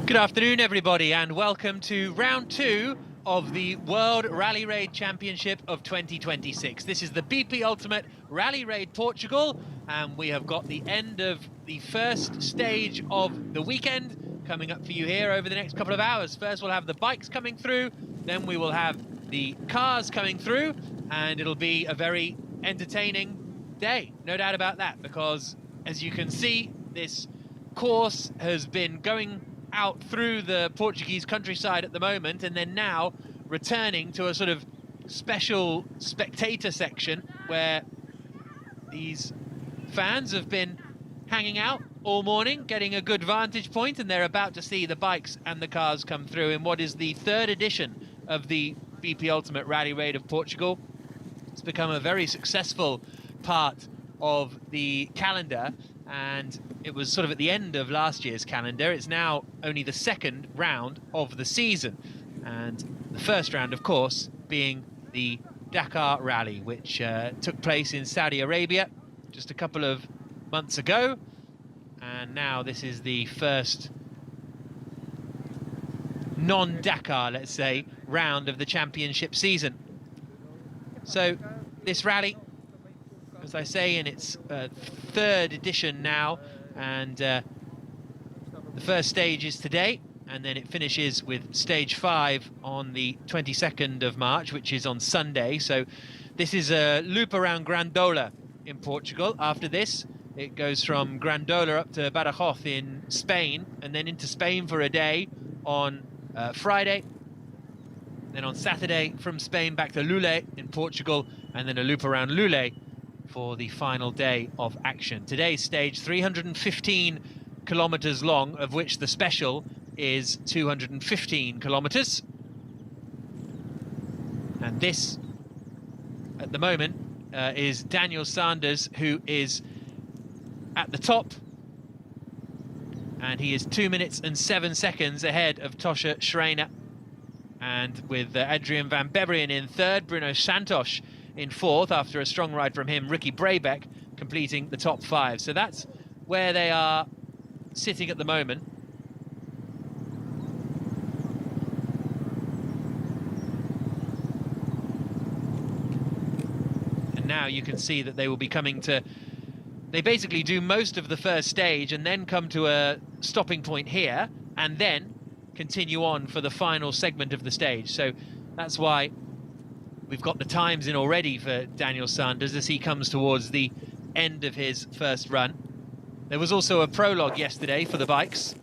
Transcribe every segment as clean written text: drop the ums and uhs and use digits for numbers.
Good afternoon, everybody, and welcome to round 2 of the World Rally Raid Championship of 2026. This is the BP Ultimate Rally Raid Portugal, and we have got the end of the first stage of the weekend coming up for you here over the next couple of hours. First, we'll have the bikes coming through, then we will have the cars coming through, and it'll be a very entertaining day, no doubt about that, because as you can see, this course has been going out through the Portuguese countryside at the moment, and then now returning to a sort of special spectator section where these fans have been hanging out all morning, getting a good vantage point, and they're about to see the bikes and the cars come through in what is the third edition of the BP Ultimate Rally Raid of Portugal. It's become a very successful part of the calendar, and it was sort of at the end of last year's calendar. It's now only the second round of the season, and the first round, of course, being the Dakar Rally, which took place in Saudi Arabia just a couple of months ago, and now this is the first non-Dakar, let's say, round of the championship season. So this rally, as I say, in its third edition now, and the first stage is today, and then it finishes with stage 5 on the 22nd of March, which is on Sunday. So this is a loop around Grandola in Portugal. After this, it goes from Grandola up to Badajoz in Spain, and then into Spain for a day on Friday. Then on Saturday, from Spain back to Lule in Portugal, and then a loop around Lule for the final day of action. Today's stage, 315 kilometers long, of which the special is 215 kilometers. And this, at the moment, is Daniel Sanders, who is at the top. And he is 2 minutes and 7 seconds ahead of Tosha Schreiner. And with Adrian van Beveren in third, Bruno Santos in fourth, after a strong ride from him, Ricky Brebeck completing the top 5. So that's where they are sitting at the moment. And now you can see that they will be coming to... They basically do most of the first stage and then come to a stopping point here, and then continue on for the final segment of the stage. So that's why we've got the times in already for Daniel Sanders as he comes towards the end of his first run. There was also a prologue yesterday for the bikes,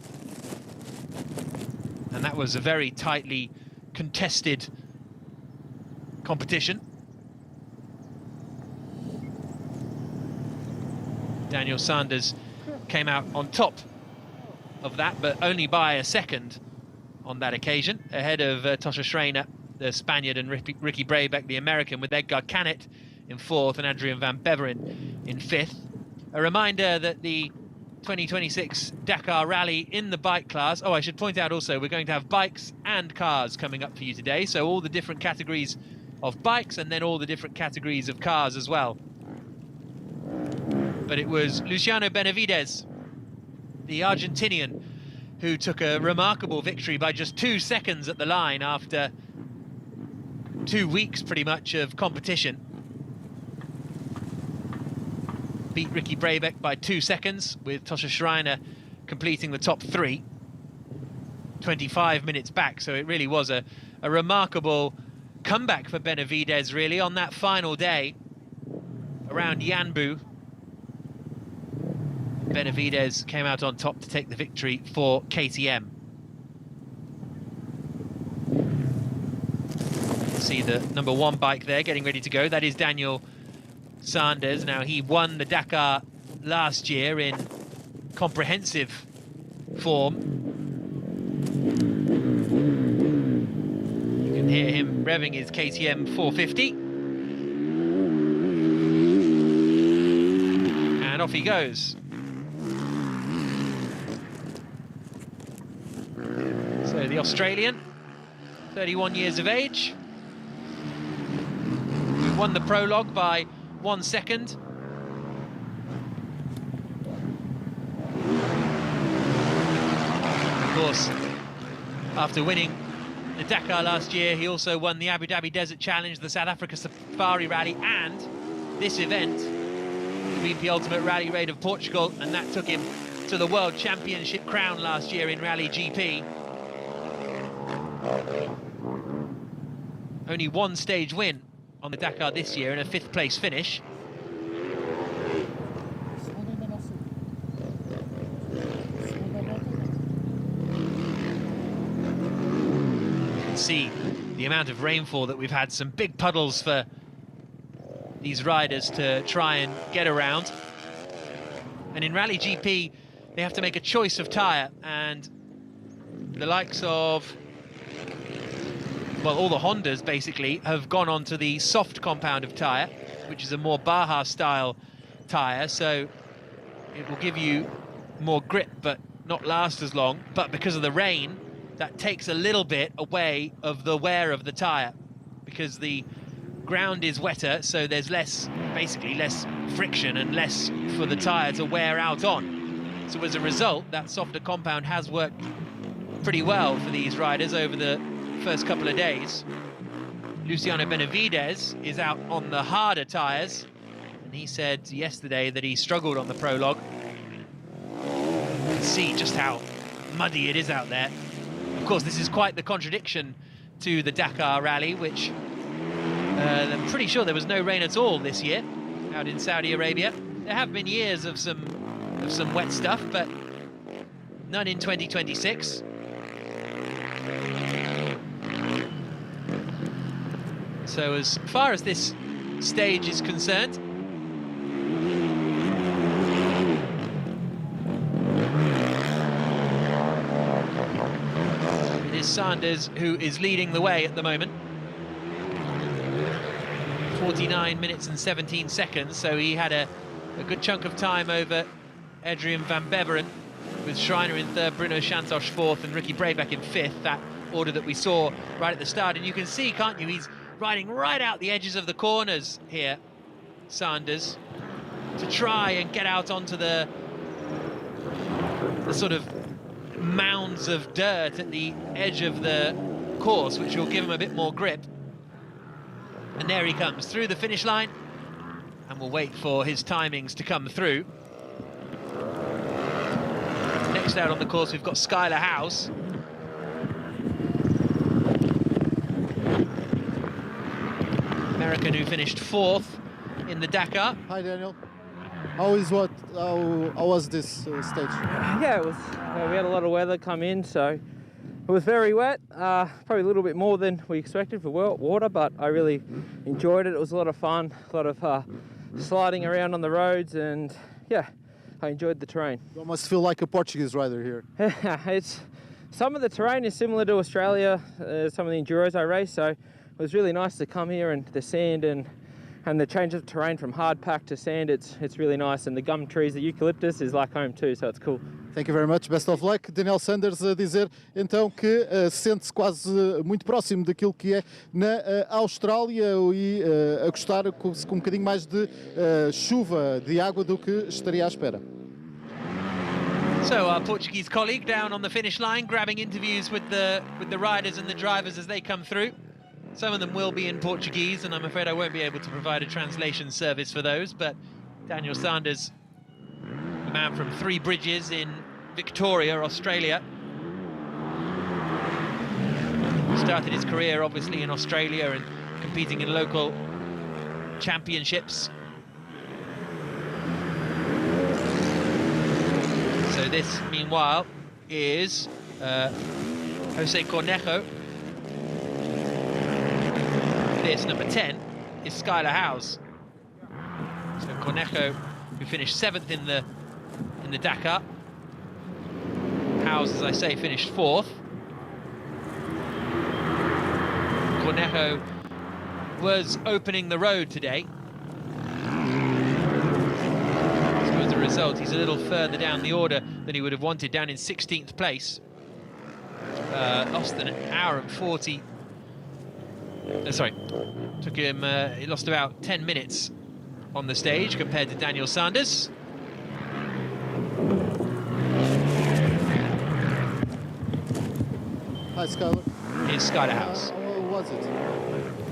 and that was a very tightly contested competition. Daniel Sanders came out on top of that, but only by a second on that occasion, ahead of Tosha Schreiner, the Spaniard, and Ricky Brebeck, the American, with Edgar Canet in fourth and Adrian van Beveren in fifth. A reminder that the 2026 Dakar Rally in the bike class... Oh, I should point out also, we're going to have bikes and cars coming up for you today, so all the different categories of bikes and then all the different categories of cars as well. But it was Luciano Benavides, the Argentinian, who took a remarkable victory by just 2 seconds at the line after 2 weeks pretty much of competition. Beat Ricky Brebeck by 2 seconds, with Tosha Schreiner completing the top 3, 25 minutes back. So it really was a remarkable comeback for Benavides, really, on that final day around Yanbu. Benavides came out on top to take the victory for KTM. See the number 1 bike there getting ready to go. That is Daniel Sanders. Now, he won the Dakar last year in comprehensive form. You can hear him revving his KTM 450. And off he goes. So the Australian, 31 years of age, won the prologue by 1 second. Of course, After winning the Dakar last year, he also won the Abu Dhabi Desert Challenge, the South Africa Safari Rally, and this event, the BP Ultimate Rally Raid of Portugal, and that took him to the World Championship crown last year in Rally GP. Only one stage win on the Dakar this year and a 5th place finish. See the amount of rainfall that we've had, some big puddles for these riders to try and get around. And in Rally GP, they have to make a choice of tyre, and the likes of, well, all the Hondas basically have gone on to the soft compound of tyre, which is a more Baja style tyre, so it will give you more grip but not last as long. But because of the rain, that takes a little bit away of the wear of the tyre, because the ground is wetter, so there's basically less friction and less for the tyre to wear out on. So as a result, that softer compound has worked pretty well for these riders over the first couple of days. Luciano Benavides is out on the harder tyres, and he said yesterday that he struggled on the prologue. You can see just how muddy it is out there. Of course, this is quite the contradiction to the Dakar Rally, which I'm pretty sure there was no rain at all this year out in Saudi Arabia. There have been years of some wet stuff, but none in 2026. So as far as this stage is concerned, it is Sanders who is leading the way at the moment. 49 minutes and 17 seconds, so he had a good chunk of time over Adrian van Beveren, with Schreiner in 3rd, Bruno Santos 4th, and Ricky Brabeck in 5th, that order that we saw right at the start. And you can see, can't you, he's riding right out the edges of the corners here, Sanders, to try and get out onto the sort of mounds of dirt at the edge of the course, which will give him a bit more grip. And there he comes through the finish line, and we'll wait for his timings to come through. Next out on the course, we've got Skylar House. American, who finished 4th in the Dakar. Hi Daniel. How was this stage? Yeah, it was. We had a lot of weather come in, so it was very wet. Probably a little bit more than we expected for water, but I really enjoyed it. It was a lot of fun, a lot of sliding around on the roads, and yeah, I enjoyed the terrain. You almost feel like a Portuguese rider here. Some of the terrain is similar to Australia, some of the enduros I race, so it was really nice to come here, and the sand and the change of terrain from hard pack to sand, it's really nice, and the gum trees, the eucalyptus is like home too, so it's cool. Thank you very much, best of luck. Daniel Sanders a dizer então que sente-se quase muito próximo daquilo que é na Austrália e a gostar com um bocadinho mais de chuva, de água do que estaria à espera. So our Portuguese colleague down on the finish line, grabbing interviews with the riders and the drivers as they come through. Some of them will be in Portuguese, and I'm afraid I won't be able to provide a translation service for those, but Daniel Sanders, the man from Three Bridges in Victoria, Australia, started his career obviously in Australia and competing in local championships. So this, meanwhile, is Jose Cornejo. This, number 10, is Skylar House. So Cornejo, who finished 7th in the Dakar. House, as I say, finished 4th. Cornejo was opening the road today. So as a result, he's a little further down the order than he would have wanted, down in 16th place. Lost an hour and 40. Took him, he lost about 10 minutes on the stage compared to Daniel Sanders. Hi Hi, Skylar. is Skylar House. How was it?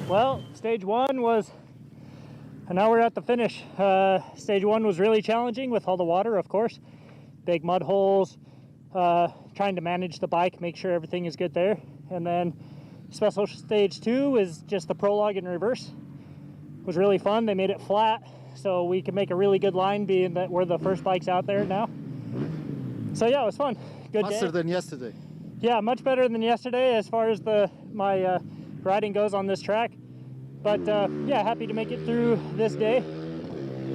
Well, stage one was, and now we're at the finish. Stage one was really challenging with all the water, of course. Big mud holes, trying to manage the bike, make sure everything is good there. And then special stage two is just the prologue in reverse. It was really fun. They made it flat, so we can make a really good line, being that we're the first bikes out there now. So yeah, it was fun. Good Faster day. than yesterday. Yeah, much better than yesterday as far as my riding goes on this track. But yeah, happy to make it through this day.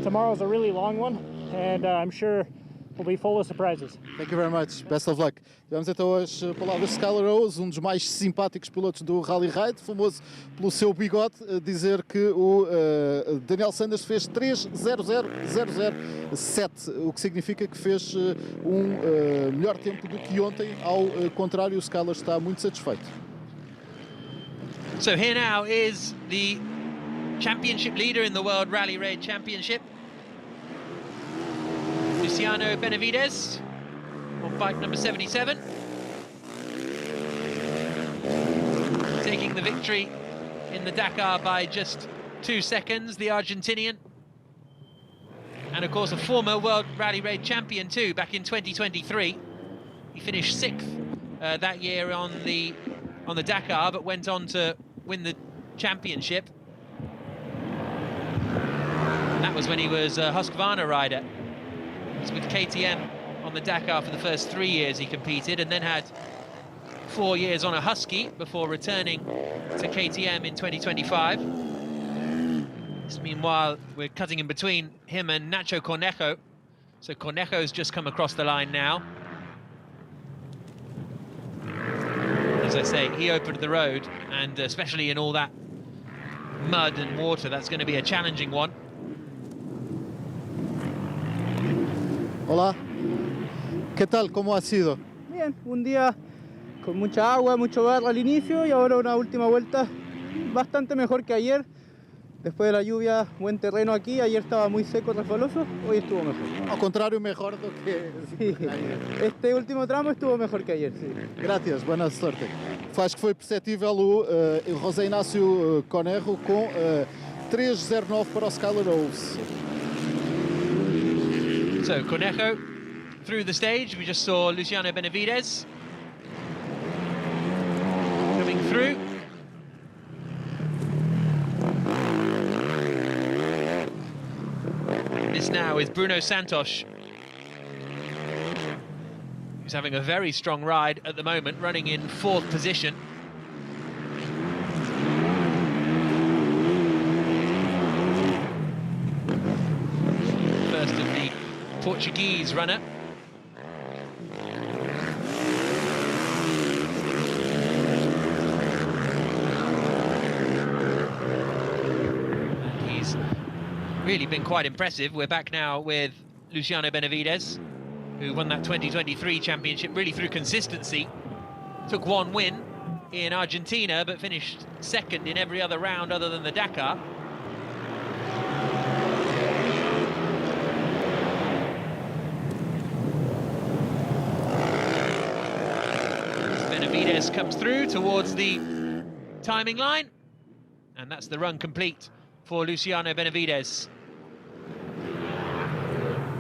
Tomorrow's a really long one, and I'm sure we'll be full of surprises. Thank you very much. Best of luck. Tivemos então as palavras de Skylar Rose, um dos mais simpáticos pilotos do Rally Raid, famoso pelo seu bigode, a dizer que o Daniel Sanders fez 3:00:007, o que significa que fez melhor tempo do que ontem. Ao contrário, o Skylar está muito satisfeito. So here now is the championship leader in the World Rally Raid Championship, Luciano Benavides, on bike number 77. Taking the victory in the Dakar by just 2 seconds, the Argentinian. And of course a former World Rally Raid champion too, back in 2023. He finished 6th that year on the Dakar, but went on to win the championship. And that was when he was a Husqvarna rider. He was with KTM on the Dakar for the first 3 years he competed, and then had 4 years on a Husky before returning to KTM in 2025. Meanwhile, we're cutting in between him and Nacho Cornejo. So Cornejo's just come across the line now. As I say, he opened the road, and especially in all that mud and water, that's going to be a challenging one. Hola. ¿Qué tal? ¿Cómo ha sido? Bien, un día con mucha agua, mucho barro al inicio y ahora una última vuelta bastante mejor que ayer. Después de la lluvia, buen terreno aquí, ayer estaba muy seco, resbaloso, hoy estuvo mejor. Ao contrário, melhor do que Sí, este último tramo estuvo mejor que ayer, sí. Gracias, boa sorte. Acho que foi perceptível o José Inácio Conejo com 3:09 para o Skylar Rose. So Cornejo through the stage. We just saw Luciano Benavides coming through. This now is Bruno Santos, who's having a very strong ride at the moment, running in 4th position. First of the Portuguese runner. And he's really been quite impressive. We're back now with Luciano Benavides, who won that 2023 championship really through consistency. Took 1 win in Argentina, but finished 2nd in every other round other than the Dakar. Benavides comes through towards the timing line, and that's the run complete for Luciano Benavides,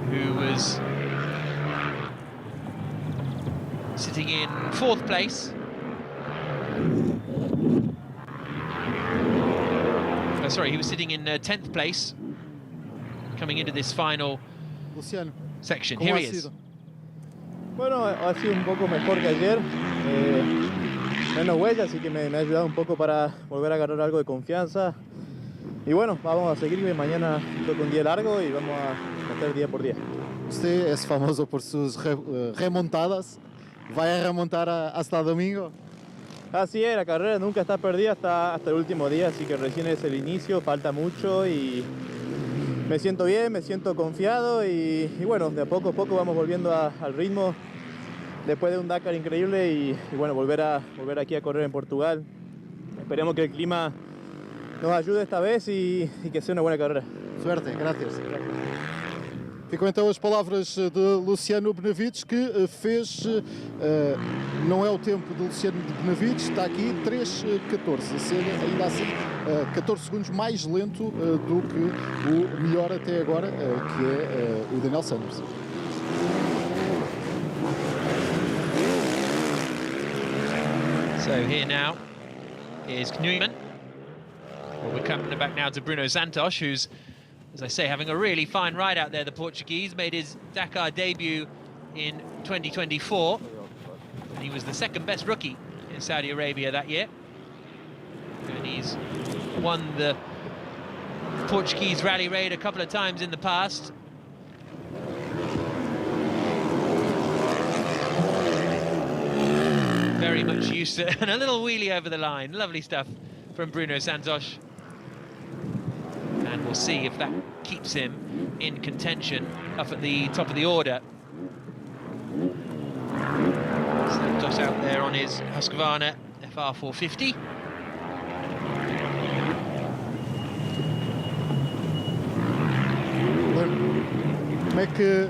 who was sitting in 4th place. Oh, sorry, he was sitting in 10th place coming into this final Luciano, section. ¿cómo Here ha he is. sido? Bueno, ha sido un poco mejor que ayer, menos huella, así que me ha ayudado un poco para volver a agarrar algo de confianza. Y bueno, vamos a seguir, mañana toca un día largo y vamos a hacer día por día. Usted es famoso por sus remontadas. ¿Va a remontar hasta domingo? Así es, la carrera nunca está perdida hasta el último día, así que recién es el inicio, falta mucho y me siento bien, me siento confiado y bueno, de a poco vamos volviendo al ritmo después de un Dakar increíble y bueno, volver aquí a correr en Portugal. Esperemos que el clima nos ayude esta vez y que sea una buena carrera. Suerte, gracias. Ficam então as palavras de Luciano Benavides, que fez, não é o tempo de Luciano Benavides, está aqui 3:14, a ser ainda assim 14 segundos mais lento do que o melhor até agora, que é o Daniel Sanders. So here now is Knoeman. Well, we're coming back now to Bruno Santos, who's, as I say, having a really fine ride out there. The Portuguese made his Dakar debut in 2024, and he was the second best rookie in Saudi Arabia that year. And he's won the Portuguese Rally Raid a couple of times in the past. Very much used to, and a little wheelie over the line. Lovely stuff from Bruno Santos. And we'll see if that keeps him in contention up at the top of the order. Santos out there on his Husqvarna FR450. Como é que...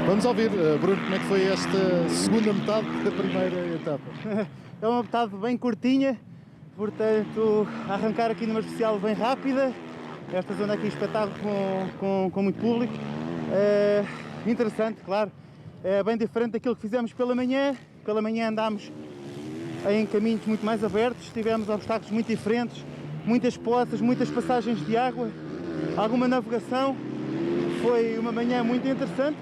Vamos ouvir, Bruno, como é que foi esta segunda metade da primeira etapa? É uma metade bem curtinha, portanto, arrancar aqui numa especial bem rápida. Esta zona aqui espetáculo com muito público. Interessante, claro. É bem diferente daquilo que fizemos pela manhã. Pela manhã andámos em caminhos muito mais abertos, tivemos obstáculos muito diferentes, muitas poças, muitas passagens de água, alguma navegação. Foi uma manhã muito interessante.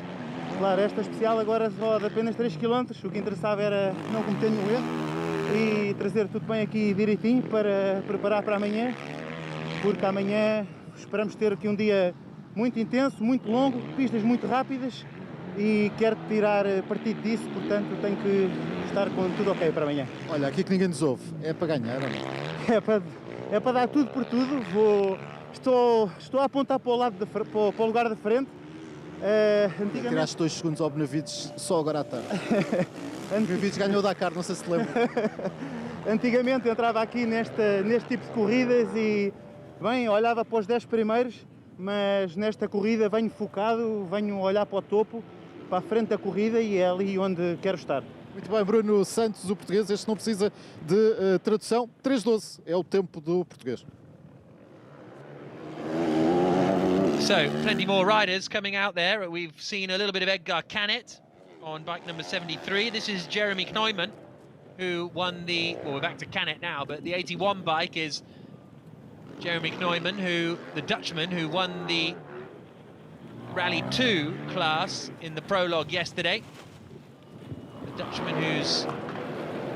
Claro, esta especial agora só de apenas 3 km, o que interessava era não cometer nenhum erro e trazer tudo bem aqui direitinho para preparar para amanhã, porque amanhã esperamos ter aqui um dia muito intenso, muito longo, pistas muito rápidas e quero tirar partido disso, portanto tenho que estar com tudo ok para amanhã. Olha, aqui que ninguém nos ouve, é para ganhar, não? É para dar tudo por tudo. Estou a apontar para o lado para o lugar da frente. Antigamente... Tiraste 2 segundos ao Benavides só agora à tarde. O Benavides ganhou o Dakar, não sei se te lembra. Antigamente entrava aqui neste tipo de corridas e, bem, olhava para os 10 primeiros, mas nesta corrida venho focado, venho olhar para o topo, para a frente da corrida e é ali onde quero estar. Muito bem, Bruno Santos, o português, este não precisa de tradução. 3:12 é o tempo do português. So, plenty more riders coming out there. We've seen a little bit of Edgar Canet on bike number 73. This is Jeremy Knoeman, who won the... Well, we're back to Canet now, but the 81 bike is Jeremy Knoeman, the Dutchman, who won the Rally 2 class in the prologue yesterday. The Dutchman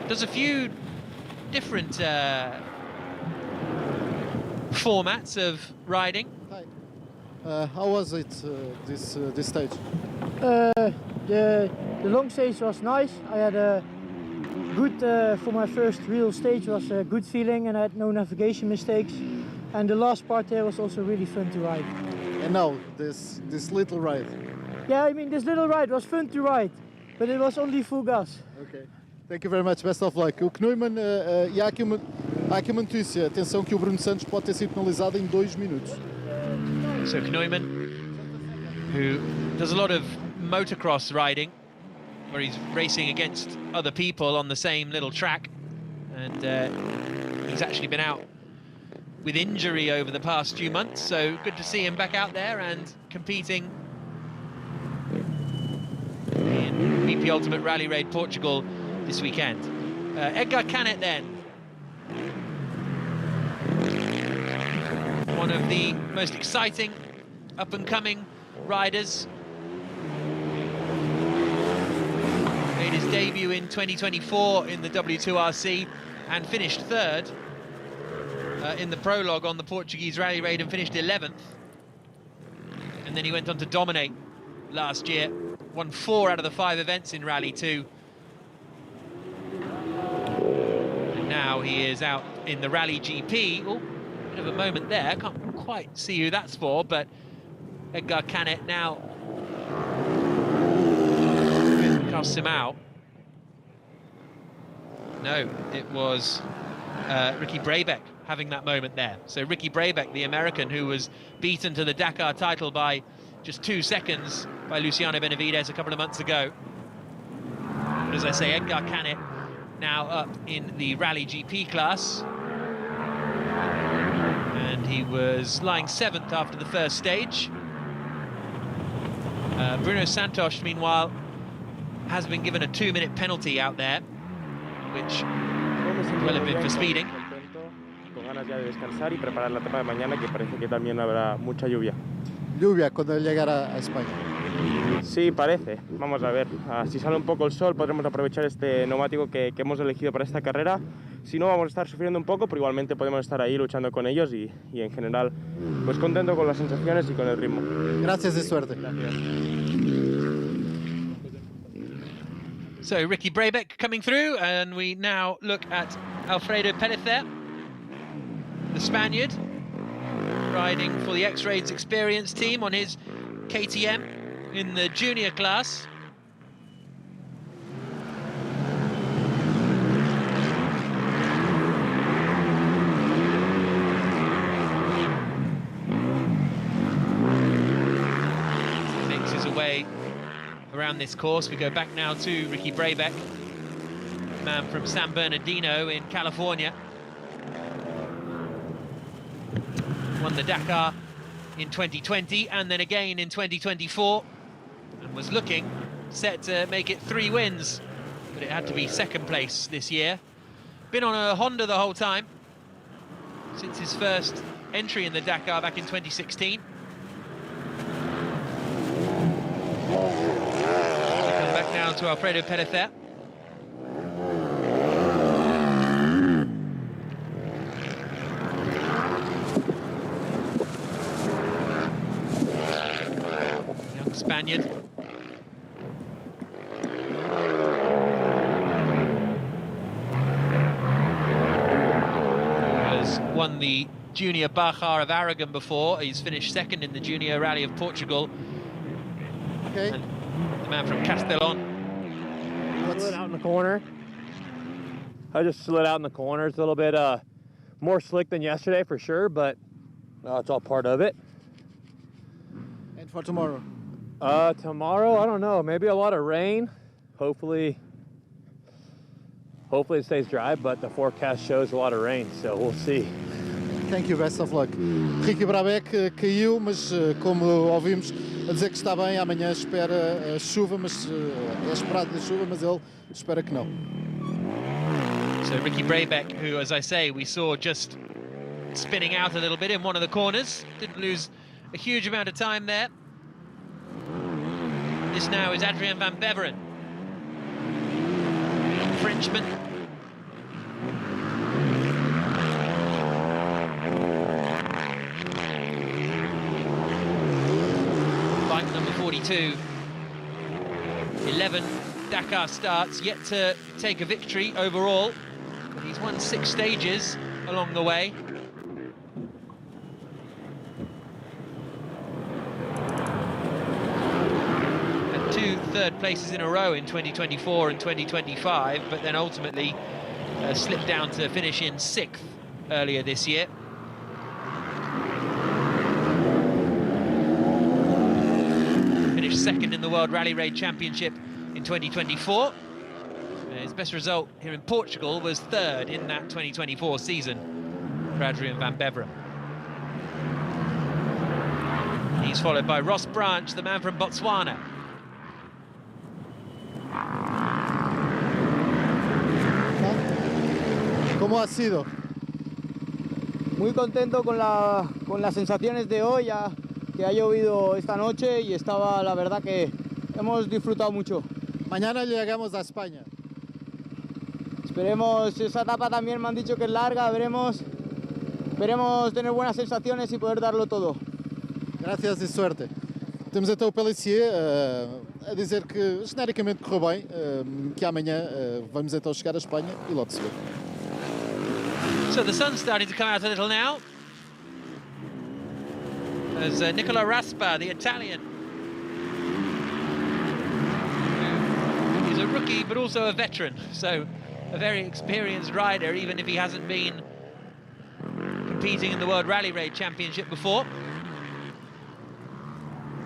does a few different formats of riding. How was it, this stage? The long stage was nice. I had a good, for my first real stage was a good feeling and I had no navigation mistakes. And the last part there was also really fun to ride. And now, this little ride? Yeah, I mean this little ride was fun to ride, but it was only full gas. Okay. Thank you very much, best of luck. O Knoeman, e há aqui uma notícia, atenção que o Bruno Santos pode ter sido penalizado em 2 minutos. So Knoeman, who does a lot of motocross riding, where he's racing against other people on the same little track, and he's actually been out with injury over the past few months, so good to see him back out there and competing in BP Ultimate Rally Raid Portugal this weekend. Edgar Canet then, one of the most exciting up-and-coming riders. Made his debut in 2024 in the W2RC and finished 3rd in the prologue on the Portuguese Rally Raid and finished 11th. And then he went on to dominate last year, won 4 out of the 5 events in Rally 2. And now he is out in the Rally GP. Oh, bit of a moment there, can't quite see who that's for, but Edgar Canet now costs him out. No, it was Ricky Brabeck having that moment there. So Ricky Brabeck, the American who was beaten to the Dakar title by just 2 seconds by Luciano Benavides a couple of months ago. But as I say, Edgar Canet now up in the Rally GP class. And he was lying 7th after the first stage. Bruno Santos, meanwhile, has been given a 2-minute penalty out there, which will have been for speeding. Con ganas ya de descansar y preparar la etapa de mañana, que parece que también habrá mucha lluvia. Lluvia cuando llegara a España. Sí, parece. Vamos a ver. Si sale un poco el sol, podremos aprovechar este neumático que hemos elegido para esta carrera. Si no, vamos a estar sufriendo un poco, pero igualmente podemos estar ahí luchando con ellos y en general, pues contento con las sensaciones y con el ritmo. Gracias y suerte. Gracias. So Ricky Brabeck coming through, and we now look at Alfredo Pellicer, the Spaniard, riding for the X-Raids Experience team on his KTM in the junior class. Makes his way around this course. We go back now to Ricky Brabeck, man from San Bernardino in California. Won the Dakar in 2020 and then again in 2024, and was looking set to make it 3 wins, but it had to be 2nd place this year. Been on a Honda the whole time since his first entry in the Dakar back in 2016. Come back now to Alfredo Pellicer. Young Spaniard. Has won the Junior Baja of Aragon before. He's finished 2nd in the Junior Rally of Portugal. Okay. And the man from Castellón. Slid out in the corner. I just slid out in the corner. It's a little bit more slick than yesterday for sure, but it's all part of it. And for tomorrow? Tomorrow, I don't know. Maybe a lot of rain. Hopefully it stays dry, but the forecast shows a lot of rain, so we'll see. Thank you, best of luck. Ricky Brabeck caiu, mas como ouvimos, a dizer que está bem, amanhã espera chuva, mas é esperado de chuva, mas ele espera que não. So Ricky Brabeck, who, as I say, we saw just spinning out a little bit in one of the corners, didn't lose a huge amount of time there. This now is Adrien van Beveren, Frenchman. Bike number 42. 11 Dakar starts, yet to take a victory overall. But he's won 6 stages along the way. And 2 third places in a row in 2024 and 2025, but then ultimately slipped down to finish in 6th earlier this year. Finished 2nd in the World Rally Raid Championship in 2024. His best result here in Portugal was 3rd in that 2024 season for Adrien van Beveren. He's followed by Ross Branch, the man from Botswana. ¿Cómo ha sido? Muy contento con las sensaciones de hoy, ya que ha llovido esta noche y estaba, la verdad que hemos disfrutado mucho. Mañana llegamos a España. Esperemos, esa etapa también me han dicho que es larga, esperemos tener buenas sensaciones y poder darlo todo. Gracias e suerte. Temos então o Pellicer a dizer que genericamente correu bem, que amanhã vamos então chegar a Espanha e logo se vê. So the sun's starting to come out a little now. There's Nicola Raspa, the Italian. He's a rookie, but also a veteran. So a very experienced rider, even if he hasn't been competing in the World Rally Raid Championship before.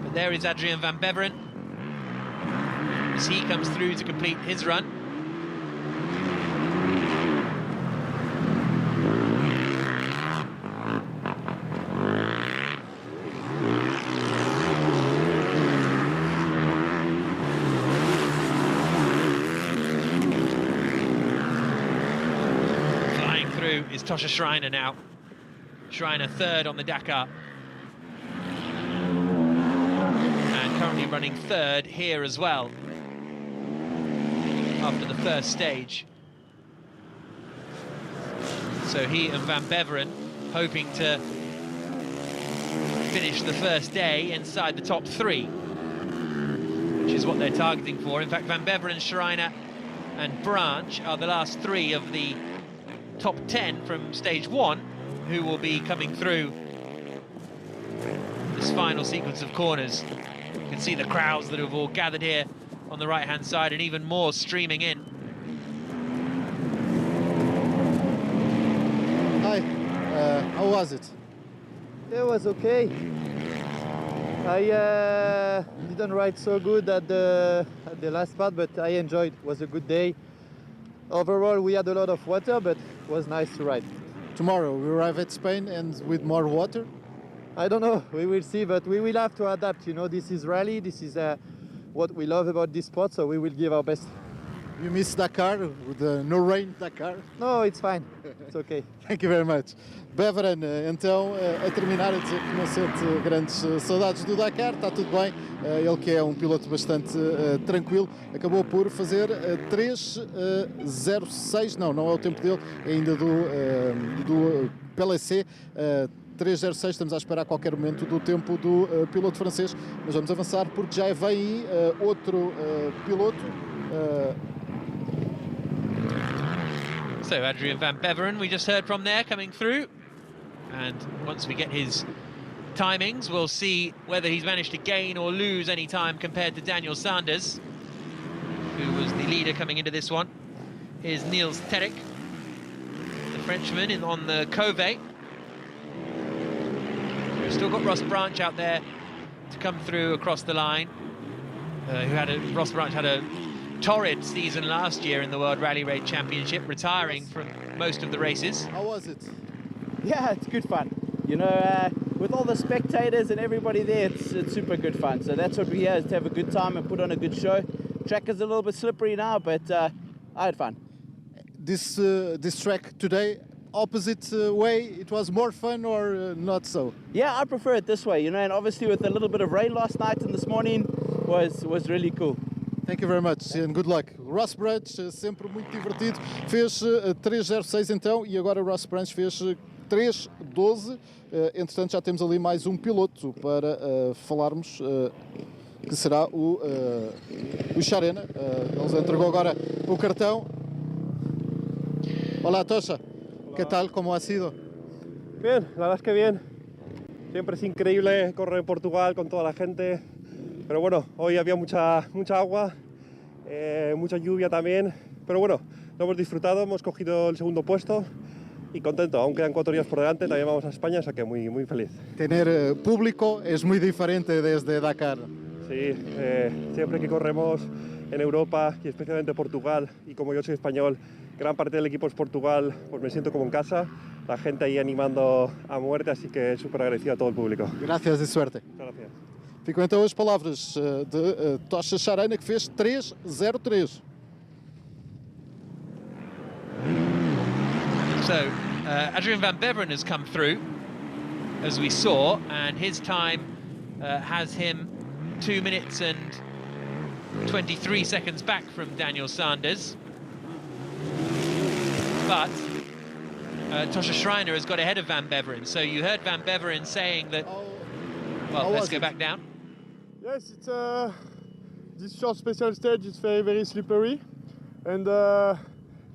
But there is Adrian van Beveren as he comes through to complete his run. Flying through is Tosha Schreiner now. Schreiner third on the Dakar. And currently running third here as well after the first stage. So he and Van Beveren hoping to finish the first day inside the top 3, which is what they're targeting for. In fact, Van Beveren, Schreiner and Branch are the last 3 of the top 10 from stage 1 who will be coming through this final sequence of corners. You can see the crowds that have all gathered here on the right-hand side, and even more streaming in. Hi, how was it? It was okay. I didn't ride so good at the last part, but I enjoyed. It was a good day. Overall, we had a lot of water, but it was nice to ride. Tomorrow we arrive at Spain and with more water. I don't know, we will see, but we will have to adapt. You know, this is rally, this is what we love about this sport, so we will give our best. You miss Dakar with the no rain Dakar? No, it's fine. It's okay. Thank you very much. Beveren, então, a terminar a dizer que não sente grandes saudades do Dakar, está tudo bem. Ele que é um piloto bastante tranquilo, acabou por fazer 3:06, não é o tempo dele, é ainda do PLC. 3:06, estamos à espera a qualquer momento do tempo do piloto francês, mas vamos avançar porque já vem aí outro piloto. So Adrian van Beveren, we just heard from there, coming through. And once we get his timings, we'll see whether he's managed to gain or lose any time compared to Daniel Sanders, who was the leader coming into this one. Here's Niels Terek, the Frenchman on the Cove. We've still got Ross Branch out there to come through across the line. Ross Branch had a torrid season last year in the World Rally Raid Championship, retiring from most of the races. How was it? Yeah, it's good fun. You know, with all the spectators and everybody there, it's super good fun. So that's what we here, is to have a good time and put on a good show. Track is a little bit slippery now, but I had fun. This track today, opposite way, it was more fun or not so? Yeah, I prefer it this way, you know, and obviously with a little bit of rain last night and this morning was really cool. Thank you very much and good luck. Ross Branch, sempre muito divertido, fez 3:06 então e agora Ross Branch fez 3:12. Entretanto já temos ali mais um piloto para falarmos, que será o Charena. Ele entregou agora o cartão. Hola Tosha, ¿qué tal? ¿Cómo ha sido? Bien, la verdad es que bien. Siempre es increíble correr en Portugal con toda la gente. Pero bueno, hoy había mucha agua, mucha lluvia también. Pero bueno, lo hemos disfrutado, hemos cogido el segundo puesto y contento. Aún quedan 4 días por delante, también vamos a España, o sea que muy feliz. Tener público es muy diferente desde Dakar. Sí, siempre que corremos en Europa y especialmente Portugal, y como yo soy español, gran parte del equipo es Portugal, pues me siento como en casa. La gente ahí animando a muerte, así que súper agradecido a todo el público. Gracias e suerte. Muchas gracias. Ficam então as palavras de Tosha Charena, que fez 3:03. So Adrian van Beveren has come through, as we saw, and his time has him 2 minutes and 23 seconds back from Daniel Sanders. But Tosha Schreiner has got ahead of Van Beveren. So you heard Van Beveren saying that, well, let's go back down. Yes, it's this short special stage is very slippery, and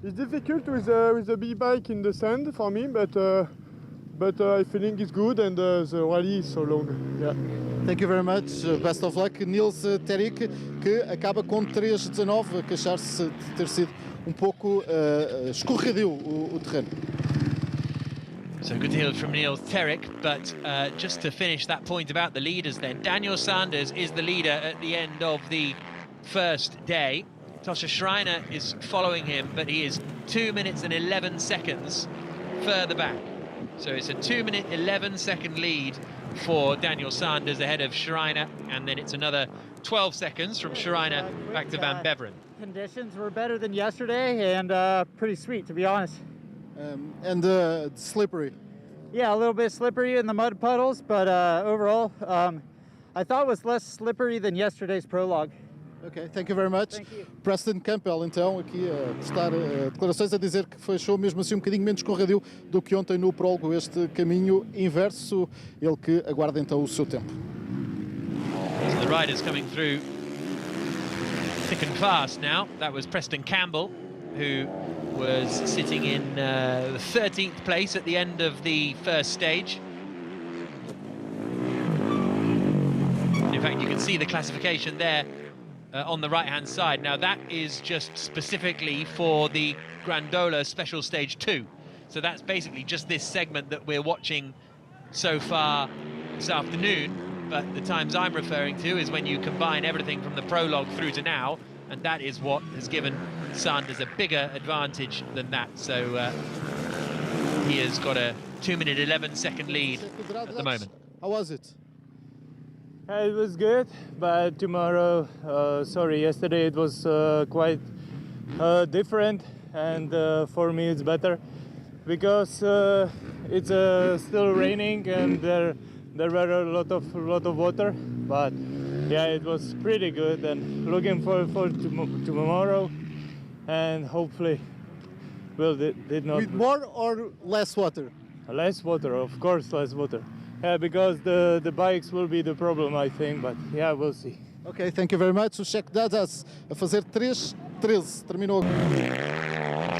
it's difficult with the big bike in the sand for me. But I feeling it's good, and the rally is so long. Yeah. Thank you very much. Best of luck, Niels Terek, que acaba com 3:19, a queixar-se de ter sido um pouco escorregadio o terreno. So good to hear from Niels Terek, but just to finish that point about the leaders then, Daniel Sanders is the leader at the end of the first day. Tosha Schreiner is following him, but he is 2 minutes and 11 seconds further back. So it's a 2 minute 11 second lead for Daniel Sanders ahead of Schreiner, and then it's another 12 seconds from Schreiner back to Van Beveren. Conditions were better than yesterday and pretty sweet, to be honest. And slippery. Yeah, a little bit slippery in the mud puddles, but overall, I thought it was less slippery than yesterday's prologue. Ok, thank you very much. Thank you. Preston Campbell, então, aqui a prestar declarações, a dizer que achou mesmo assim um bocadinho menos escorregadio do que ontem no prólogo, este caminho inverso, ele que aguarda então o seu tempo. So the riders coming through thick and fast now. That was Preston Campbell, who was sitting in the 13th place at the end of the first stage. And in fact, you can see the classification there on the right-hand side. Now, that is just specifically for the Grandola Special Stage 2. So that's basically just this segment that we're watching so far this afternoon. But the times I'm referring to is when you combine everything from the prologue through to now, and that is what has given Sanders a bigger advantage than that. So he has got a 2 minute 11 second lead at the moment. How was it? It was good, but tomorrow, yesterday it was quite different, and for me it's better because it's still raining and there were a lot of water, but yeah, it was pretty good, and looking forward to tomorrow, and hopefully did not. With more or less water? Less water, of course, less water. Yeah, because the bikes will be the problem, I think, but yeah, we'll see. Ok, thank you very much. O Checo Dadas a fazer 3:13, terminou.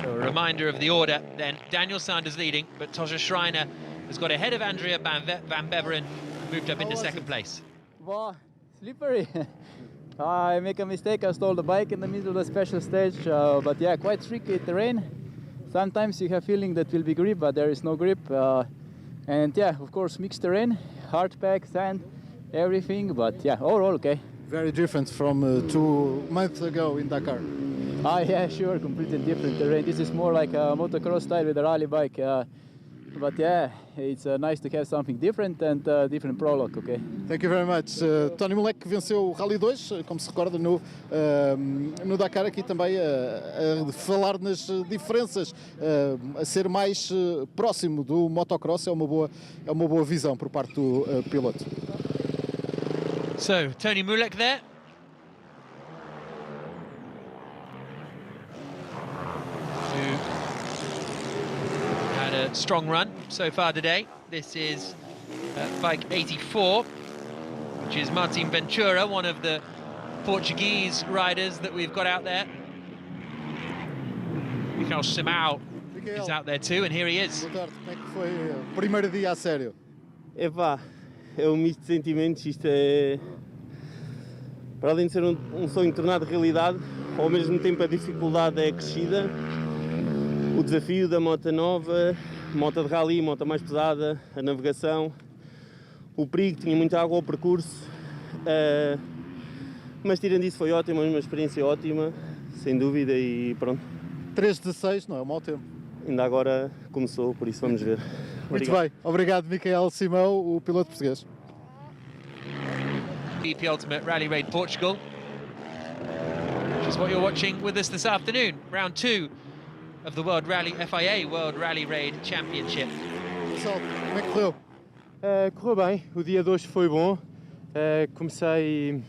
So a reminder of the order then, Daniel Sanders leading, but Tosha Schreiner has got ahead of Andrea Van Beveren, moved up into second place. Wow, slippery. I make a mistake, I stole the bike in the middle of the special stage, but yeah, quite tricky terrain. Sometimes you have feeling that will be grip, but there is no grip. And yeah, of course, mixed terrain, hard pack, sand, everything, but yeah, overall okay. Very different from 2 months ago in Dakar. Yeah, sure, completely different terrain. This is more like a motocross style with a rally bike. But yeah, it's nice to have something different and different prologue, okay? Thank you very much. Tony Mulek que venceu o Rally 2, como se recorda, no Dakar, aqui também a falar nas diferenças, a ser mais próximo do motocross, é uma boa visão por parte do piloto. So, Tony Mulek there. Had a strong run so far today. This is bike 84, which is Martin Ventura, one of the Portuguese riders that we've got out there. Mikael Simão is out there too, and here he is. Boa tarde, como é que foi o primeiro dia a sério? Epá, é um misto de sentimentos, isto é... Para além de ser um sonho tornado realidade, ao mesmo tempo a dificuldade é crescida. O desafio da moto nova, moto de rally, moto mais pesada, a navegação, o perigo, tinha muita água ao percurso, mas tirando isso foi ótimo, uma experiência ótima, sem dúvida, e pronto. 3:16 não é um mau tempo. Ainda agora começou, por isso vamos ver. Muito bem, obrigado Mikael Simão, o piloto português. BP Ultimate Rally Raid Portugal, which is what you're watching with us this afternoon, round 2 of the World Rally FIA World Rally Raid Championship. Pessoal, como é que correu? Correu bem, o dia de hoje foi bom. Comecei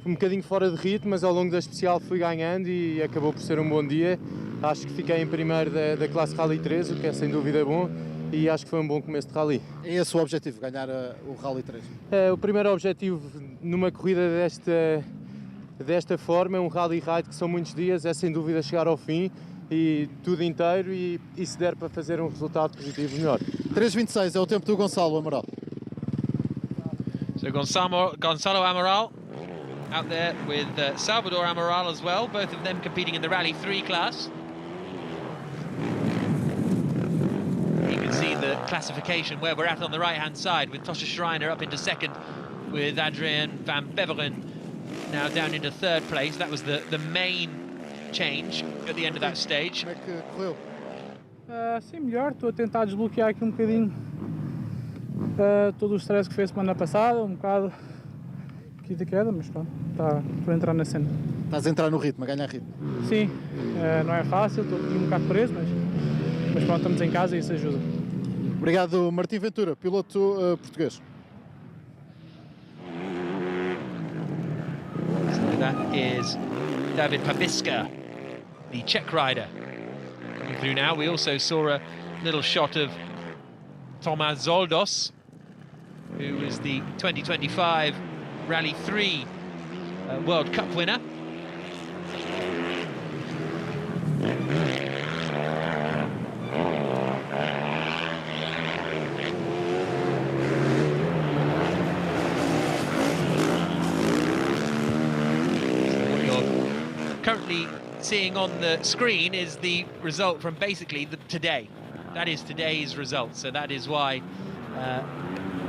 um bocadinho fora de ritmo, mas ao longo da especial fui ganhando e acabou por ser um bom dia. Acho que fiquei em primeiro da classe Rally 3, o que é sem dúvida bom, e acho que foi um bom começo de rally. É esse o objetivo, ganhar o Rally 3? O primeiro objetivo numa corrida desta forma, um Rally Raid que são muitos dias, é sem dúvida chegar ao fim e tudo inteiro, e se der para fazer um resultado positivo, melhor. 3:26 é o tempo do Gonçalo Amaral. So Gonçalo Amaral out there with Salvador Amaral as well, both of them competing in the Rally 3 class. You can see the classification where we're at on the right-hand side, with Tosja Schreiner up into second, with Adrian van Beveren now down into third place. That was the main change at the end of that stage. Como é que correu? Sim, melhor. Estou a tentar desbloquear aqui um bocadinho todo o stress que fez semana passada, um bocado aqui da queda, mas pronto, estou a entrar na cena. Estás a entrar no ritmo, a ganhar ritmo. Sim, não é fácil, estou aqui um bocado preso, mas pronto, estamos em casa e isso ajuda. Obrigado, Martim Ventura, piloto português. So that is David Pabiska, the Czech rider, coming through now. We also saw a little shot of Tomáš Zoldos, who was the 2025 Rally 3 World Cup winner. Currently seeing on the screen is the result from basically today. That is today's result, so that is why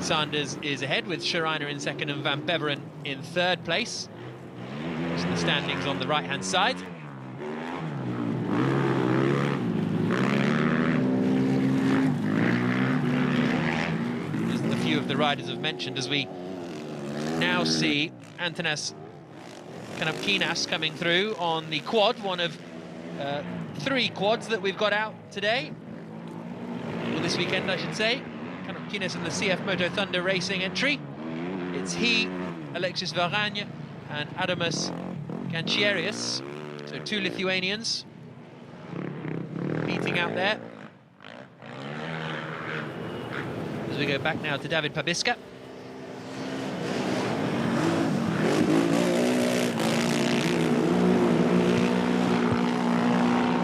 Sanders is ahead, with Schreiner in second and Van Beveren in third place. Those are the standings on the right-hand side. There's a few of the riders I've mentioned, as we now see Antanas Kanapkinas coming through on the quad, one of 3 quads that we've got out today, or this weekend I should say. Kanapkinas in the CF Moto Thunder Racing entry. It's he, Alexis Varane and Adamas Gančierius, so 2 Lithuanians beating out there. As we go back now to David Pabiska.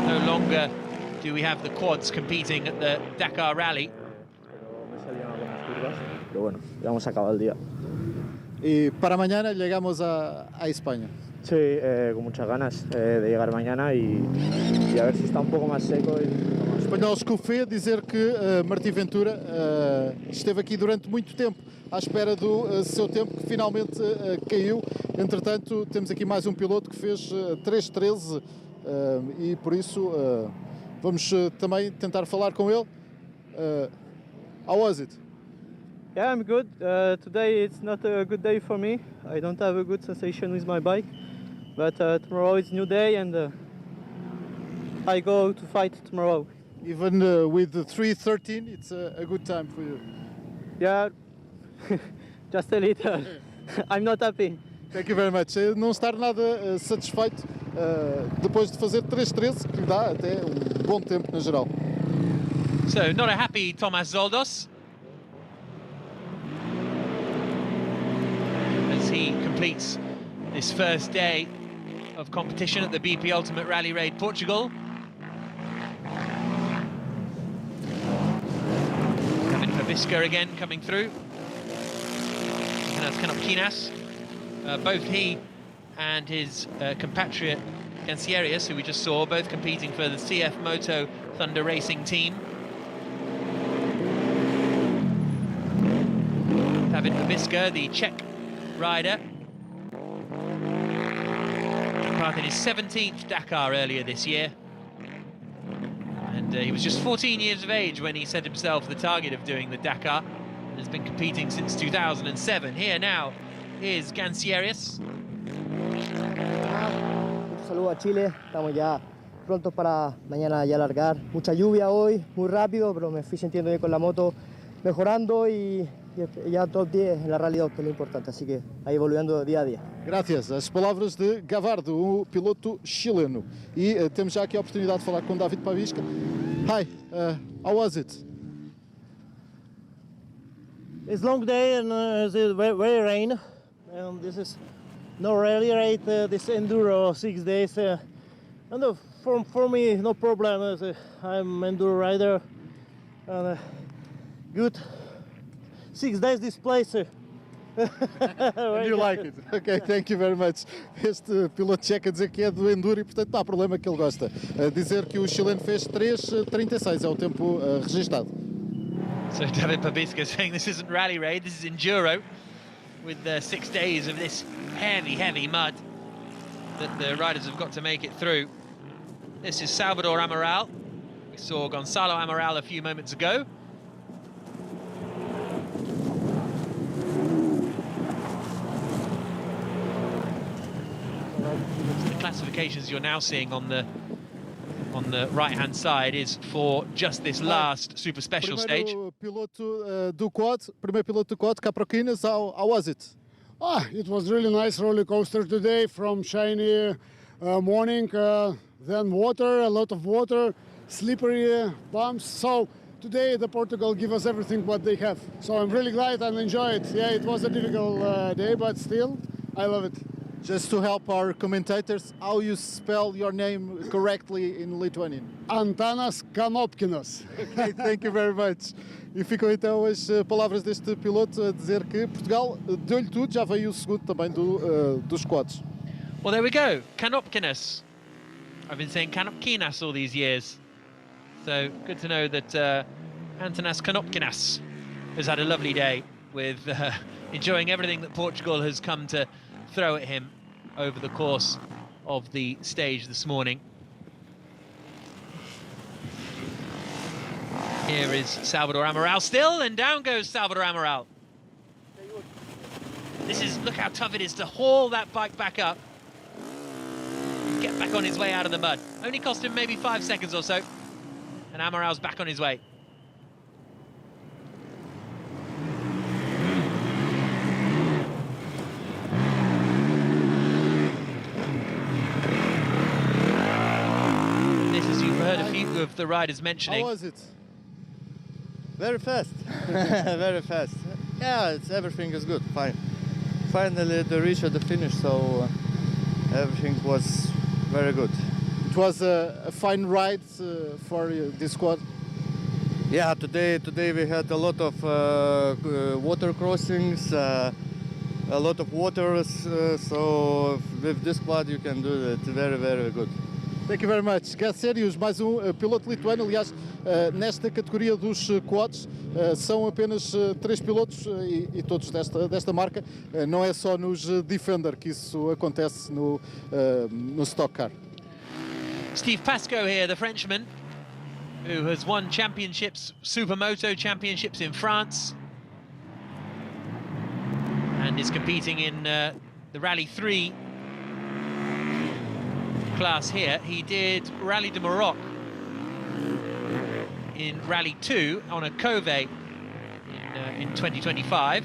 No longer do we have the quads competing at the Dakar Rally. Pero bueno, ya hemos acabado el día. Y para mañana llegamos a España. Sí, con muchas ganas de llegar mañana y a ver si está un poco más seco. Espanhol Escofé dizer que Martim Ventura esteve aqui durante muito tempo à espera do seu tempo, que finalmente caiu. Entretanto, temos aqui mais um piloto que fez 3:13 e por isso vamos também tentar falar com ele. How was it? Yeah, I'm good. Today it's not a good day for me. I don't have a good sensation with my bike, but tomorrow is a new day and I go to fight tomorrow. Even with the 3:13, it's a good time for you. Yeah, just a little. I'm not happy. Thank you very much. Não estar nada satisfeito depois de fazer 3:13, que lhe dá até bom tempo na geral. So, not a happy Tomáš Zoldos, as he completes this first day of competition at the BP Ultimate Rally Raid Portugal. David Pabiska again coming through. And that's Kanapkinas. Both he and his compatriot Gančierius, who we just saw, both competing for the CF Moto Thunder Racing team. David Pabiska, the Czech rider, took part in his 17th Dakar earlier this year. And he was just 14 years of age when he set himself the target of doing the Dakar, and has been competing since 2007. Here now is Gančierius. Un saludo a Chile, estamos ya prontos para mañana ya largar. Mucha lluvia hoy, muy rápido, pero me fui sintiendo bien con la moto, mejorando y já top 10 na Rally 2, que é importante, assim que aí evoluindo dia a dia. Graças. As palavras de Gavardo, o piloto chileno. E temos já aqui a oportunidade de falar com David Pabiska. Hi, how was it? It's long day and it's very rain. And this is no rally raid, this enduro 6 days. And for me, no problem. I'm enduro rider. And good. 6 days this place. And you like it? Ok, thank you very much. Este piloto checo a dizer que é do enduro e portanto não há problema, que ele gosta. A dizer que o chileno fez 3:36, é o tempo registado. So David Babiska saying this isn't rally raid, this is enduro, with 6 days of this heavy mud that the riders have got to make it through. This is Salvador Amaral. We saw Gonzalo Amaral a few moments ago. The classifications you're now seeing on the right-hand side is for just this last super special stage. Primeiro piloto do quad, Caproquinas, how was it? It was really nice roller coaster today, from shiny morning, then water, a lot of water, slippery bumps. So today the Portugal give us everything what they have. So I'm really glad and enjoy it. Yeah, it was a difficult day, but still, I love it. Just to help our commentators, how you spell your name correctly in Lithuanian? Antanas Kanopkinas. Okay, thank you very much. E ficam então as palavras deste piloto a dizer que Portugal deu-lhe tudo, já veio o segundo também dos quads. Well, there we go, Kanopkinas. I've been saying Kanopkinas all these years. So good to know that Antanas Kanopkinas has had a lovely day with enjoying everything that Portugal has come to throw at him over the course of the stage this morning. Here is Salvador Amaral still, and down goes Salvador Amaral. Look how tough it is to haul that bike back up, get back on his way out of the mud. Only cost him maybe 5 seconds or so, and Amaral's back on his way. Heard a few of the riders mentioning. How was it? Very fast, very fast. Yeah, everything is good. Fine. Finally, they reached the finish, so everything was very good. It was a fine ride for this squad. Yeah, today we had a lot of water crossings, a lot of waters. So with this squad, you can do it very, very good. Thank you very much. Get Serious, mais piloto lituano. Aliás, nesta categoria dos quads são apenas 3 pilotos e todos desta marca. Não é só nos Defender que isso acontece no Stock Car. Steve Pasco here, the Frenchman, who has won championships, Supermoto championships in France, and is competing in the Rally 3 class here. He did Rally de Maroc in Rally 2 on a Cove in 2025,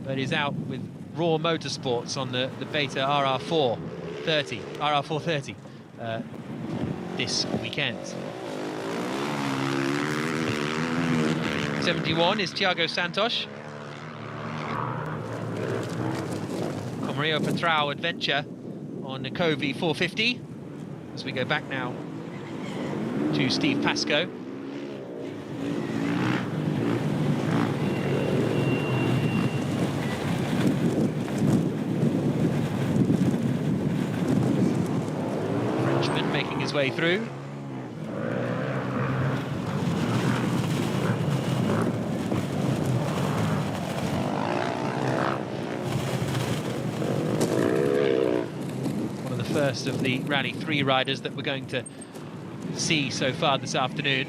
but is out with Raw Motorsports on the Beta RR430 this weekend. 71 is Thiago Santos. Comrio Patrao Adventure on the Cove 450, as we go back now to Steve Pasco. Frenchman making his way through. First of the Rally 3 riders that we're going to see so far this afternoon.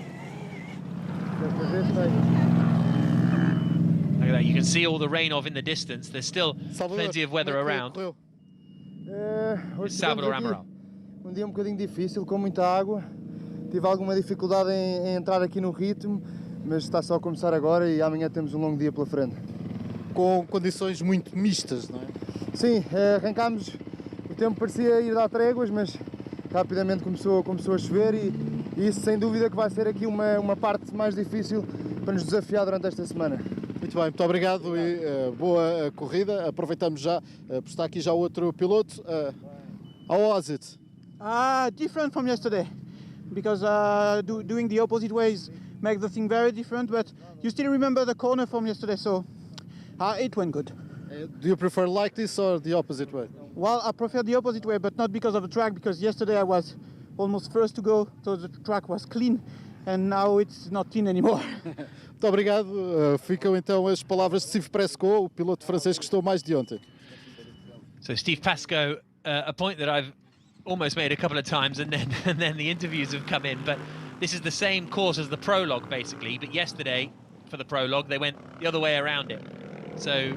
Look at that, you can see all the rain off in the distance. There's still plenty of weather around. It's Salvador Amaral. Dia bocadinho difícil, com muita água. Tive alguma dificuldade em entrar aqui no ritmo, mas está só a começar agora e amanhã temos longo dia pela frente. Com condições muito mistas, não é? Sim, arrancámos. O tempo parecia ir dar tréguas, mas rapidamente começou a chover e isso sem dúvida que vai ser aqui uma parte mais difícil para nos desafiar durante esta semana. Muito bem, muito obrigado e boa corrida. Aproveitamos já, por estar aqui já outro piloto. How was it? Different from yesterday, because doing the opposite ways makes the thing very different, but you still remember the corner from yesterday, so it went good. Do you prefer like this or the opposite way? Well, I prefer the opposite way, but not because of the track, because yesterday I was almost first to go, so the track was clean, and now it's not thin anymore. Muito obrigado. Ficam então as palavras de Steve Prescott, o piloto francês que estou mais de ontem. So Steve Pascoe, a point that I've almost made a couple of times, and then the interviews have come in. But this is the same course as the prologue, basically. But yesterday, for the prologue, they went the other way around it. So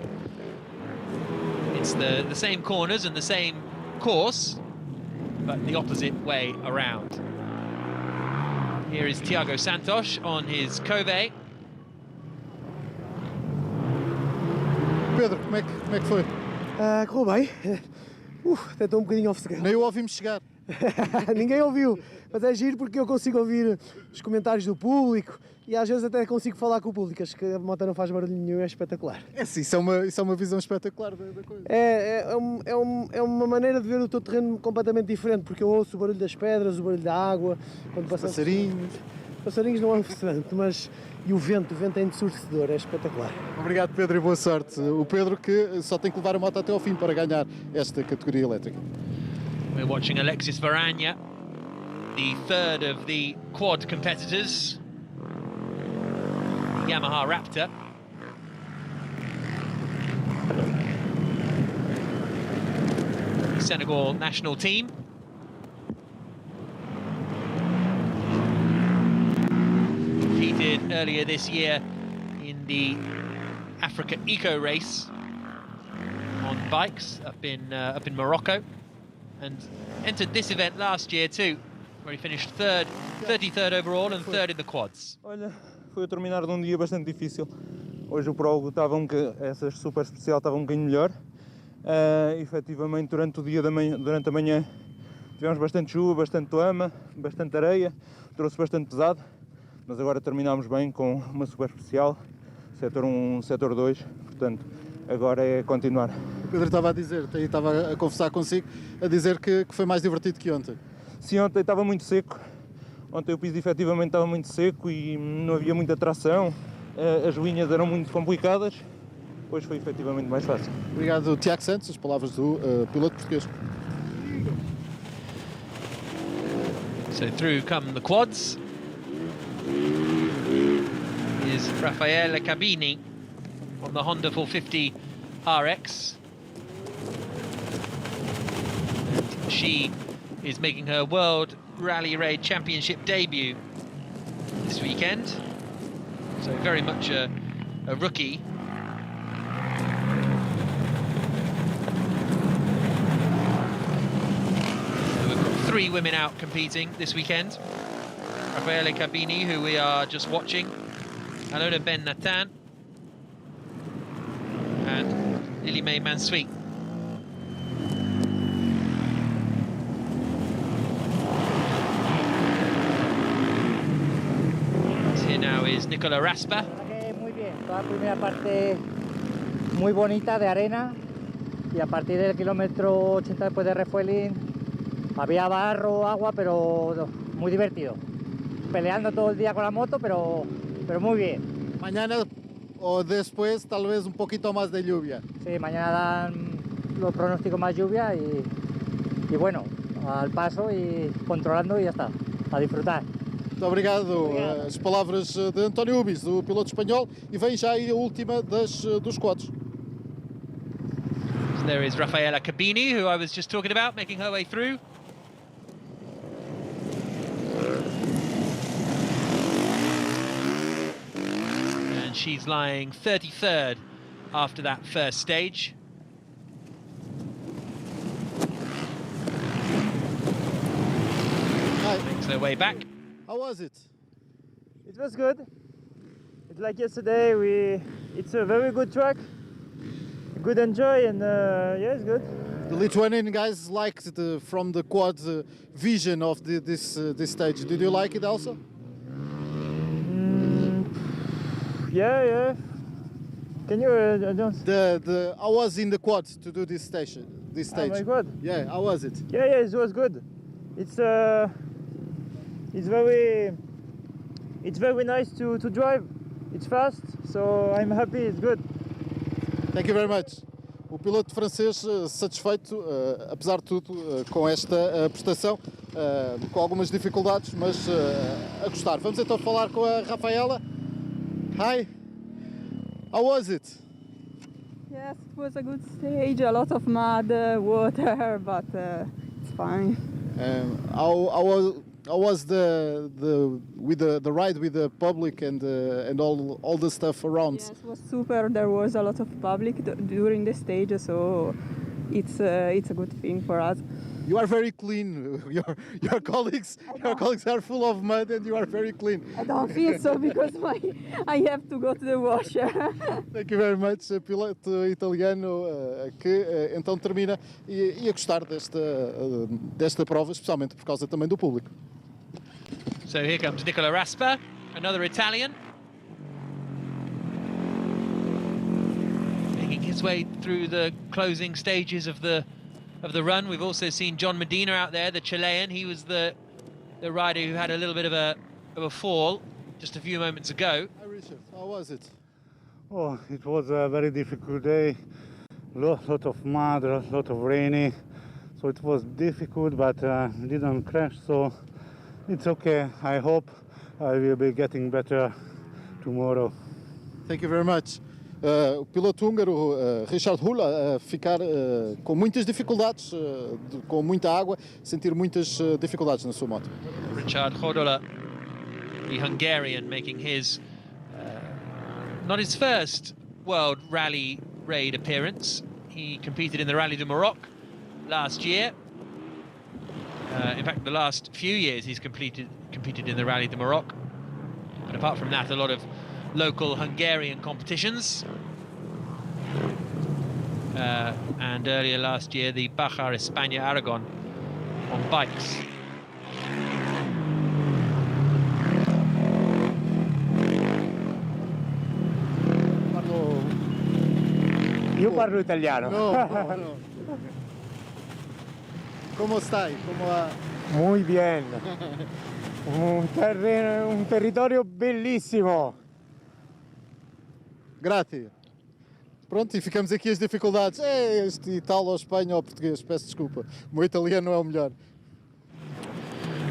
it's the same corners and the same course, but the opposite way around. Here is Tiago Santos on his Cove. Pedro, como é que foi? Correu bem. Até estou um bocadinho ofegante. Nem o ouvimos chegar. Ninguém ouviu, mas é giro porque eu consigo ouvir os comentários do público e às vezes até consigo falar com o público. Acho que a moto não faz barulho nenhum, é espetacular. Isso é uma visão espetacular da coisa. É uma maneira de ver o teu terreno completamente diferente, porque eu ouço o barulho das pedras, o barulho da água, quando passamos. Passarinhos não é tanto, mas e o vento é ensurdecedor, é espetacular. Obrigado, Pedro, e boa sorte. O Pedro que só tem que levar a moto até ao fim para ganhar esta categoria elétrica. We're watching Alexis Varanya, the third of the quad competitors, Yamaha Raptor. Senegal national team. Competed earlier this year in the Africa Eco Race on bikes up in Morocco, and entered this event last year too, where he finished third, 33rd overall and third in the quads. Olha, foi a terminar de dia bastante difícil. Hoje o prólogo estava essa super especial estava bocadinho melhor. Efetivamente durante o dia durante a manhã tivemos bastante chuva, bastante lama, bastante areia, trouxe bastante pesado, mas agora terminámos bem com uma super especial, setor 1, setor 2, portanto agora é continuar. Pedro estava a conversar consigo, a dizer que foi mais divertido que ontem. Sim, ontem estava muito seco. Ontem o piso efetivamente estava muito seco e não havia muita tração. As linhas eram muito complicadas. Hoje foi efetivamente mais fácil. Obrigado, Tiago Santos, as palavras do piloto português. So through come the quads. Is Raffaele Cabini on the Honda 450 RX. And she is making her World Rally Raid Championship debut this weekend. So very much a rookie. So we've got 3 women out competing this weekend. Raffaele Cabini, who we are just watching, Alona Ben Nathan, and Lily May Mansui. Here now is Nicola Raspa. Muy bien, toda la primera parte muy bonita de arena y a partir del kilómetro 80 después de refueling había barro, agua, pero muy divertido. Peleando todo el día con la moto, pero muy bien. Mañana o después tal vez un poquito más de lluvia. Sí, mañana dan los pronósticos más lluvia y bueno, al paso y controlando y ya está, a disfrutar. Muito obrigado. As palavras de António Ubis, do piloto espanhol, e vem já aí a última dos quads. So there is Raffaella Cabini, who I was just talking about, making her way through. And she's lying 33rd after that first stage. Makes their way back. How was it? It was good. It's like yesterday. It's a very good track. Good enjoy and yeah, it's good. The Lithuanian guys liked from the quad vision of this stage. Did you like it also? Yeah. Can you I was in the quad to do this stage. Oh my God. Yeah, how was it? Yeah, it was good. It's very nice to drive. It's fast, so I'm happy. It's good. Thank you very much. O piloto francês satisfeito, apesar de tudo, com esta prestação. com algumas dificuldades, mas a gostar. Vamos então falar com a Rafaela. Hi, how was it? Yes, it was a good stage, a lot of mud, water, but it's fine. How was the ride with the public and all the stuff around? Yes, it was super. There was a lot of public during the stage, so it's a good thing for us. You are very clean. Your colleagues are full of mud, and you are very clean. I don't feel so because I have to go to the washer. Thank you very much, piloto italiano que então termina e a gostar desta prova, especialmente por causa também do público. So here comes Nicola Raspa, another Italian, making his way through the closing stages of the run. We've also seen John Medina out there, the Chilean. He was the rider who had a little bit of a fall just a few moments ago. Hi Richard, how was it? Oh, it was a very difficult day. Lot of mud, a lot of rainy, so it was difficult, but didn't crash, so it's okay. I hope I will be getting better tomorrow. Thank you very much. O piloto húngaro Richard Hula a ficar com muitas dificuldades, com muita água, sentir muitas dificuldades na sua moto. Richard Hodola, the Hungarian, making his not his first World Rally Raid appearance. He competed in the Rally du Maroc last year. In fact, the last few years he's competed in the Rally du Maroc. But apart from that, a lot of local Hungarian competitions. And earlier last year, the Baja España Aragon on bikes. Io parlo italiano. No. ¿Cómo stai? Muy bien. Un territorio bellissimo. Grazie. Pronto, e ficamos aqui as dificuldades. Este italo, espanhol ou português, peço desculpa. O meu italiano não é o melhor.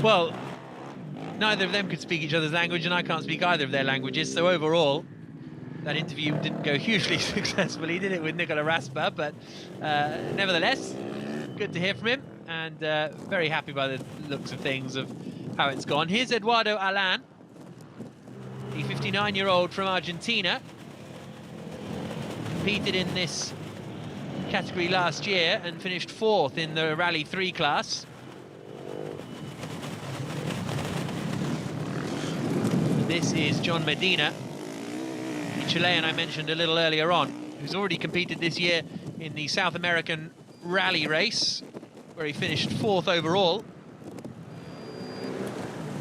Well, neither of them could speak each other's language, and I can't speak either of their languages, so overall, that interview didn't go hugely successfully, did it, with Nicola Raspa, but nevertheless, good to hear from him, and very happy by the looks of things of how it's gone. Here's Eduardo Alan, the 59-year-old from Argentina, competed in this category last year and finished 4th in the Rally 3 class. This is John Medina, the Chilean I mentioned a little earlier on, who's already competed this year in the South American Rally race, where he finished 4th overall.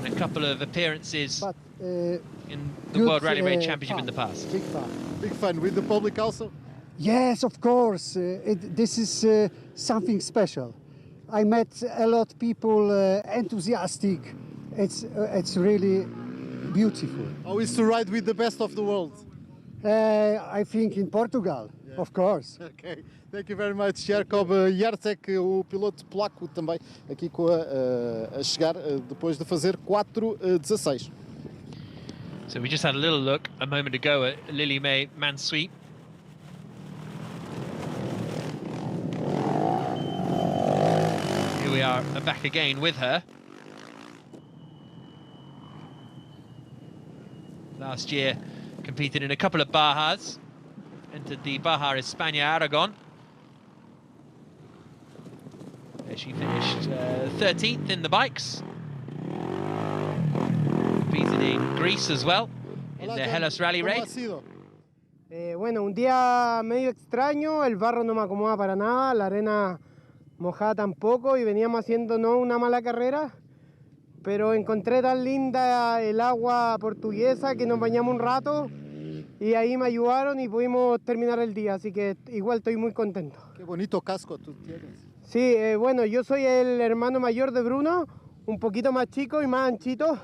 And a couple of appearances in the World Rally Raid Championship in the past. Big fun with the public also? Yes, of course. This is something special. I met a lot of people enthusiastic. It's really beautiful. How is to ride with the best of the world? I think in Portugal, of course. Okay, thank you very much, Jakob Jarcek, o piloto polaco também, aqui com a chegar depois de fazer 4:16. So we just had a little look a moment ago at Lily May Mansui. Here we are back again with her. Last year competed in a couple of Bajas, entered the Baja España Aragon. There she finished 13th in the bikes. Competed in Greece as well, in the Hellas Rally Raid. Bueno, un día medio extraño, el barro no me acomoda para nada, la arena mojada tampoco, y veníamos haciendo no una mala carrera, pero encontré tan linda el agua portuguesa que nos bañamos un rato y ahí me ayudaron y pudimos terminar el día, así que igual estoy muy contento. Qué bonito casco tú tienes. Sí, bueno, yo soy el hermano mayor de Bruno, un poquito más chico y más anchito,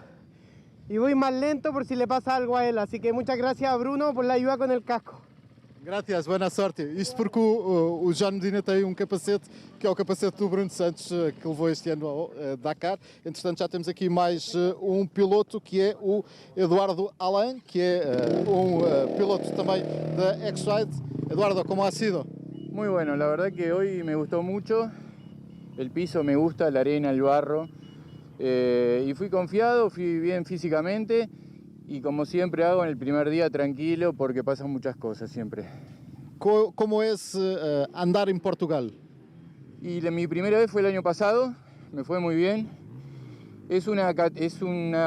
y voy más lento por si le pasa algo a él, así que muchas gracias a Bruno por la ayuda con el casco. Gracias, boa sorte. Isto porque o João Medina tem um capacete, que é o capacete do Bruno Santos, que levou este ano ao Dakar. Entretanto, já temos aqui mais um piloto, que é o Eduardo Alain, que é piloto também da X-Ride. Eduardo, ¿cómo ha sido? Muy bueno, la verdad que hoy me gustó mucho. El piso me gusta, la arena, el barro. Y fui confiado, fui bien físicamente. Y como siempre hago en el primer día tranquilo porque pasan muchas cosas siempre. ¿Cómo es andar en Portugal? Y mi primera vez fue el año pasado, me fue muy bien. Es una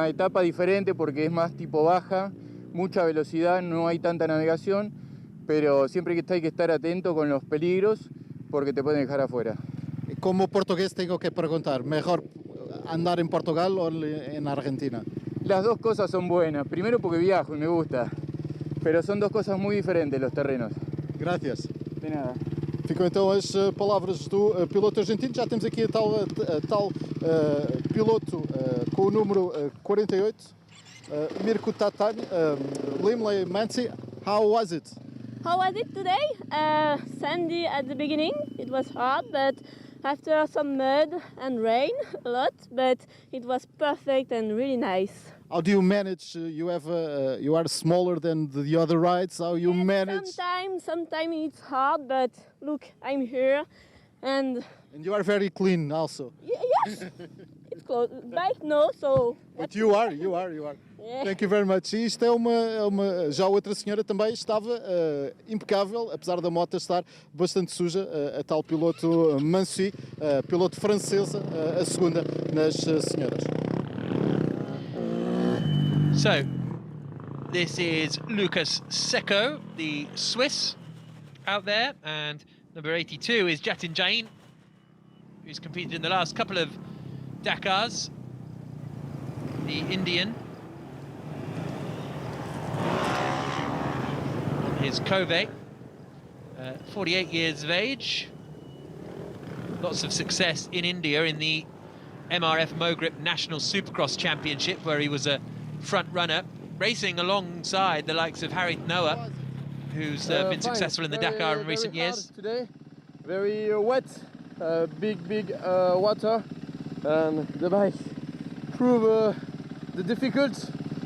etapa diferente porque es más tipo baja, mucha velocidad, no hay tanta navegación, pero siempre hay que estar atento con los peligros porque te pueden dejar afuera. Como portugués tengo que preguntar, ¿mejor andar en Portugal o en Argentina? Las dos cosas son buenas. Primero porque viajo y me gusta, pero son dos cosas muy diferentes los terrenos. Gracias. De nada. Ficam então as palavras do piloto argentino. Já temos aqui a tal piloto com o número 48, Mirko Tatani. Limley Mansi, how was it? How was it today? Sandy at the beginning, it was hard, but after some mud and rain, a lot, but it was perfect and really nice. How do you manage? You are smaller than the other rides. How you manage? Sometimes it's hard, but look, I'm here, and you are very clean also. Yes, it's close. Bike no, so. But you are. Yeah. Thank you very much. E isto é já outra senhora também estava impecável, apesar da moto estar bastante suja, a tal piloto Mansi, piloto francesa, a segunda nas senhoras. So, this is Lucas Secco, the Swiss out there, and number 82 is Jatin Jain, who's competed in the last couple of Dakars, the Indian. On his Cove, 48 years of age, lots of success in India in the MRF Mogrip National Supercross Championship, where he was a front runner, racing alongside the likes of Harith Noah, who's been successful in the Dakar in recent years. Today, very wet, big water, and the bike prove the difficult.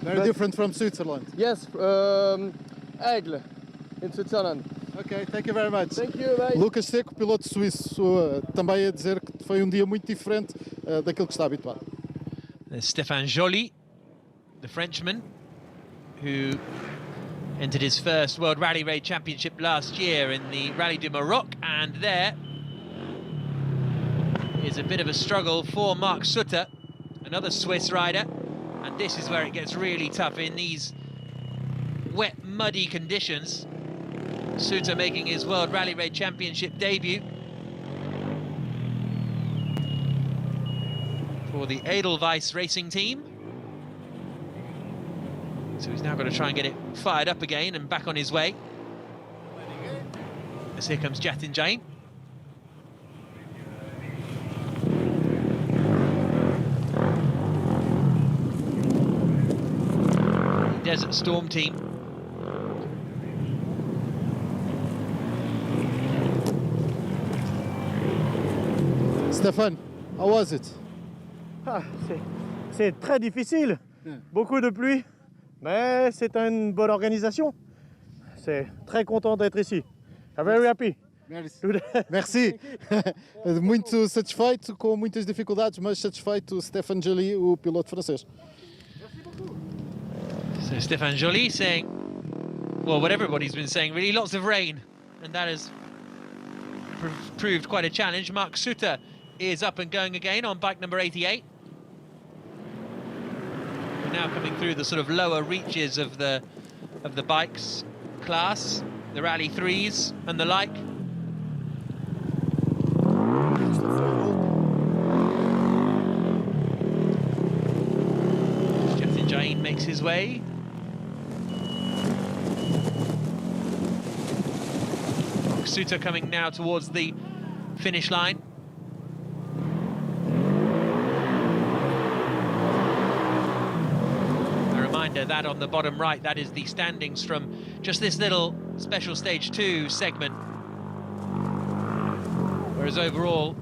Very different from Switzerland. Yes, Aigle in Switzerland. Ok, thank you very much. Thank you, bye. Lucas Secco, piloto suíço, também a dizer que foi um dia muito diferente daquilo que está habituado. There's Stéphane Joly, the Frenchman, who entered his first World Rally Raid Championship last year in the Rallye du Maroc, and there is a bit of a struggle for Mark Sutter, another Swiss rider, and this is where it gets really tough in these wet, muddy conditions. Sutter making his World Rally Raid Championship debut for the Edelweiss racing team. So he's now got to try and get it fired up again and back on his way. As here comes Jatin Jain. Desert Storm team. Stéphane, how was it? C'est très difficile, beaucoup de pluie, mais c'est une bonne organisation. C'est très content d'être ici. I'm very happy. Merci. Muito satisfeito, com muitas dificuldades, mas satisfeito. Stéphane Joly, o piloto francês. So Stéphane Joly saying, well, what everybody's been saying, really, lots of rain, and that has proved quite a challenge. Mark Sutter is up and going again on bike number 88. We're now coming through the sort of lower reaches of the bikes class, the Rally 3s and the like. Jatin Jain makes his way. Mark Sutter coming now towards the finish line. And that on the bottom right, that is the standings from just this little special stage 2 segment. Whereas overall,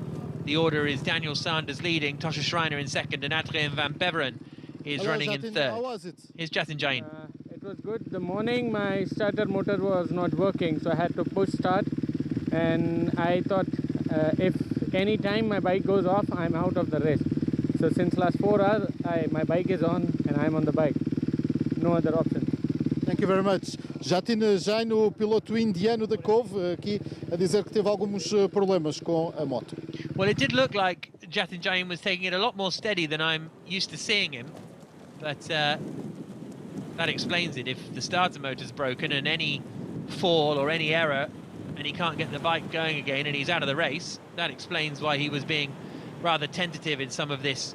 the order is Daniel Sanders leading, Tosha Schreiner in second, and Adrien van Beveren is running in third. How was it? Here's Jatin Jain. It was good. The morning my starter motor was not working, so I had to push start, and I thought if any time my bike goes off, I'm out of the race. So since last 4 hours, my bike is on and I'm on the bike. No other option. Thank you very much. Jatin Jain, o piloto indiano da Couve, aqui a dizer que teve alguns problemas com a moto. Well, it did look like Jatin Jain was taking it a lot more steady than I'm used to seeing him, but that explains it. If the starter motor's broken and any fall or any error and he can't get the bike going again and he's out of the race, that explains why he was being rather tentative in some of this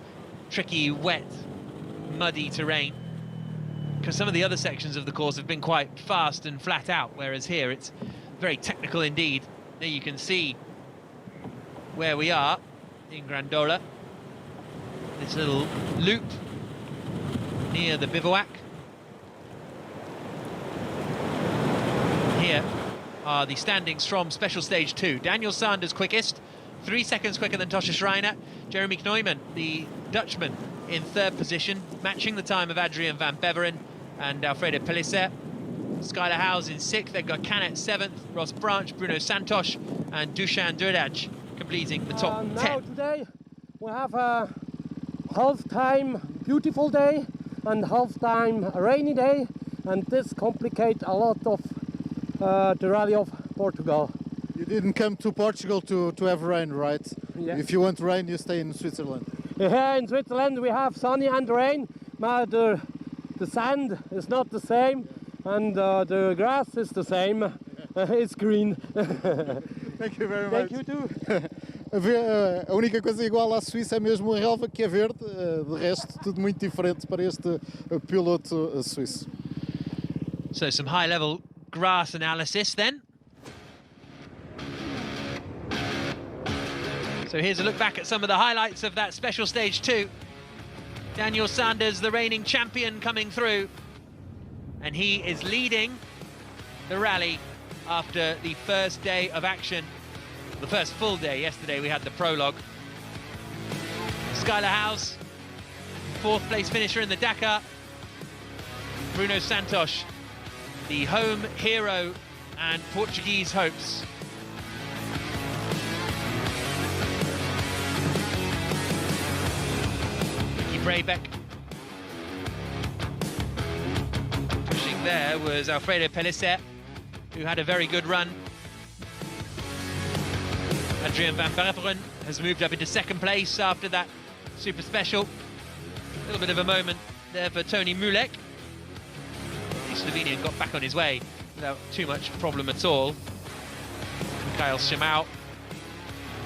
tricky, wet, muddy terrain. Because some of the other sections of the course have been quite fast and flat out, whereas here it's very technical indeed. There you can see where we are in Grandola. This little loop near the bivouac. Here are the standings from Special Stage 2. Daniel Sanders quickest, 3 seconds quicker than Tosha Schreiner. Jeremy Knoeman, the Dutchman, in third position, matching the time of Adrien van Beveren and Alfredo Pellicer. Skylar Howes in 6th, they've got Canet 7th, Ross Branch, Bruno Santos and Dusan Durdaj completing the top 10. Now today we have a half-time beautiful day and half-time rainy day, and this complicates a lot of the Rally of Portugal. You didn't come to Portugal to have rain, right? Yeah. If you want rain, you stay in Switzerland. Here in Switzerland we have sunny and rain, but the sand is not the same and the grass is the same. It's green. Thank you very much. Thank you too. A única coisa igual à Suíça é mesmo a relva, que é verde. De resto, tudo muito diferente para este piloto suíço. So some high-level grass analysis then. So here's a look back at some of the highlights of that Special Stage 2. Daniel Sanders, the reigning champion, coming through. And he is leading the rally after the first day of action. The first full day. Yesterday we had the prologue. Skylar Howes, 4th place finisher in the Dakar. Bruno Santos, the home hero and Portuguese hopes. Braybeck. Pushing there was Alfredo Pellicer, who had a very good run. Adrien van Beveren has moved up into 2nd place after that super special. A little bit of a moment there for Tony Mulek. The Slovenian got back on his way without too much problem at all. Mikhail Shimau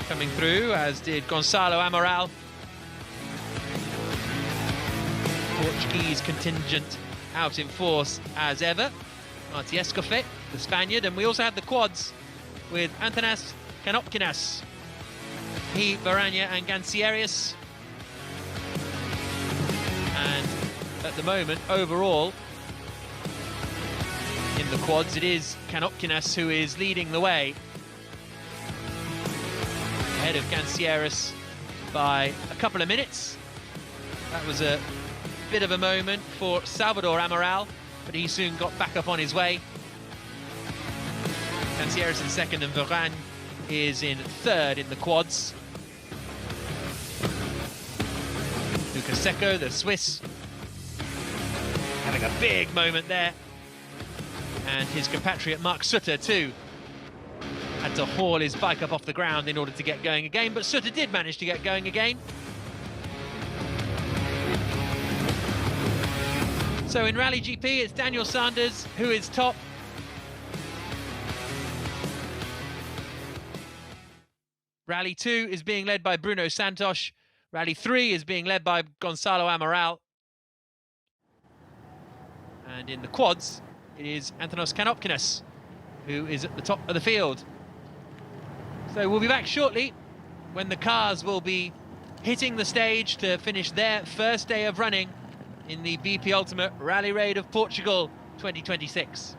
coming through, as did Gonçalo Amaral. Portuguese contingent out in force as ever. Marti Escofet, the Spaniard, and we also had the quads with Antanas Kanopkinas, he, Baranya and Gancierius. And at the moment, overall, in the quads, it is Kanopkinas who is leading the way, ahead of Gancierius by a couple of minutes. That was a bit of a moment for Salvador Amaral, but he soon got back up on his way. Gancierius in 2nd and Varane is in 3rd in the quads. Luca Secco, the Swiss, having a big moment there. And his compatriot Mark Sutter too had to haul his bike up off the ground in order to get going again, but Sutter did manage to get going again. So in Rally GP, it's Daniel Sanders who is top. Rally 2 is being led by Bruno Santos. Rally 3 is being led by Gonçalo Amaral. And in the quads, it is Antanas Kanopkinas who is at the top of the field. So we'll be back shortly when the cars will be hitting the stage to finish their first day of running in the BP Ultimate Rally Raid of Portugal 2026.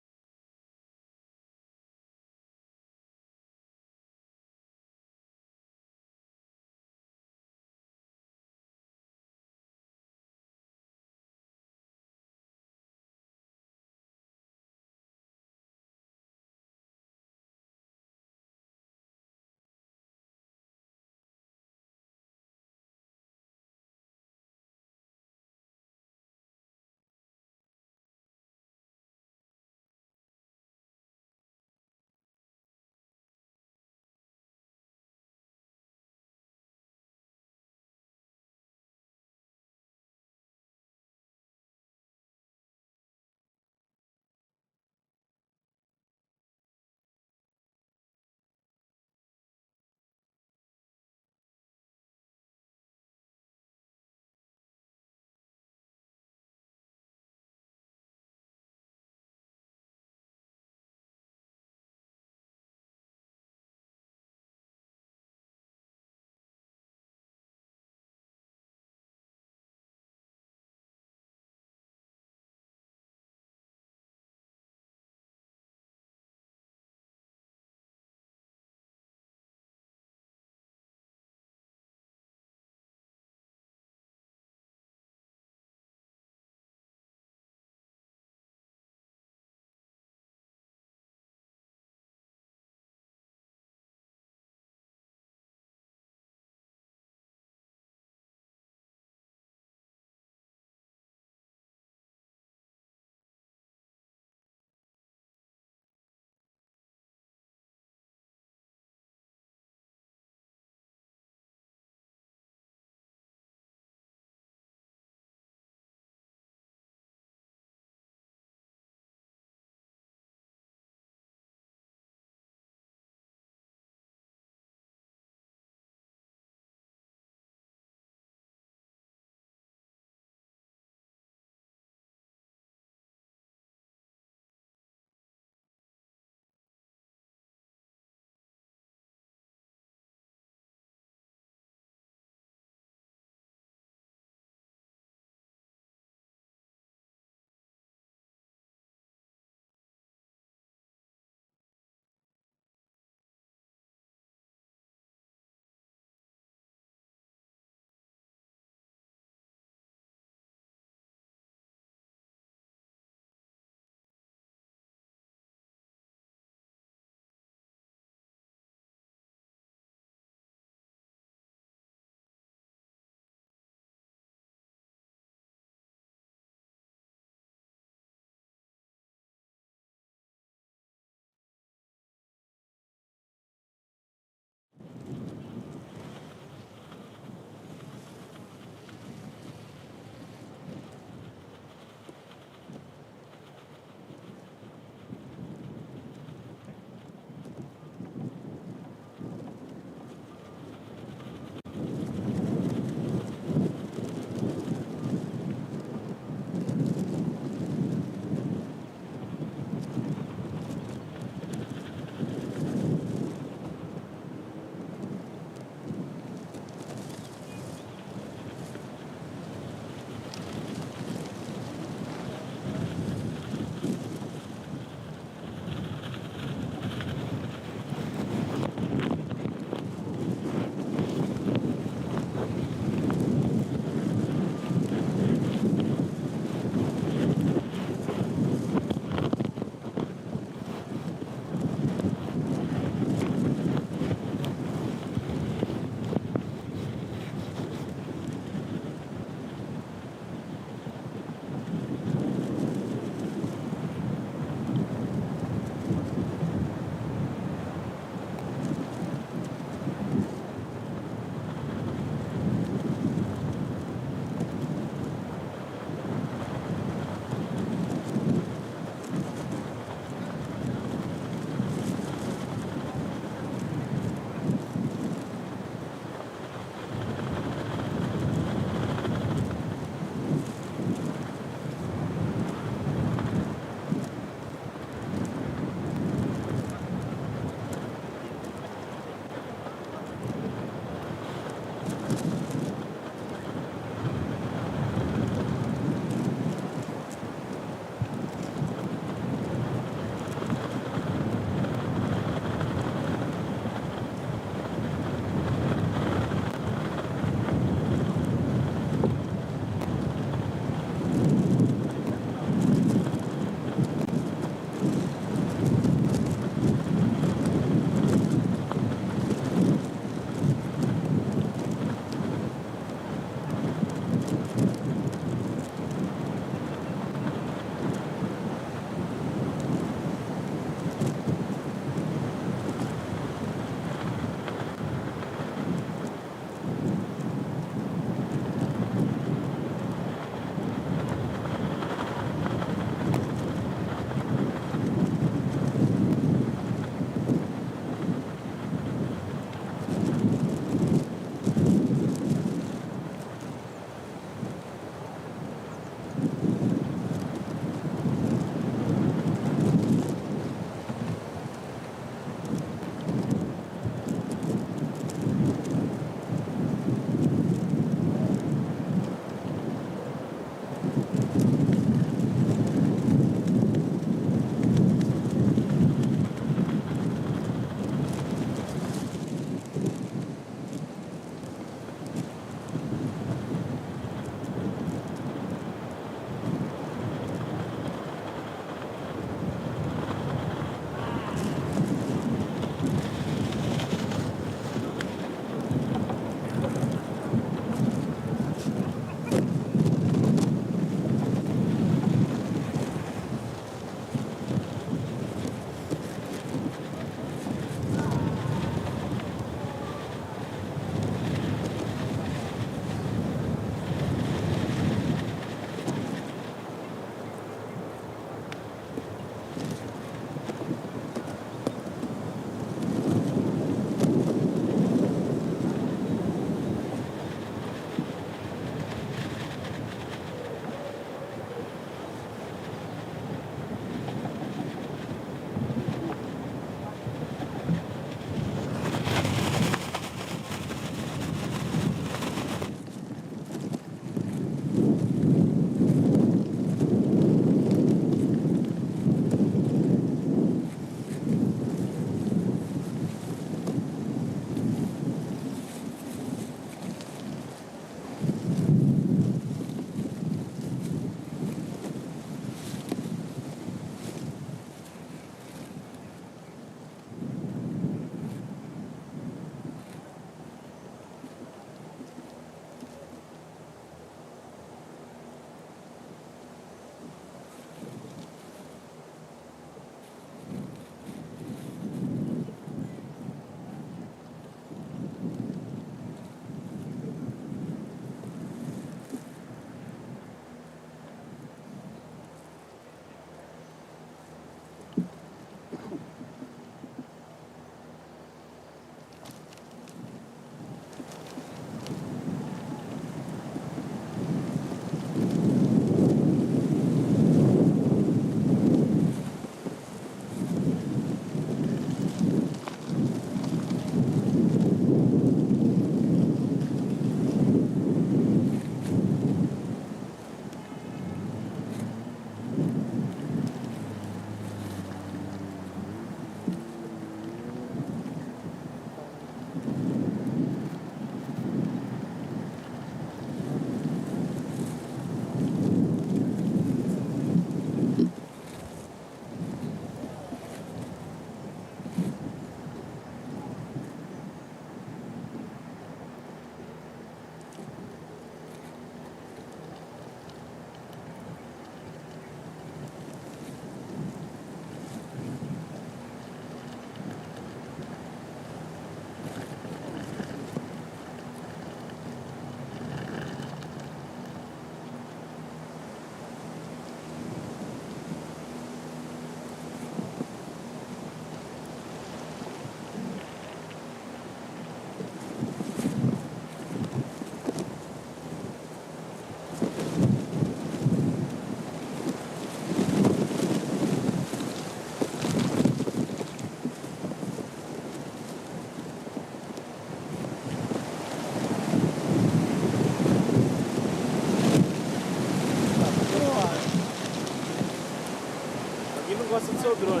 so dry.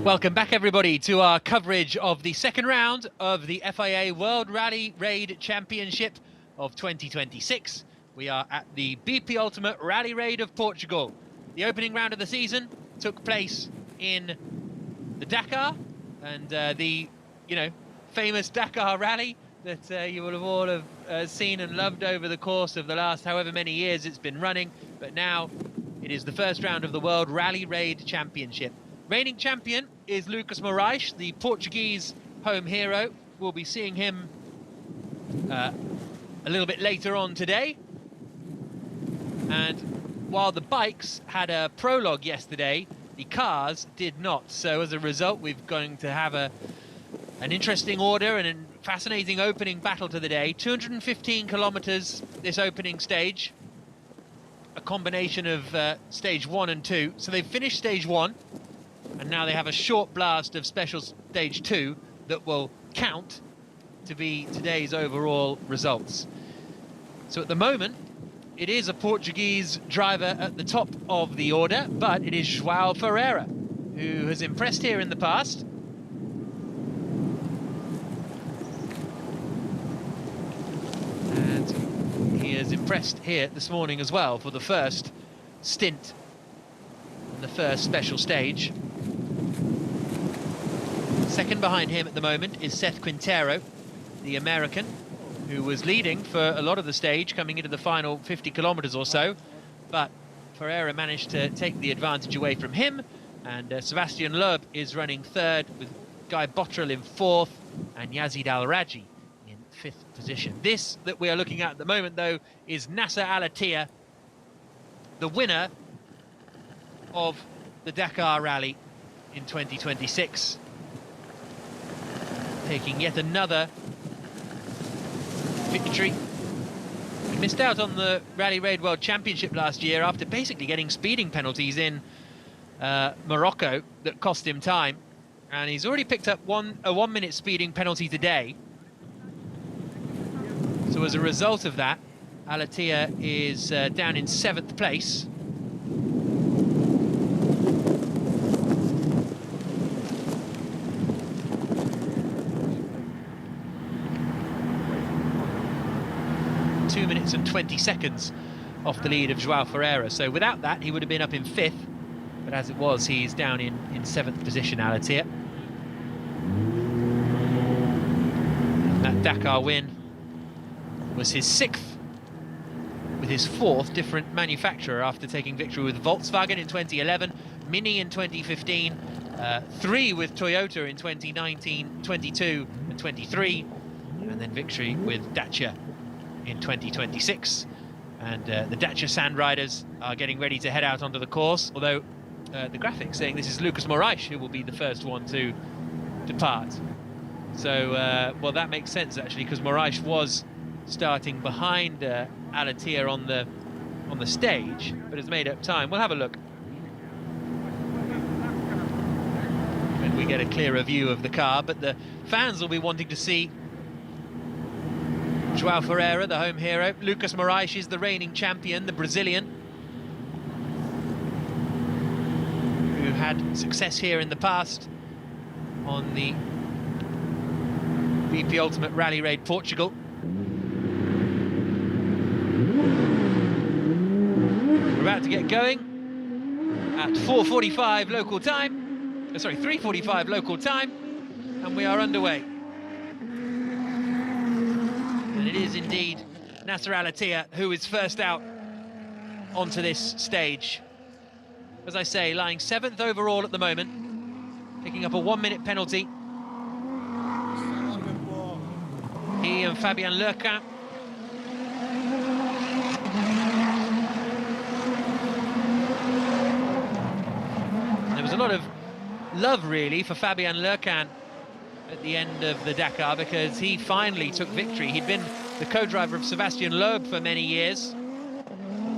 Welcome back, everybody, to our coverage of the second round of the FIA World Rally Raid Championship of 2026. We are at the BP Ultimate Rally Raid of Portugal. The opening round of the season took place in the Dakar, and the, famous Dakar Rally that you will have all have seen and loved over the course of the last however many years it's been running. But now it is the first round of the World Rally Raid Championship. Reigning champion is Lucas Moraes, the Portuguese home hero. We'll be seeing him a little bit later on today. And while the bikes had a prologue yesterday, the cars did not. So as a result, we're going to have an interesting order and a fascinating opening battle to the day. 215 kilometers, this opening stage. A combination of stage 1 and 2. So they've finished stage 1. And now they have a short blast of special stage 2 that will count to be today's overall results. So at the moment, it is a Portuguese driver at the top of the order, but it is João Ferreira, who has impressed here in the past. And he has impressed here this morning as well for the first stint in the first special stage. Second behind him at the moment is Seth Quintero, the American, who was leading for a lot of the stage, coming into the final 50 kilometers or so. But Ferreira managed to take the advantage away from him, and Sebastian Loeb is running third, with Guy Bottrell in fourth, and Yazid Al-Raji in fifth position. This that we are looking at the moment, though, is Nasser Al-Attiyah, the winner of the Dakar Rally in 2026. Taking yet another victory. He missed out on the Rally Raid World Championship last year after basically getting speeding penalties in Morocco that cost him time, and he's already picked up a 1 minute speeding penalty today. So as a result of that, Al-Attiyah is down in 7th place. And 20 seconds off the lead of João Ferreira. So without that, he would have been up in 5th. But as it was, he's down in 7th position, Al-Attiyah. That Dakar win was his 6th, with his 4th different manufacturer after taking victory with Volkswagen in 2011, Mini in 2015, 3 with Toyota in 2019, 22 and 23, and then victory with Dacia in 2026. And the Dacia Sand Riders are getting ready to head out onto the course, although the graphic saying this is Lucas Moraes who will be the first one to depart. So, well, that makes sense actually, because Moraes was starting behind Al-Attiyah on the stage, but has made up time. We'll have a look when we get a clearer view of the car, but the fans will be wanting to see João Ferreira, the home hero. Lucas Moraes is the reigning champion, the Brazilian, who had success here in the past on the BP Ultimate Rally Raid Portugal. We're about to get going at 4:45 local time. Sorry, 3:45 local time, and we are underway. And it is indeed Nasser Al-Attiyah who is first out onto this stage. As I say, lying 7th overall at the moment, picking up a 1 minute penalty. He and Fabien Lerquin a lot of love, really, for Fabien Lercan at the end of the Dakar, because he finally took victory. He'd been the co-driver of Sébastien Loeb for many years.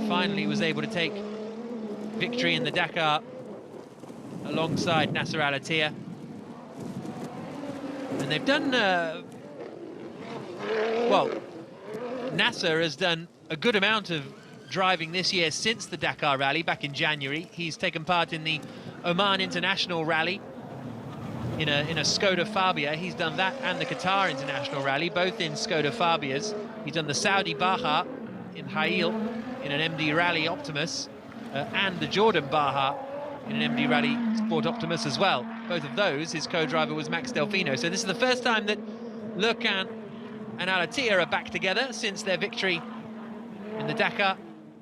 Finally was able to take victory in the Dakar alongside Nasser al-Attiyah. And they've done, well, Nasser has done a good amount of driving this year since the Dakar Rally back in January. He's taken part in the Oman International Rally in a Skoda Fabia. He's done that and the Qatar International Rally, both in Skoda Fabias. He's done the Saudi Baja in Hail in an MD Rally Optimus, and the Jordan Baja in an MD Rally Sport Optimus as well. Both of those, his co-driver was Max Delfino. So this is the first time that Lercan and al-Attiyah are back together since their victory in the Dakar.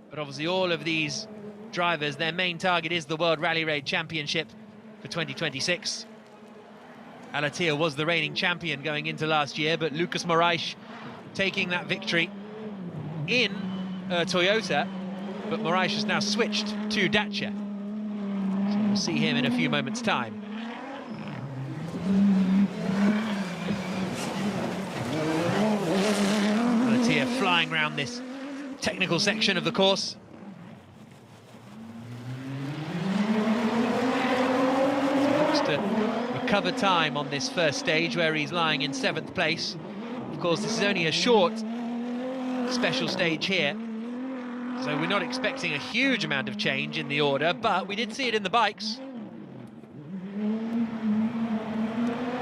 But obviously all of these drivers, their main target is the World Rally Raid Championship for 2026. Al-Attiyah was the reigning champion going into last year, but Lucas Moraes taking that victory in Toyota, but Moraes has now switched to Dacia. So we'll see him in a few moments' time. Al-Attiyah flying around this technical section of the course. Looks to recover time on this first stage, where he's lying in 7th place. Of course, this is only a short special stage here, so we're not expecting a huge amount of change in the order, but we did see it in the bikes.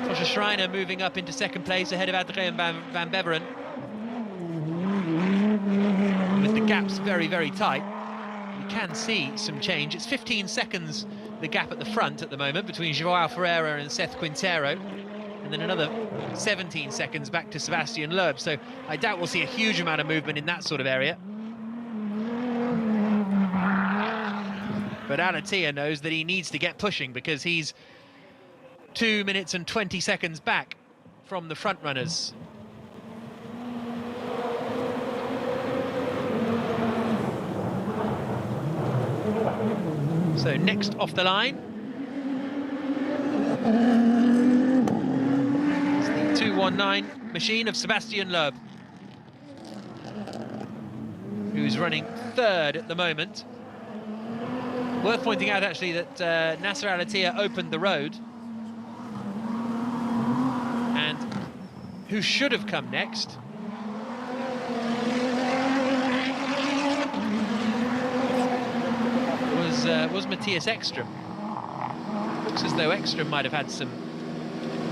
Tosche Schreiner moving up into 2nd place ahead of Adrien van Beveren. With the gaps very, very tight, you can see some change. It's 15 seconds, the gap at the front at the moment, between Joao Ferreira and Seth Quintero, and then another 17 seconds back to Sébastien Loeb. So I doubt we'll see a huge amount of movement in that sort of area. But al-Attiyah knows that he needs to get pushing, because he's 2 minutes and 20 seconds back from the front runners. So next off the line is the 219 machine of Sébastien Loeb, who's running 3rd at the moment. Worth pointing out, actually, that Nasser al-Attiyah opened the road, and who should have come next was Matthias Ekström. Looks as though Ekström might have had some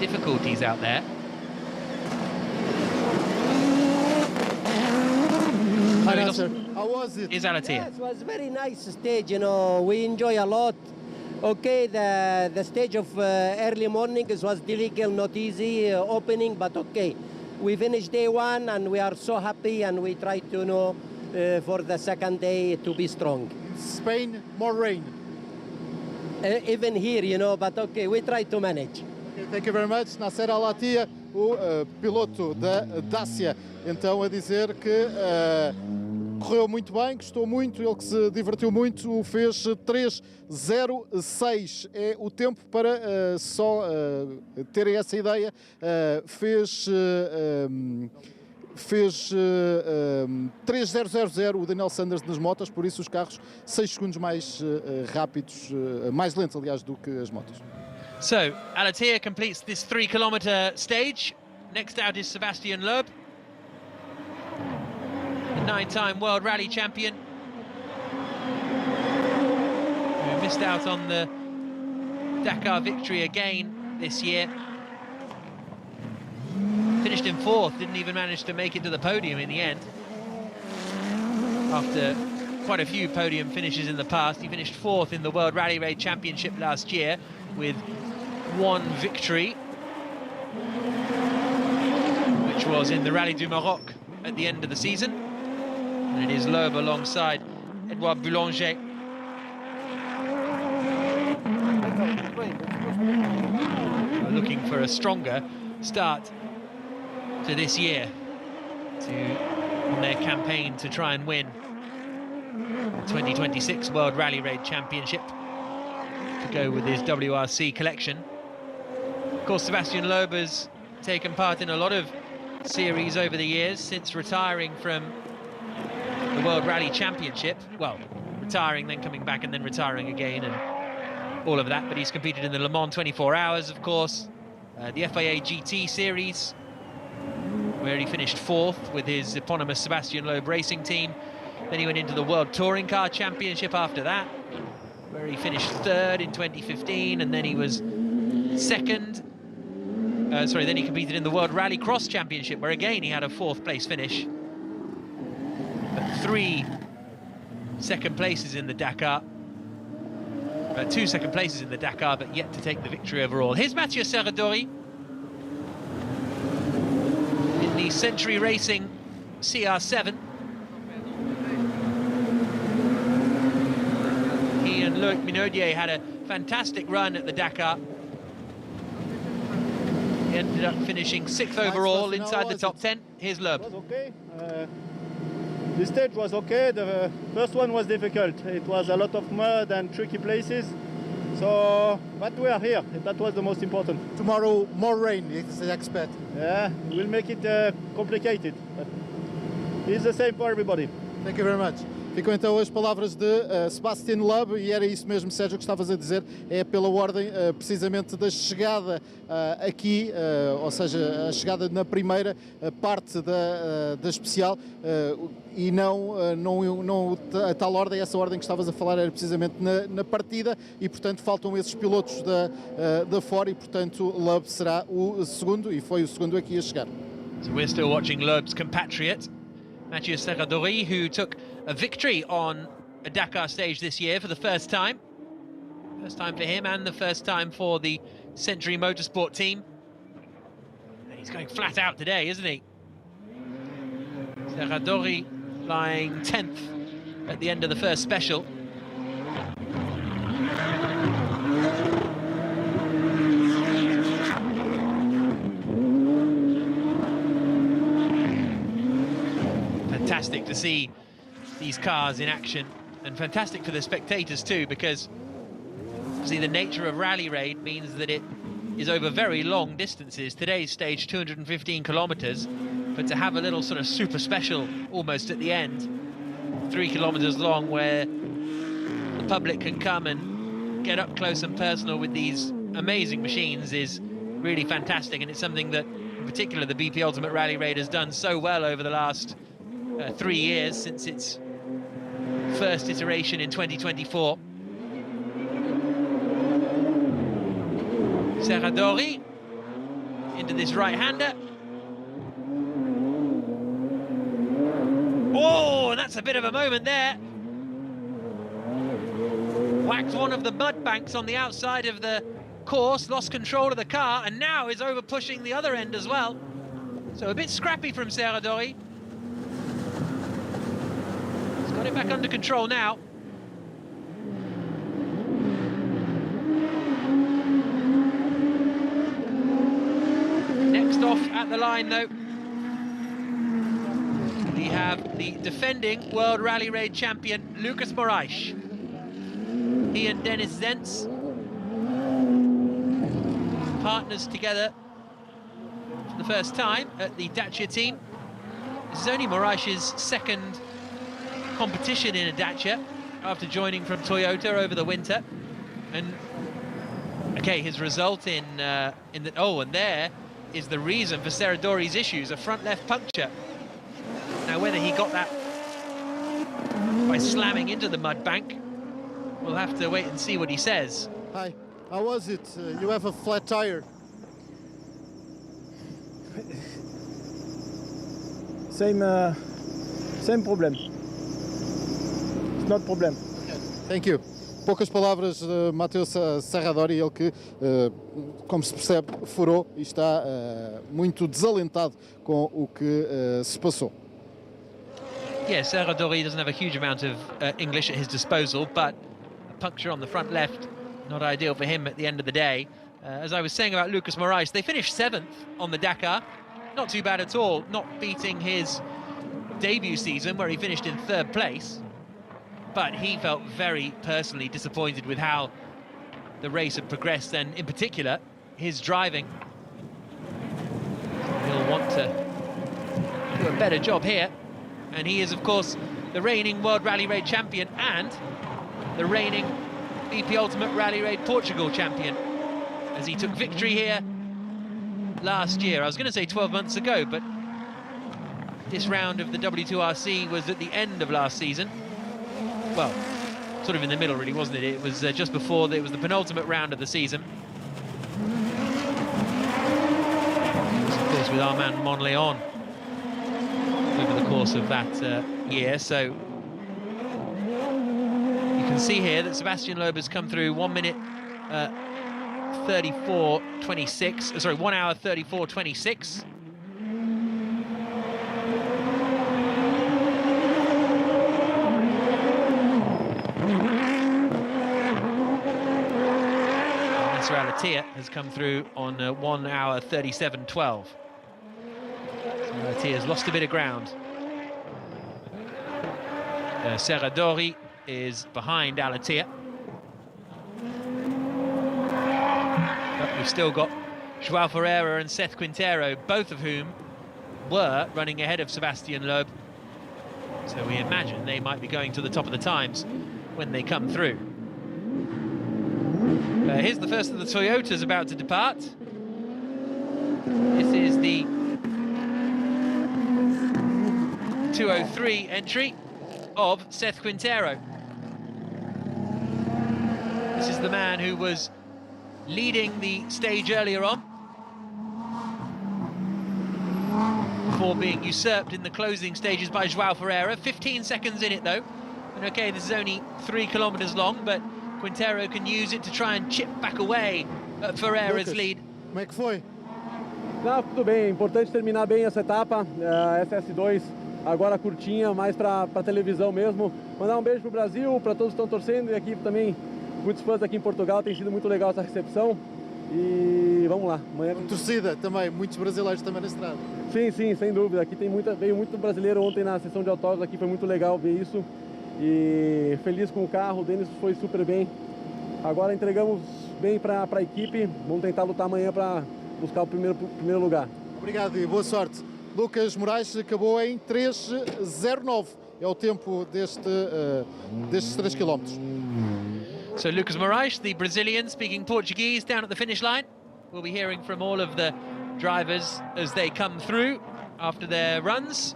difficulties out there. Hi, Nasser. How was it? Is al-Attiyah. Yes, it was a very nice stage, you know, we enjoy a lot. Okay, the stage of early morning was difficult, not easy opening, but okay. We finished day 1 and we are so happy, and we try to, you know, for the second day to be strong. Spain, more rain. Even here, you know, but okay, we try to manage. Okay, thank you very much. Nasser al-Attiyah, o piloto da Dacia, então a dizer que correu muito bem, gostou muito, ele que se divertiu muito, fez 3:06, é o tempo para só terem essa ideia, fez 3:000 o Daniel Sanders nas motas, por isso os carros 6 segundos mais rápidos, mais lentos, aliás, do que as motas. So, al-Attiyah completes this 3-kilometer stage. Next out is Sébastien Loeb, the 9-time World Rally Champion, who missed out on the Dakar victory again this year. Finished in 4th, didn't even manage to make it to the podium in the end. After quite a few podium finishes in the past, he finished 4th in the World Rally Raid Championship last year with 1 victory, which was in the Rallye du Maroc at the end of the season. And it is Loeb alongside Edouard Boulanger. Looking for a stronger start to this year on their campaign to try and win the 2026 World Rally Raid Championship. go with his WRC collection. Of course, Sebastian Loeb has taken part in a lot of series over the years since retiring from the World Rally Championship. Well, retiring, then coming back, and then retiring again, and all of that. But he's competed in the Le Mans 24 Hours, of course, the FIA GT Series, where he finished 4th with his eponymous Sebastian Loeb racing team. Then he went into the World Touring Car Championship after that, where he finished 3rd in 2015, and then he was 2nd. Then he competed in the World Rally Cross Championship, where again he had a 4th place finish. But 3 second places in the Dakar. 2 second places in the Dakar, but yet to take the victory overall. Here's Mathieu Serradori in the Century Racing CR7. He and Loic Minaudier had a fantastic run at the Dakar. He ended up finishing 6th overall inside the top 10. Here's Loeb. It was okay. The stage was okay. The first one was difficult. It was a lot of mud and tricky places. So, but we are here. That was the most important. Tomorrow, more rain is expected. Yeah, we'll make it complicated. But it's the same for everybody. Thank you very much. Ficam então as palavras de Sebastian Loeb, e era isso mesmo, Sérgio, que estavas a dizer, é pela ordem precisamente da chegada aqui, ou seja, a chegada na primeira parte da especial, e não a tal ordem, essa ordem que estavas a falar era precisamente na partida, e portanto faltam esses pilotos da fora, e portanto Loeb será o segundo, e foi o segundo aqui a chegar. So we're still watching Loeb's compatriot, Mathieu Serradori, who took a victory on a Dakar stage this year for the first time. First time for him and the first time for the Century Motorsport team. And he's going flat out today, isn't he? Serradori lying 10th at the end of the first special. Fantastic to see these cars in action, and fantastic for the spectators too, because see, the nature of Rally Raid means that it is over very long distances. Today's stage 215 kilometers, but to have a little sort of super special almost at the end, 3 kilometers long, where the public can come and get up close and personal with these amazing machines is really fantastic, and it's something that in particular the BP Ultimate Rally Raid has done so well over the last 3 years since its first iteration in 2024. Serradori into this right-hander. Oh, and that's a bit of a moment there. Whacked one of the mud banks on the outside of the course, lost control of the car, and now is over pushing the other end as well. So a bit scrappy from Serradori. Got it back under control now. Next off at the line, though, we have the defending World Rally Raid champion, Lucas Moraes. He and Dennis Zentz, partners together for the first time at the Dacia team. This is only Moraes' second competition in a Dacia after joining from Toyota over the winter, and okay, his result in the and there is the reason for Serradori's issues, a front left puncture. Now whether he got that by slamming into the mud bank, we'll have to wait and see what he says. Hi, how was it? You have a flat tire. Same problem. Not problem. Thank you. Poucas palavras de Mathieu Serradori, ele que, como se percebe, furou e está muito desalentado com o que se passou. Yeah, Serradori doesn't have a huge amount of English at his disposal, but a puncture on the front left, not ideal for him at the end of the day. As I was saying about Lucas Moraes, they finished 7th on the Dakar. Not too bad at all, not beating his debut season where he finished in 3rd place. But he felt very personally disappointed with how the race had progressed, and in particular, his driving. He'll want to do a better job here. And he is, of course, the reigning World Rally Raid champion and the reigning BP Ultimate Rally Raid Portugal champion, as he took victory here last year. I was going to say 12 months ago, but this round of the W2RC was at the end of last season. Well, sort of in the middle, really, wasn't it? It was just before, it was the penultimate round of the season. It was, of course, with Armand Monleon over the course of that year. So you can see here that Sebastian Loeb has come through 1 minute 34.26. Sorry, 1 hour 34.26. al-attiyah has come through on 1 hour 37.12. So al-attiyah has lost a bit of ground. Serradori is behind al-attiyah. But we've still got João Ferreira and Seth Quintero, both of whom were running ahead of Sebastian Loeb. So we imagine they might be going to the top of the times when they come through. Here's the first of the Toyotas about to depart. This is the 203 entry of Seth Quintero. This is the man who was leading the stage earlier on before being usurped in the closing stages by João Ferreira. 15 seconds in it though, and okay, this is only 3 kilometers long, but Quintero can use it to try and chip back away at Ferreira's lead. Como é que foi? Não, tudo bem, é importante terminar bem essa etapa, SS2 agora curtinha, mais para televisão mesmo. Mandar um beijo pro Brasil, para todos que estão torcendo, e aqui também muitos fãs aqui em Portugal, tem sido muito legal essa recepção. E vamos lá, amanhã... Torcida também, muitos brasileiros também na estrada. Sim, sim, sem dúvida. Aqui veio muito brasileiro ontem na sessão de autógrafos, aqui foi muito legal ver isso. E feliz com o carro, o Denis foi super bem. Agora entregamos bem para a equipe, vamos tentar lutar amanhã para buscar o primeiro lugar. Obrigado e boa sorte. Lucas Moraes acabou em 3:09, é o tempo destes 3 km. So Lucas Moraes, the Brazilian speaking Portuguese, down at the finish line. We'll be hearing from all of the drivers as they come through after their runs.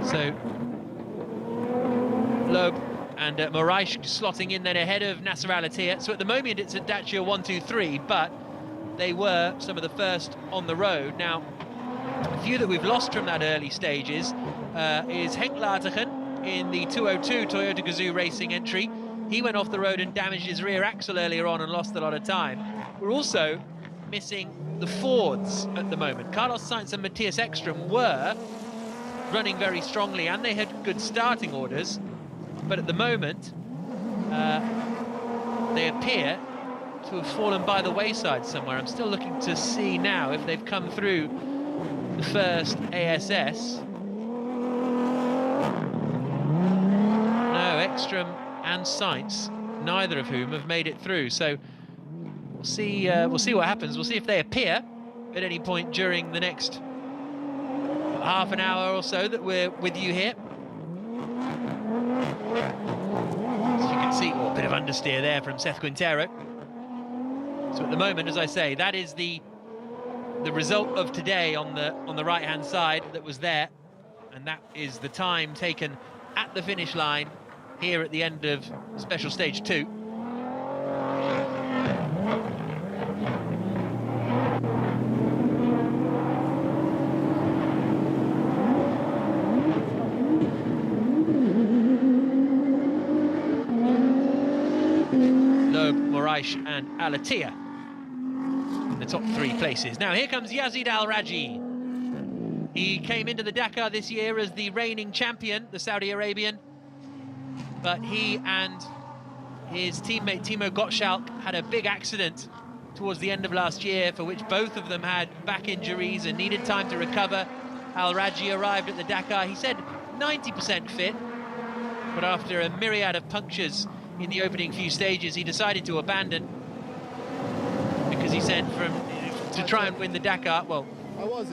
So Loeb and Moraes slotting in then ahead of Nasser al-Attiyah. So at the moment it's at Dacia 1-2-3, but they were some of the first on the road. Now, a few that we've lost from that early stages is Henk Latergen in the 202 Toyota Gazoo Racing entry. He went off the road and damaged his rear axle earlier on and lost a lot of time. We're also missing the Fords at the moment. Carlos Sainz and Matthias Ekstrom were running very strongly and they had good starting orders, but at the moment they appear to have fallen by the wayside somewhere. I'm still looking to see now if they've come through the first ASS. No, Ekstrom and Sainz, neither of whom have made it through. So we'll see what happens. We'll see if they appear at any point during the next half an hour or so that we're with you here. As you can see, a bit of understeer there from Seth Quintero. So at the moment, as I say, that is the result of today on the right-hand side that was there, and that is the time taken at the finish line here at the end of special stage 2. Loeb, Moraes and al-Attiyah in the top 3 places. Now here comes Yazid Al-Raji. He came into the Dakar this year as the reigning champion, the Saudi Arabian, but he and his teammate Timo Gottschalk had a big accident towards the end of last year, for which both of them had back injuries and needed time to recover. Al-Raji arrived at the Dakar. He said 90% fit, but after a myriad of punctures in the opening few stages, he decided to abandon because he said to try and win the Dakar. Well,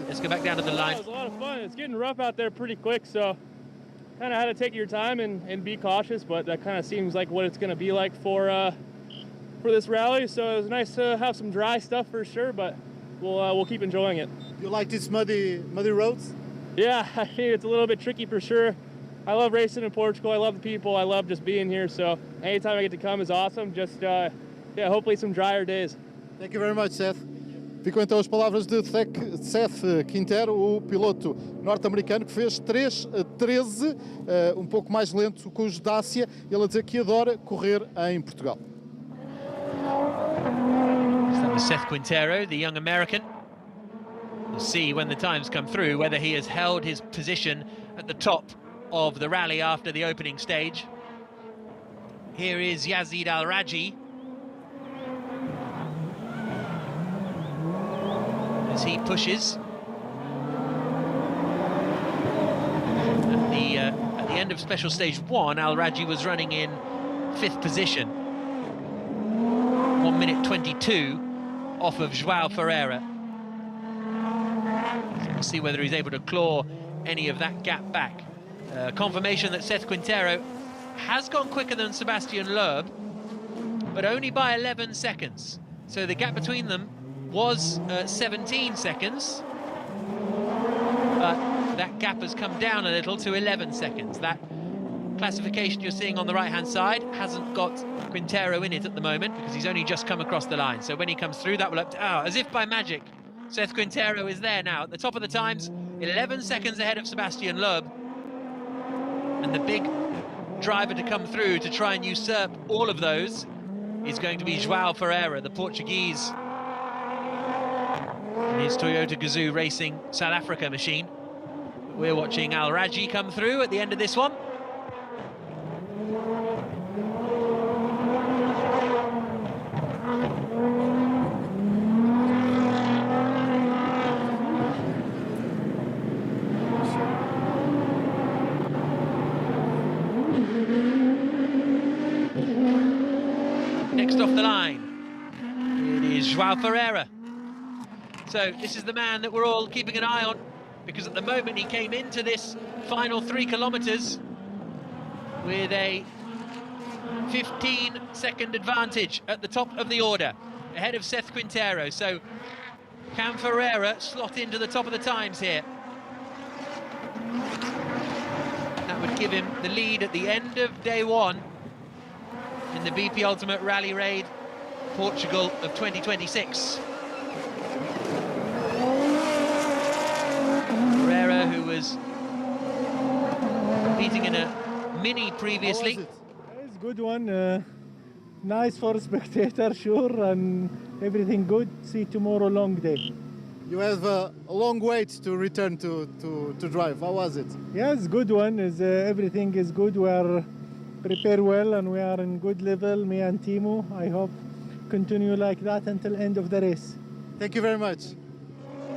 let's go back down to the line. It was a lot of fun. It's getting rough out there pretty quick, so kind of had to take your time and be cautious, but that kind of seems like what it's going to be like for this rally. So it was nice to have some dry stuff for sure, but we'll keep enjoying it. You like these muddy roads? Yeah, I think it's a little bit tricky for sure. I love racing in Portugal. I love the people. I love just being here. So anytime I get to come is awesome. Just yeah, hopefully some drier days. Thank you very much, Seth. Ficam então as palavras de Seth Quintero, o piloto norte-americano que fez 3:13, um pouco mais lento que os Dacia. Ele a dizer que adora correr em Portugal. So that was Seth Quintero, the young American. We'll see when the times come through whether he has held his position at the top of the rally after the opening stage. Here is Yazid Al-Raji as he pushes. At the end of special stage 1, Al-Raji was running in 5th position, 1 minute 22 off of João Ferreira. So we'll see whether he's able to claw any of that gap back. Confirmation that Seth Quintero has gone quicker than Sebastian Loeb, but only by 11 seconds. So the gap between them was 17 seconds, but that gap has come down a little to 11 seconds. That classification you're seeing on the right-hand side hasn't got Quintero in it at the moment because he's only just come across the line. So when he comes through, that will as if by magic, Seth Quintero is there now at the top of the times, 11 seconds ahead of Sebastian Loeb. And the big driver to come through to try and usurp all of those is going to be João Ferreira, the Portuguese, in his Toyota Gazoo Racing South Africa machine. We're watching Al-Raji come through at the end of this one. Next off the line, it is João Ferreira. So this is the man that we're all keeping an eye on, because at the moment he came into this final 3 kilometres with a 15-second advantage at the top of the order, ahead of Seth Quintero. So can Ferreira slot into the top of the times here? That would give him the lead at the end of day 1 in the BP Ultimate Rally Raid Portugal of 2026. Ferreira, who was beating in a Mini previously. It's a good one. Nice for a spectator, sure, and everything good. See tomorrow, long day. You have a long wait to return to drive. How was it? Yeah, it's a good one. Everything is good. We are prepared well and we are in good level, me and Timo. I hope continue like that until end of the race. Thank you very much.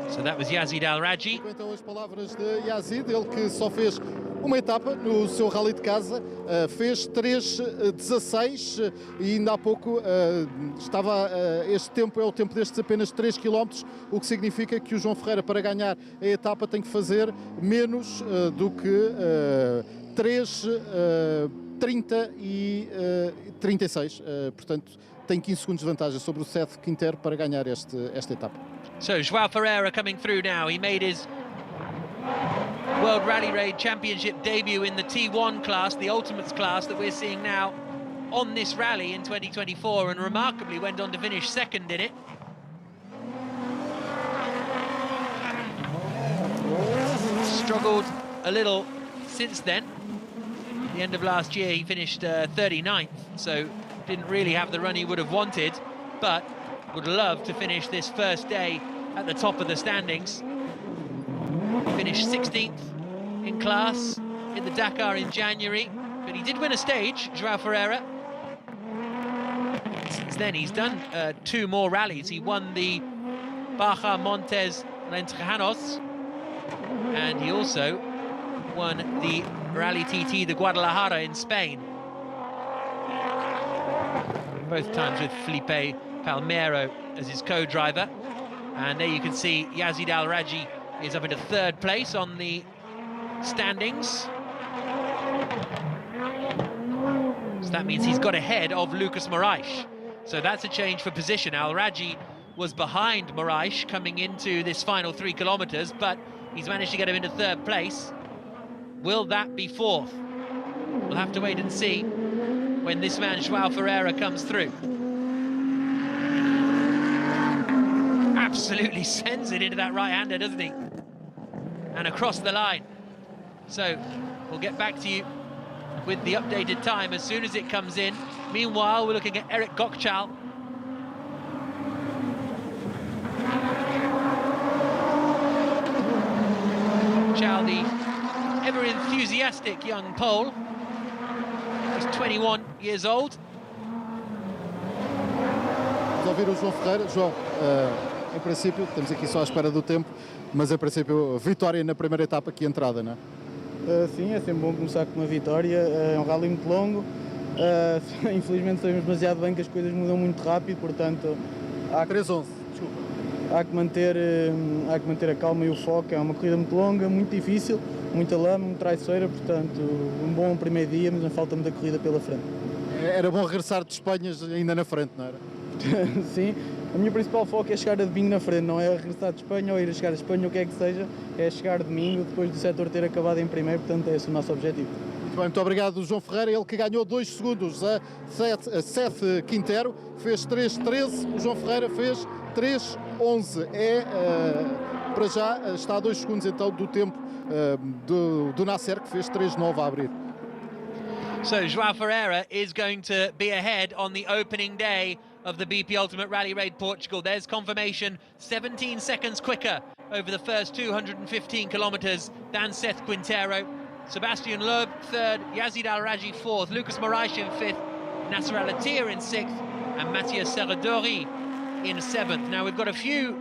So that was Yazid Al-Raji. Então as palavras de Yazid, ele que só fez uma etapa no seu rally de casa, fez 3:16 e ainda há pouco estava, este tempo é o tempo destes apenas 3 km, o que significa que o João Ferreira, para ganhar a etapa, tem que fazer menos do que 3:30 e 36, portanto tem 15 segundos de vantagem sobre o Seth Quintero para ganhar esta etapa. So João Ferreira coming through now. He made his World Rally Raid Championship debut in the T1 class, the Ultimates class that we're seeing now on this rally in 2024, and remarkably went on to finish second in it. Struggled a little since then. At the end of last year he finished 39th, so didn't really have the run he would have wanted, but would love to finish this first day at the top of the standings. Finished 16th in class in the Dakar in January, but he did win a stage, João Ferreira. Since then he's done 2 more rallies. He won the Baja Montes Lentrejanos, and he also won the Rally TT de Guadalajara in Spain. Both times with Felipe Palmero as his co-driver. And there you can see Yazid Al-Raji is up into 3rd place on the standings. So that means he's got ahead of Lucas Moraes. So that's a change for position. Al-Raji was behind Moraes coming into this final 3 kilometers, but he's managed to get him into 3rd place. Will that be 4th? We'll have to wait and see when this man Joao Ferreira comes through. Absolutely sends it into that right-hander, doesn't he? And across the line. So we'll get back to you with the updated time as soon as it comes in. Meanwhile, we're looking at Eric Gokchal. Gokchal, the ever enthusiastic young Pole. He's 21 years old. Vamos ouvir o João Ferreira. João, em princípio, estamos aqui só à espera do tempo, mas em princípio, vitória na primeira etapa aqui, entrada, não é? Sim, é sempre bom começar com uma vitória. É um rally muito longo. Infelizmente sabemos demasiado bem que as coisas mudam muito rápido, portanto... 3-11, desculpa. Há que manter a calma e o foco. É uma corrida muito longa, muito difícil, muita lama, muito traiçoeira, portanto, um bom primeiro dia, mas não falta muita corrida pela frente. Era bom regressar de Espanha ainda na frente, não era? Sim, a minha principal foco é chegar a domingo na frente, não é regressar de Espanha ou ir a chegar a Espanha, o que é que seja, é chegar domingo depois do setor ter acabado em primeiro, portanto é esse o nosso objetivo. Muito bem, muito obrigado João Ferreira, ele que ganhou 2 segundos a Seth Quintero, fez 3.13, o João Ferreira fez 3.11, para já está a 2 segundos então do tempo do Nasser, que fez 3.9 a abrir. So Joao Ferreira is going to be ahead on the opening day of the BP Ultimate Rally Raid Portugal. There's confirmation, 17 seconds quicker over the first 215 kilometers than Seth Quintero. Sebastian Loeb 3rd, Yazid Al-Raji 4th, Lucas Moraes in 5th, Nasser al-Attiyah in 6th, and Matthias Serradori in 7th. Now we've got a few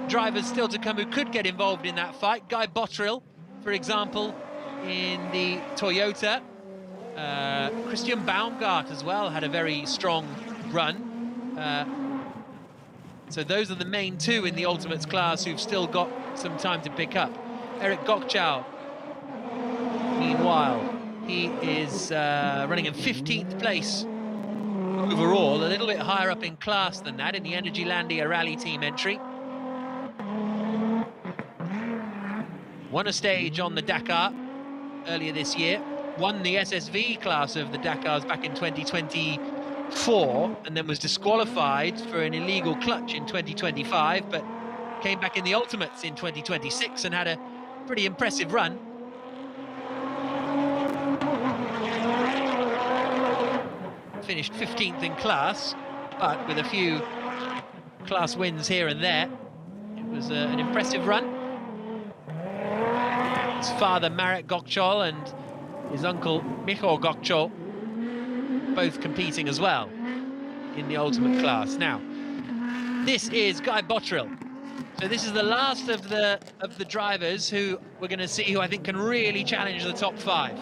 drivers still to come who could get involved in that fight. Guy Bottrill, for example, in the Toyota. Christian Baumgart as well had a very strong run. So those are the main 2 in the Ultimates class who've still got some time to pick up. Eric Gokchal, meanwhile, he is running in 15th place overall, a little bit higher up in class than that in the Energylandia Rally Team entry. Won a stage on the Dakar earlier this year. Won the SSV class of the Dakars back in 2024 and then was disqualified for an illegal clutch in 2025, but came back in the Ultimates in 2026 and had a pretty impressive run. Finished 15th in class, but with a few class wins here and there. It was an impressive run. His father Marek Gokchal and his uncle Michał Gokchal both competing as well in the ultimate class. Now, this is Guy Bottrill. So this is the last of the drivers who we're going to see who I think can really challenge the top 5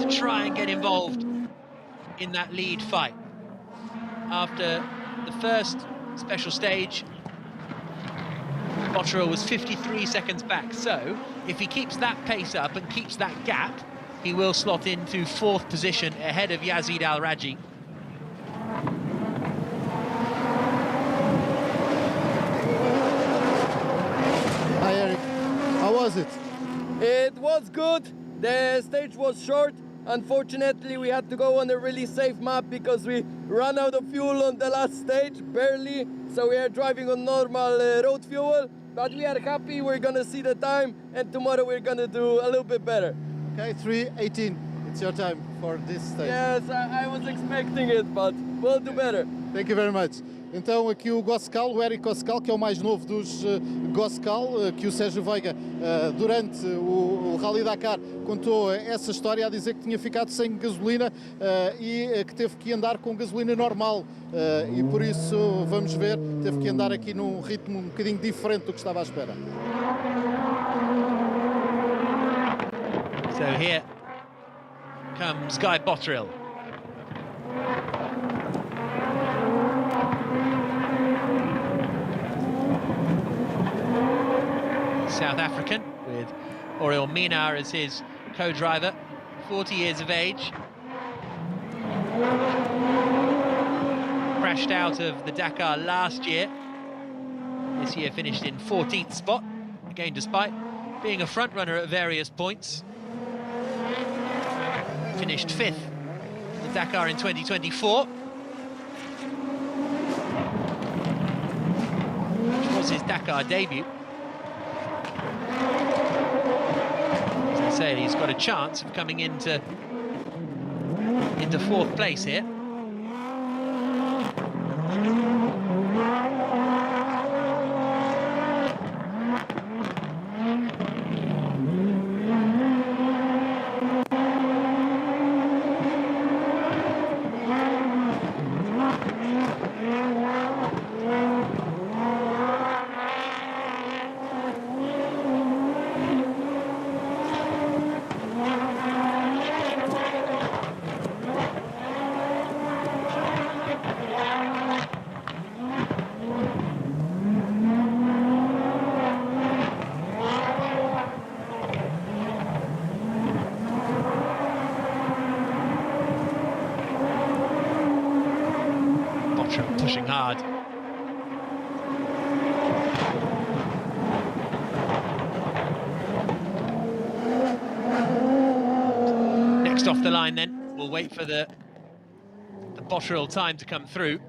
to try and get involved in that lead fight. After the first special stage, Bottrill was 53 seconds back, so if he keeps that pace up and keeps that gap, he will slot into 4th position ahead of Yazid Al-Raji. Hi Eric, how was it? It was good. The stage was short. Unfortunately, we had to go on a really safe map because we ran out of fuel on the last stage, barely. So we are driving on normal road fuel, but we are happy. We're gonna see the time, and tomorrow we're gonna do a little bit better. Okay, 3:18. It's your time for this stage. Yes, I was expecting it, but we'll do better. Thank you very much. Então aqui o Goscal, o Eric Goscal, que é o mais novo dos Goscal, que o Sérgio Veiga, durante o Rally Dakar, contou essa história a dizer que tinha ficado sem gasolina e que teve que andar com gasolina normal. E por isso, vamos ver, teve que andar aqui num ritmo um bocadinho diferente do que estava à espera. So here comes Guy Botterill. South African, with Oriol Minar as his co-driver, 40 years of age. Crashed out of the Dakar last year. This year finished in 14th spot, again despite being a front runner at various points. Finished 5th at the Dakar in 2024. Which was his Dakar debut. As I say, he's got a chance of coming into 4th place here. Pushing hard. Next off the line then, we'll wait for the Botterill time to come through.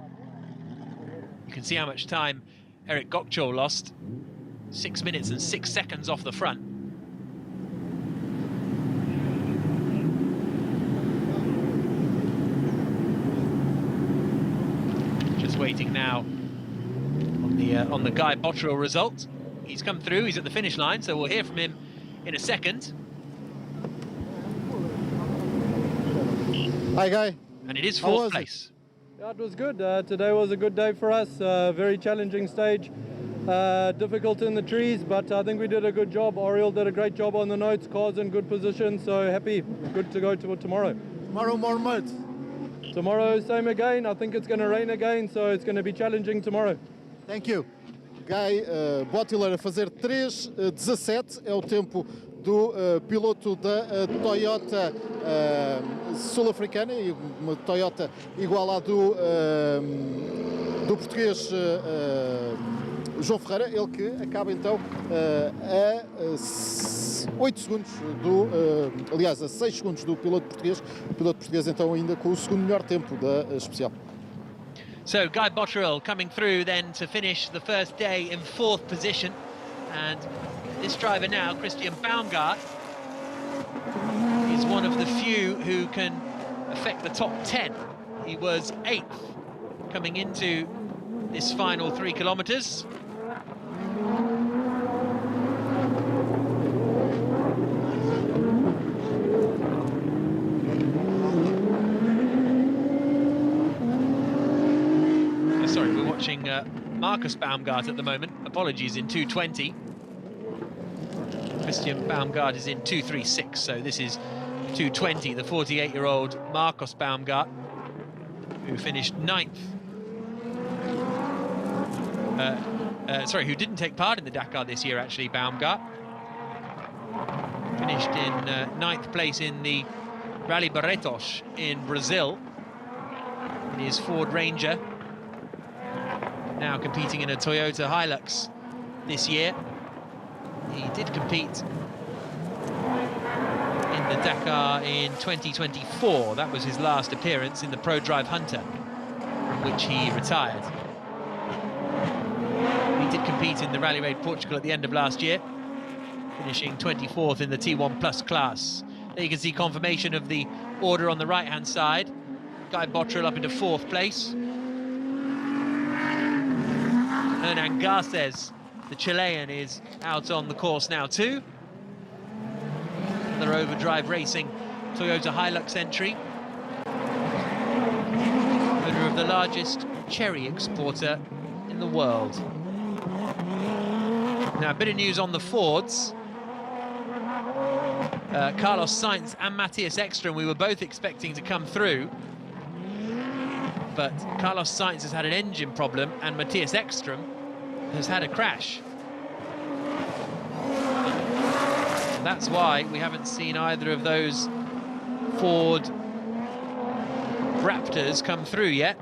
You can see how much time Eric Gokcho lost. 6 minutes and 6 seconds off the front. Waiting now on the Guy Botterill result. He's come through, he's at the finish line, so we'll hear from him in a second. Hi Guy. And it is 4th place. Yeah, it was good. Today was a good day for us. Very challenging stage. Difficult in the trees, but I think we did a good job. Oriol did a great job on the notes, cars in good position, so happy. Good to go to tomorrow. Tomorrow more mud. Tomorrow, same again. I think it's going to rain again, so it's going to be challenging tomorrow. Thank you. Guy Botterill a fazer 3:17, é o tempo do piloto da Toyota sul-africana, uma Toyota igual à do português João Ferreira, ele que acaba então a 8 segundos aliás, a 6 segundos do piloto português. O piloto português então ainda com o segundo melhor tempo da especial. So Guy Botterill coming through then to finish the first day in 4th position, and this driver now, Christian Baumgart, is one of the few who can affect the top 10. He was 8th coming into this final 3 kilometres. Sorry, we're watching Marcus Baumgart at the moment. Apologies, in 2:20. Christian Baumgart is in 2:36, so this is 2:20, the 48-year-old Marcus Baumgart, who finished 9th. Sorry, who didn't take part in the Dakar this year, actually, Baumgart. Finished in 9th place in the Rally Barretos in Brazil, in his Ford Ranger. Now competing in a Toyota Hilux this year. He did compete in the Dakar in 2024. That was his last appearance in the Pro Drive Hunter, from which he retired. He did compete in the Rally Raid Portugal at the end of last year, finishing 24th in the T1 Plus class. There you can see confirmation of the order on the right-hand side. Guy Botterill up into 4th place. Hernan Garces, the Chilean, is out on the course now too. Another Overdrive Racing Toyota Hilux entry. Owner of the largest cherry exporter in the world. Now, a bit of news on the Fords. Carlos Sainz and Matthias Ekstrom, we were both expecting to come through. But Carlos Sainz has had an engine problem and Matthias Ekstrom has had a crash. And that's why we haven't seen either of those Ford Raptors come through yet.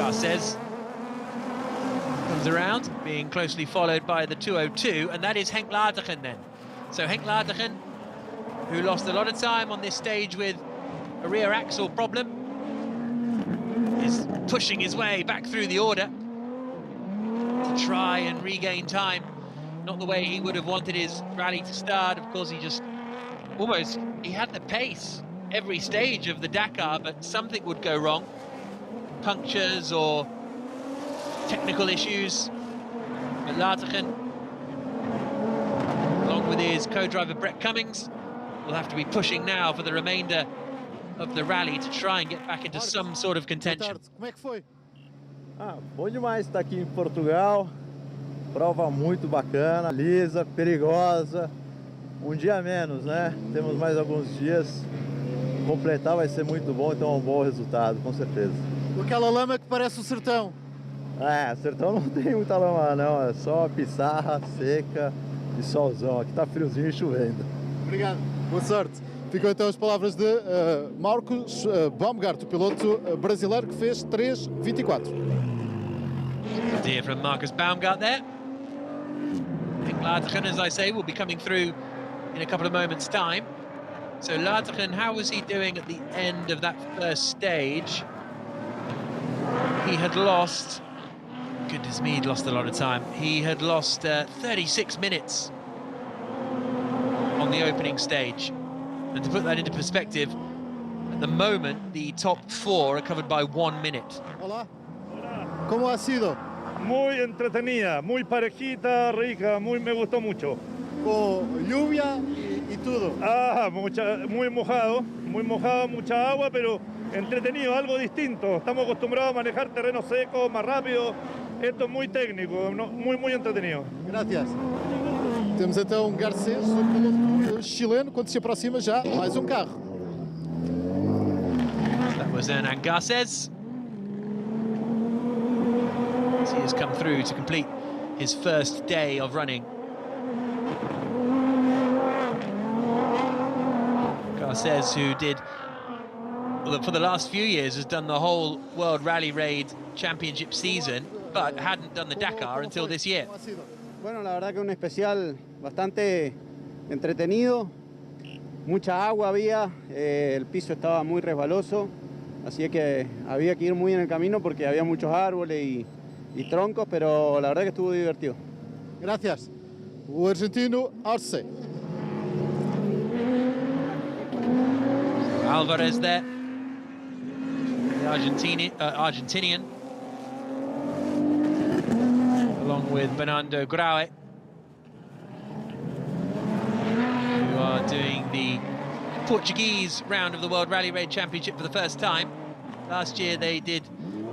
Says comes around, being closely followed by the 202, and that is Henk Laartigen then. So Henk Laartigen, who lost a lot of time on this stage with a rear axle problem, is pushing his way back through the order to try and regain time. Not the way he would have wanted his rally to start. Of course, he had the pace every stage of the Dakar, but something would go wrong. Punctures or technical issues. But Laartigen, along with his co-driver Brett Cummings, will have to be pushing now for the remainder of the rally to try and get back into some sort of contention. Como é que foi? Bom demais estar aqui em Portugal. Prova muito bacana, lisa, perigosa. Dia menos, né? Temos mais alguns dias. Completar vai ser muito bom, então é um bom resultado, com certeza. Com aquela lama que parece o sertão. Sertão não tem muita lama não, é só pissarra seca e solzão. Aqui tá friozinho e chovendo. Obrigado, boa sorte. Ficam então as palavras de Marcos Baumgart, o piloto brasileiro que fez 3:24. Good to hear from Marcus Baumgart there. Henk Laartigen, as I say, will be coming through in a couple of moments' time. So Laartigen, how was he doing at the end of that first stage? He had lost, goodness me, he'd lost a lot of time. He had lost 36 minutes on the opening stage. And to put that into perspective, at the moment, the top 4 are covered by 1 minute. Hola. ¿Cómo ha sido? Muy entretenida, muy parejita, rica, me gustó mucho. Con lluvia y todo. Muy mojado, mucha agua, pero entretenido, algo distinto. Estamos acostumbrados a manejar terreno seco, más rápido. Esto es muy técnico, muy entretenido. Gracias. Temos então Garcês, um piloto chileno, quando se aproxima já mais carro. That was Hernan Garcés. He has come through to complete his first day of running. Garcés, who did, for the last few years, has done the whole World Rally Raid Championship season, but hadn't done the Dakar until this year. Bueno, la verdad que un especial bastante entretenido, mucha agua había, el piso estaba muy resbaloso, así que había que ir muy en el camino porque había muchos árboles y troncos, pero la verdad que estuvo divertido. Gracias. O argentino Arce. Alvarez there, the Argentinian, along with Bernardo Graue, who are doing the Portuguese round of the World Rally Raid Championship for the first time. Last year they did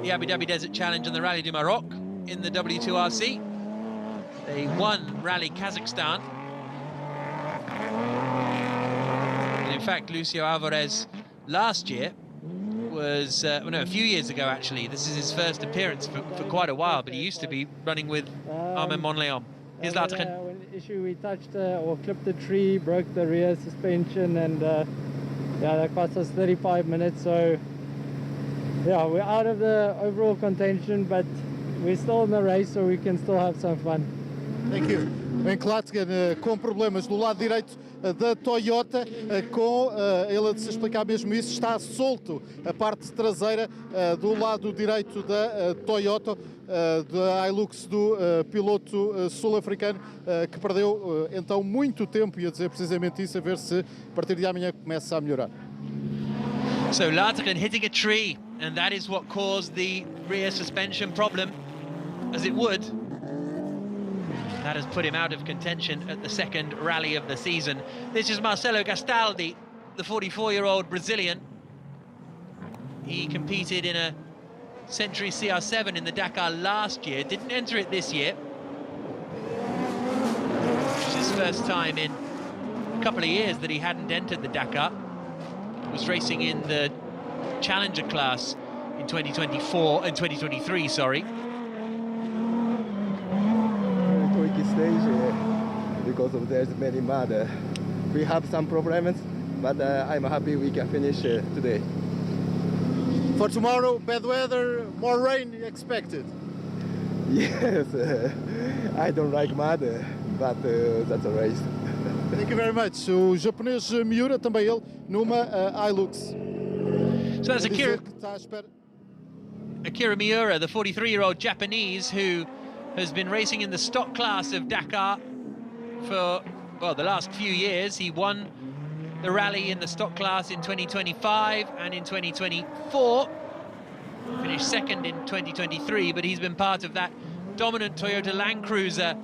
the Abu Dhabi Desert Challenge and the Rally du Maroc in the W2RC. They won Rally Kazakhstan. And in fact, Lucio Alvarez last year was, a few years ago actually. This is his first appearance for quite a while, but he used to be running with Armin Monleon. Here's Laartigen. When issue we touched or clipped the tree, broke the rear suspension, and that cost us 35 minutes. So yeah, we're out of the overall contention, but we're still in the race, so we can still have some fun. Thank you. Henk Laartigen com problemas do lado direito da Toyota, ele a se explicar mesmo isso, está solto a parte traseira do lado direito da Toyota, da Hilux do piloto sul-africano, que perdeu então muito tempo, ia dizer precisamente isso, a ver se a partir de amanhã começa a melhorar. So Laartigen hitting a tree, and that is what caused the rear suspension problem, as it would That has put him out of contention at the second rally of the season. This is Marcelo Gastaldi, the 44-year-old Brazilian. He competed in a Century CR7 in the Dakar last year, didn't enter it this year. It's his first time in a couple of years that he hadn't entered the Dakar. Was racing in the Challenger class in 2023, sorry. Very quick stage because of there's many mud. We have some problems, but I'm happy we can finish today. For tomorrow, bad weather, more rain expected. Yes, I don't like mud, but that's a race. Thank you very much. O japonês Miura, também ele, numa Hilux. So that's Akira Miura, the 43-year-old Japanese who has been racing in the stock class of Dakar for, well, the last few years. He won the rally in the stock class in 2025 and in 2024. Finished second in 2023, but he's been part of that dominant Toyota Land Cruiser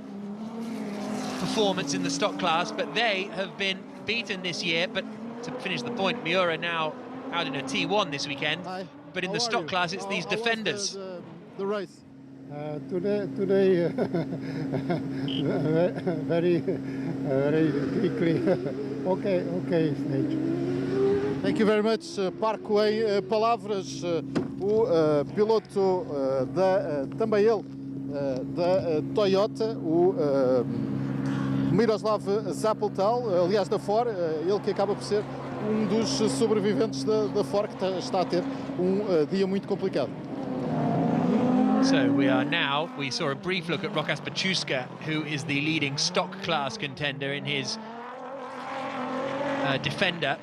performance in the stock class, but they have been beaten this year. But to finish the point, Miura now out in a T1 this weekend. Hi. But in the stock class, it's these defenders. The race. Today very quickly. Okay, stage. Thank you very much. Parco em palavras o piloto também ele da Toyota, o Miroslav Zapletal, aliás da Ford, ele que acaba por ser dos sobreviventes da Ford, que está a ter dia muito complicado. So we saw a brief look at Rokas Baciuska, who is the leading stock class contender in his Defender.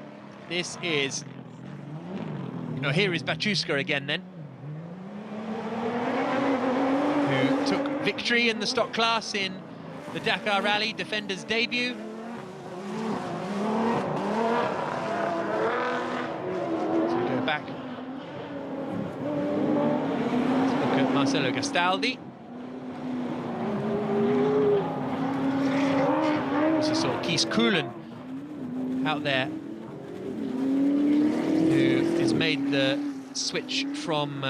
This is, here is Baciuska again then, who took victory in the stock class in the Dakar Rally, Defender's debut. So we go back. Look at Marcelo Gastaldi. Also saw Kees Koelen out there, who has made the switch from,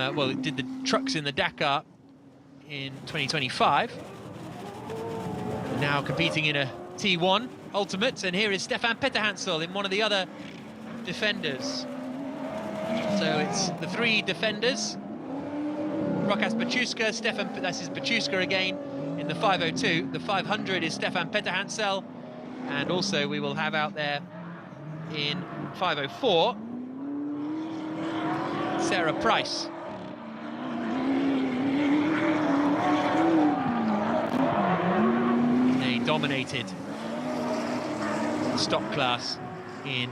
did the trucks in the Dakar in 2025. Now competing in a T1 Ultimate, and here is Stefan Petterhansel in one of the other defenders. So it's the three defenders. Rokas Baciuska, that is Baciuska again in the 502. The 500 is Stefan Petterhansel, and also we will have out there in 504 Sarah Price. They dominated the stock class in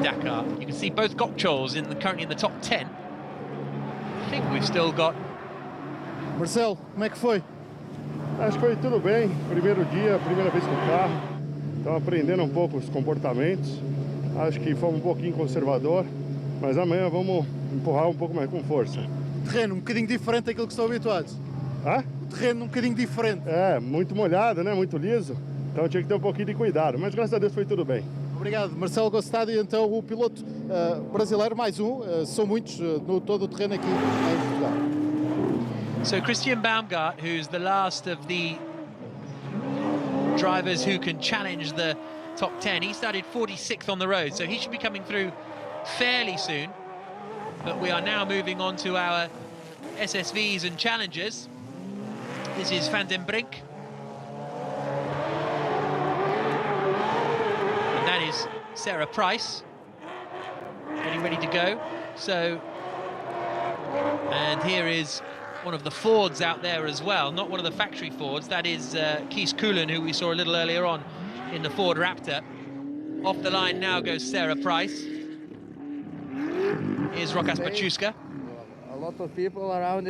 Dakar. You can see both Gokchols currently in the top 10. I think we've still got... Marcelo, como é que foi? Acho que foi tudo bem. Primeiro dia, primeira vez com o carro. Então aprendendo um pouco os comportamentos. Acho que fomos um pouquinho conservador, mas amanhã vamos empurrar um pouco mais com força. Terreno um bocadinho diferente daquilo que estão habituados. Hã? O terreno um bocadinho diferente. É, muito molhado, né? Muito liso. Então tinha que ter um pouquinho de cuidado, mas graças a Deus foi tudo bem. Obrigado, Marcelo Gastaldi, então o piloto brasileiro, mais são muitos no todo o terreno aqui em Portugal. So Christian Baumgart, who's the last of the drivers who can challenge the top 10, he started 46th on the road, so he should be coming through fairly soon. But we are now moving on to our SSVs and challengers. This is Van den Brink. And that is Sarah Price, getting ready to go. So, and here is one of the Fords out there as well, not one of the factory Fords. That is Kees Koelen, who we saw a little earlier on in the Ford Raptor. Off the line now goes Sarah Price. Here's Rokas Baciuska. A lot of people around,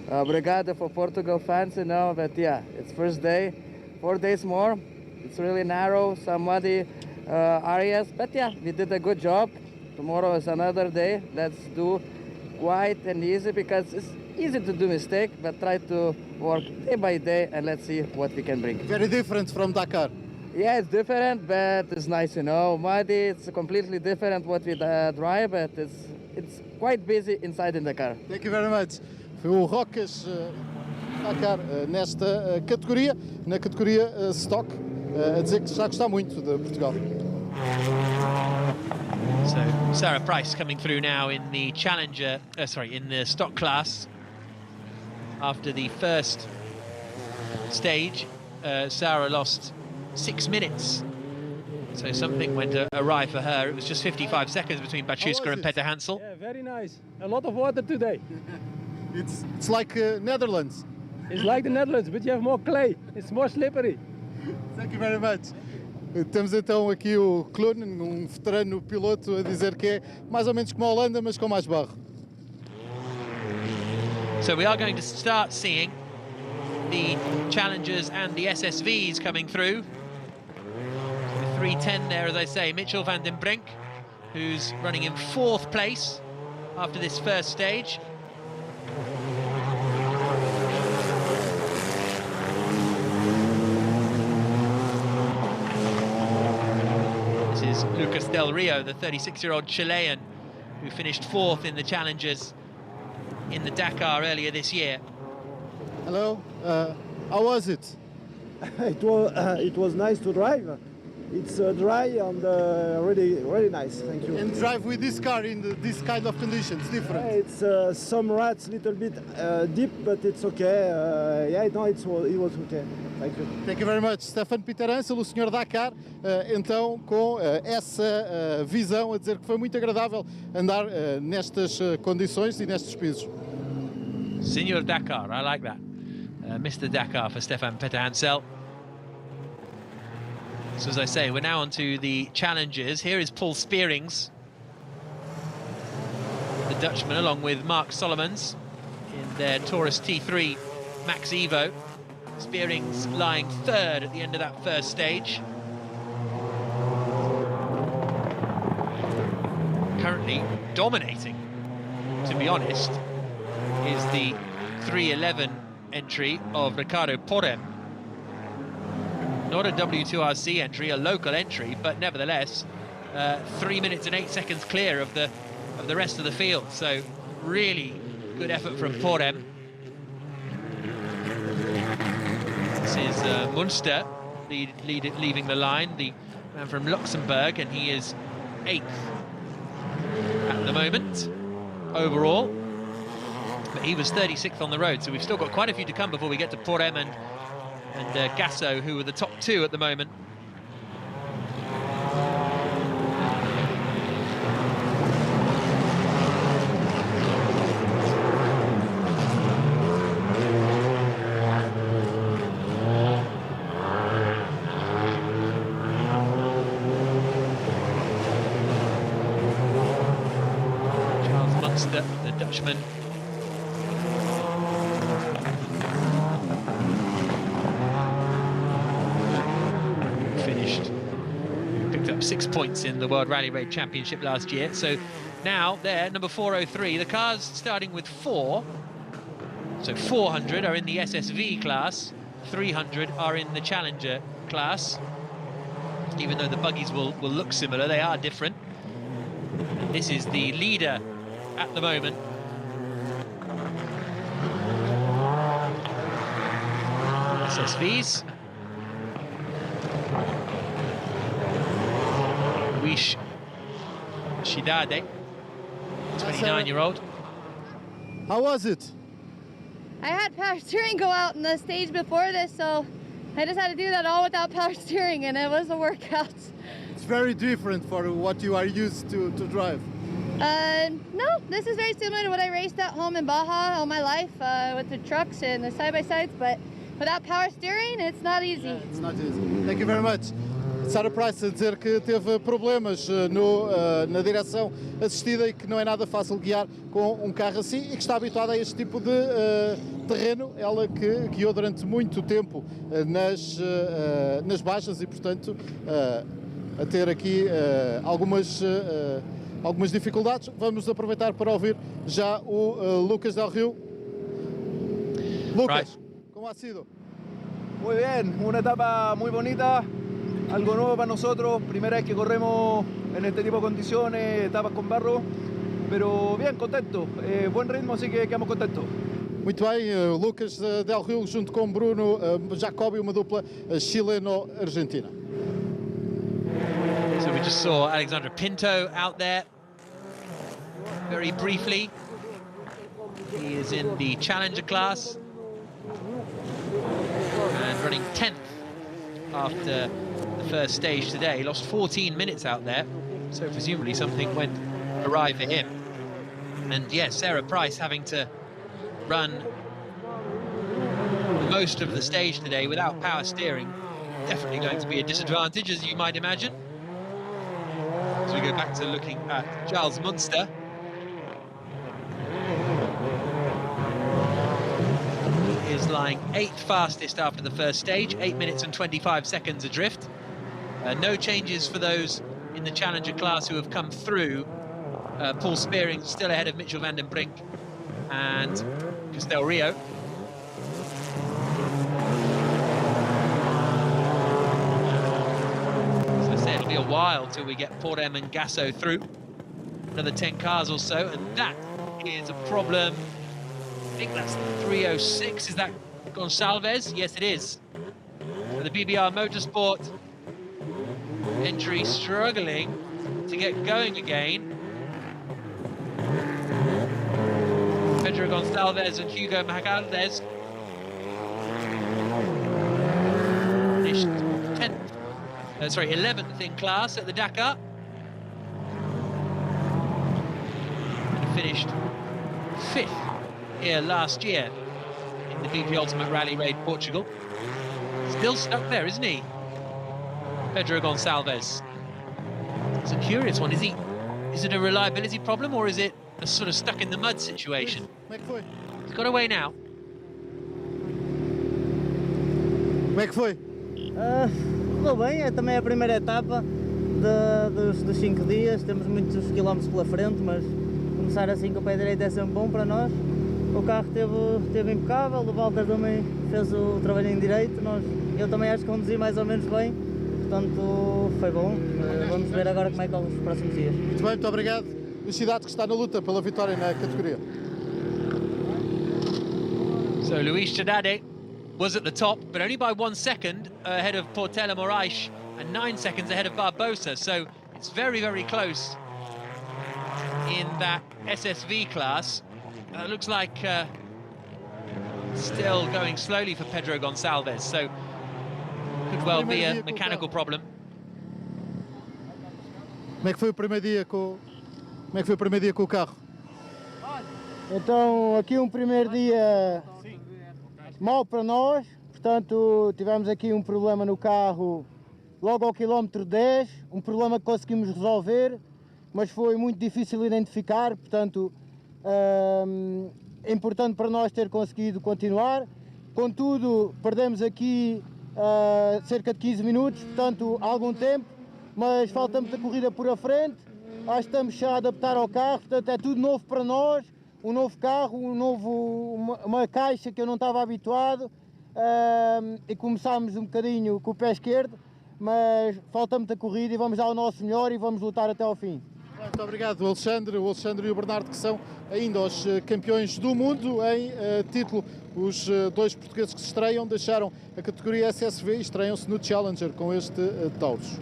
Brigada for Portugal fans, but yeah, it's first day, 4 days more. It's really narrow, some muddy areas, but yeah, we did a good job. Tomorrow is another day. Let's do quiet and easy, because easy to do mistake, but try to work day by day and let's see what we can bring. Very different from Dakar. Yeah, it's different, but it's nice, you know. Muddy, it's completely different what we drive, but it's quite busy inside in the car. Thank you very much. Foi o Rocas Dakar nesta categoria, na categoria Stock, a dizer que está a gostar muito de Portugal. So Sarah Price coming through now in the Challenger, in the stock class. After the first stage, Sarah lost 6 minutes. So something went awry for her. It was just 55 seconds between Bachuska and Peter Hansel. Yeah, very nice. A lot of water today. It's like Netherlands. It's like the Netherlands, but you have more clay. It's more slippery. Thank you very much. Temos então aqui o Klonen, veterano piloto, a dizer que é mais ou menos como a Holanda, mas com mais barro. So we are going to start seeing the Challengers and the SSVs coming through. The 310 there, as I say, Mitchell van den Brink, who's running in 4th place after this first stage. This is Lucas Del Rio, the 36-year-old Chilean, who finished 4th in the Challengers in the Dakar earlier this year. Hello, how was it? It was nice to drive. It's dry and really nice. Thank you. And drive with this car in this kind of conditions, different. It's some ruts, little bit deep, but it's okay. Yeah, no, it was okay. Thank you. Thank you very much. Stefan Peter Hansel, o senhor Dakar, então com essa visão a dizer que foi muito agradável andar nestas condições e nestes pisos. Senor Dakar, I like that. Mr. Dakar for Stefan Peter Hansel. So as I say, we're now on to the Challengers. Here is Paul Spearings, the Dutchman, along with Mark Solomons in their Taurus T3 Max Evo. Spearings lying 3rd at the end of that first stage. Currently dominating, to be honest, is the 3:11 entry of Ricardo Porem. Not a W2RC entry, a local entry, but nevertheless 3 minutes and 8 seconds clear of the rest of the field. So really good effort from Porem. This is Munster leaving the line, the man from Luxembourg, and he is 8th at the moment overall. But he was 36th on the road, so we've still got quite a few to come before we get to Porem and Gasso, who are the top 2 at the moment. Charles Munster, the Dutchman. Picked up 6 points in the World Rally Raid Championship last year. So now they're number 403. The cars starting with 4. So 400 are in the SSV class, 300 are in the Challenger class. Even though the buggies will look similar, they are different. And this is the leader at the moment. SSVs. Wish Shidade, 29-year-old. How was it? I had power steering go out in the stage before this, so I just had to do that all without power steering, and it was a workout. It's very different for what you are used to drive. No, this is very similar to what I raced at home in Baja all my life with the trucks and the side-by-sides, but without power steering, it's not easy. Yeah, it's not easy. Thank you very much. Sarah Price a dizer que teve problemas na direção assistida e que não é nada fácil guiar com um carro assim e que está habituada a este tipo de terreno. Ela que guiou durante muito tempo nas baixas e, portanto, a ter aqui algumas dificuldades. Vamos aproveitar para ouvir já o Lucas Del Rio. Lucas, ¿cómo ha sido? Muy bien, una etapa muy bonita, algo nuevo para nosotros, primera vez que corremos en este tipo de condiciones, etapas con barro, pero bien, contento, buen ritmo, así que quedamos contentos. Muito bem, Lucas Del Rio junto com Bruno Jacobi, uma dupla chileno-argentina. So we just saw Alexandra Pinto out there very briefly. He is in the Challenger class and running 10th after the first stage today. He lost 14 minutes out there, so presumably something went awry for him. And yes, Sarah Price having to run most of the stage today without power steering, definitely going to be a disadvantage, as you might imagine. So we go back to looking at Charles Munster. He is lying 8th fastest after the first stage, 8 minutes and 25 seconds adrift. No changes for those in the Challenger class who have come through. Paul Spearing still ahead of Mitchell van den Brink and Castel Rio. As I said, it'll be a while till we get Portem and Gasso through. Another 10 cars or so, and that is a problem. I think that's 306. Is that Gonçalves? Yes, it is. So the BBR Motorsport entry struggling to get going again. Pedro Gonçalves and Hugo Magalhães finished 11th in class at the Dakar. And finished 5th here last year in the BP Ultimate Rally Raid Portugal. Still stuck there, isn't he? Pedro Gonçalves. It's a curious one. Is it a reliability problem, or is it a sort of stuck in the mud situation? He's got away now. Como é que foi? Correu bem, é também a primeira etapa dos 5 dias, temos muitos quilómetros pela frente, mas começar assim com o pé direito é sempre bom para nós. O carro esteve impecável, o Walter também fez o trabalho em direito, eu também acho que conduzi mais ou menos bem, portanto foi bom. Vamos ver agora como é que é os próximos dias. Muito bem, muito obrigado. Felicidade que está na luta pela vitória na categoria. So Luís Tadade was at the top, but only by 1 second ahead of Portela Moraes and 9 seconds ahead of Barbosa. So it's very, very close in that SSV class. Looks like still going slowly for Pedro Gonçalves. So could well be a mechanical problem. Como é que foi o primeiro dia com o carro? Então, aqui um primeiro dia mau para nós, portanto tivemos aqui um problema no carro logo ao quilómetro 10, um problema que conseguimos resolver, mas foi muito difícil identificar, portanto é importante para nós ter conseguido continuar. Contudo, perdemos aqui cerca de 15 minutos, portanto algum tempo, mas falta muita corrida por a frente. Acho que estamos já a adaptar ao carro, portanto é tudo novo para nós, um novo carro, uma caixa que eu não estava habituado, e começámos um bocadinho com o pé esquerdo, mas falta muita corrida e vamos dar o nosso melhor e vamos lutar até ao fim. Muito obrigado, o Alexandre e o Bernardo, que são ainda os campeões do mundo em título. Os dois portugueses que se estreiam deixaram a categoria SSV e estreiam-se no Challenger com este Taurus.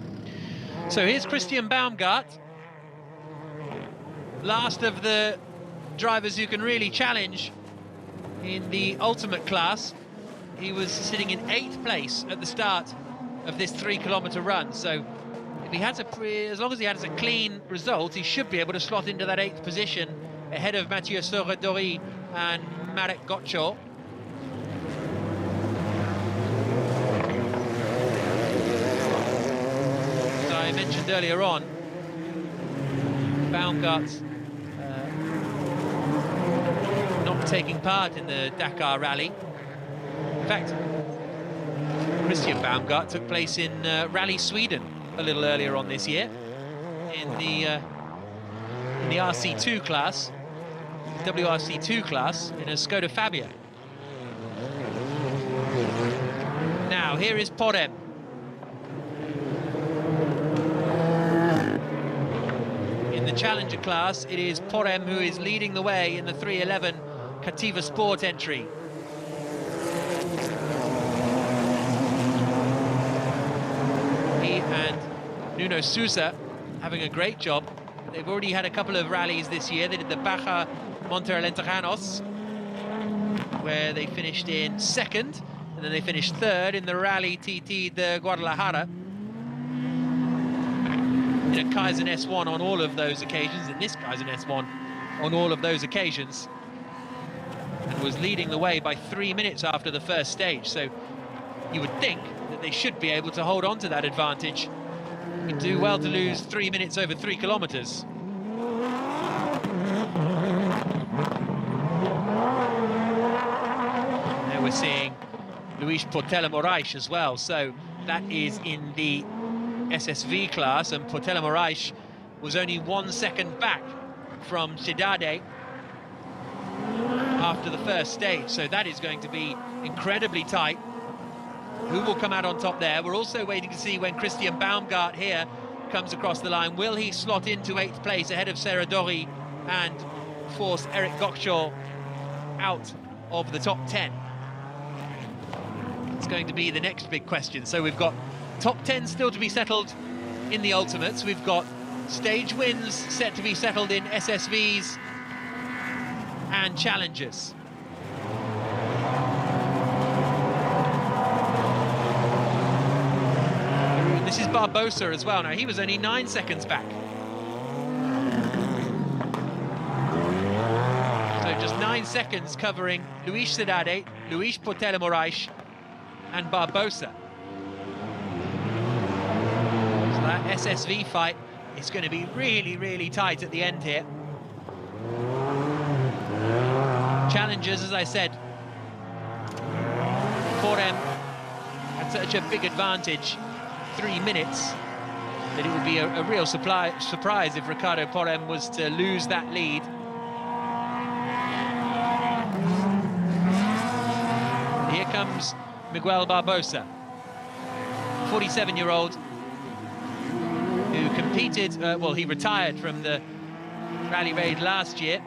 So here's Christian Baumgart, last of the drivers who can really challenge in the ultimate class. He was sitting in 8th place at the start of this 3-kilometre run, so if he has as long as he has a clean result, he should be able to slot into that 8th position ahead of Mathieu Soradori and Marek Gotcho. As I mentioned earlier on, Baumgart's not taking part in the Dakar Rally. In fact, Christian Baumgart took place in Rally Sweden a little earlier on this year in the RC2 class, WRC2 class, in a Skoda Fabia. Now, here is Porem. In the Challenger class, it is Porem who is leading the way in the 311 Cativa Sport entry. He and Nuno Sousa having a great job. They've already had a couple of rallies this year. They did the Baja Montealentejanos, where they finished in second, and then they finished third in the Rally TT de Guadalajara. In a Kaizen S1 on all of those occasions, in this Kaizen S1 on all of those occasions, and was leading the way by 3 minutes after the first stage. So you would think that they should be able to hold on to that advantage. You'd do well to lose 3 minutes over 3 kilometers. There we're seeing Luis Portela Moraes as well. So that is in the SSV class, and Portela Moraes was only 1 second back from Cidade after the first stage. So that is going to be incredibly tight. Who will come out on top there? We're also waiting to see when Christian Baumgart here comes across the line. Will he slot into 8th place ahead of Sarah Dori and force Eric Gokshaw out of the top 10? It's going to be the next big question. So we've got top 10 still to be settled in the ultimates. We've got stage wins set to be settled in SSVs and challengers. This is Barbosa as well. Now, he was only 9 seconds back. So just 9 seconds covering Luis Cidade, Luis Portela Moraes and Barbosa. So that SSV fight is going to be really, really tight at the end here. Challengers, as I said, Porem had such a big advantage, 3 minutes, that it would be a real surprise if Ricardo Porem was to lose that lead. Here comes Miguel Barbosa, 47-year-old, who competed, well, he retired from the Rally Raid last year.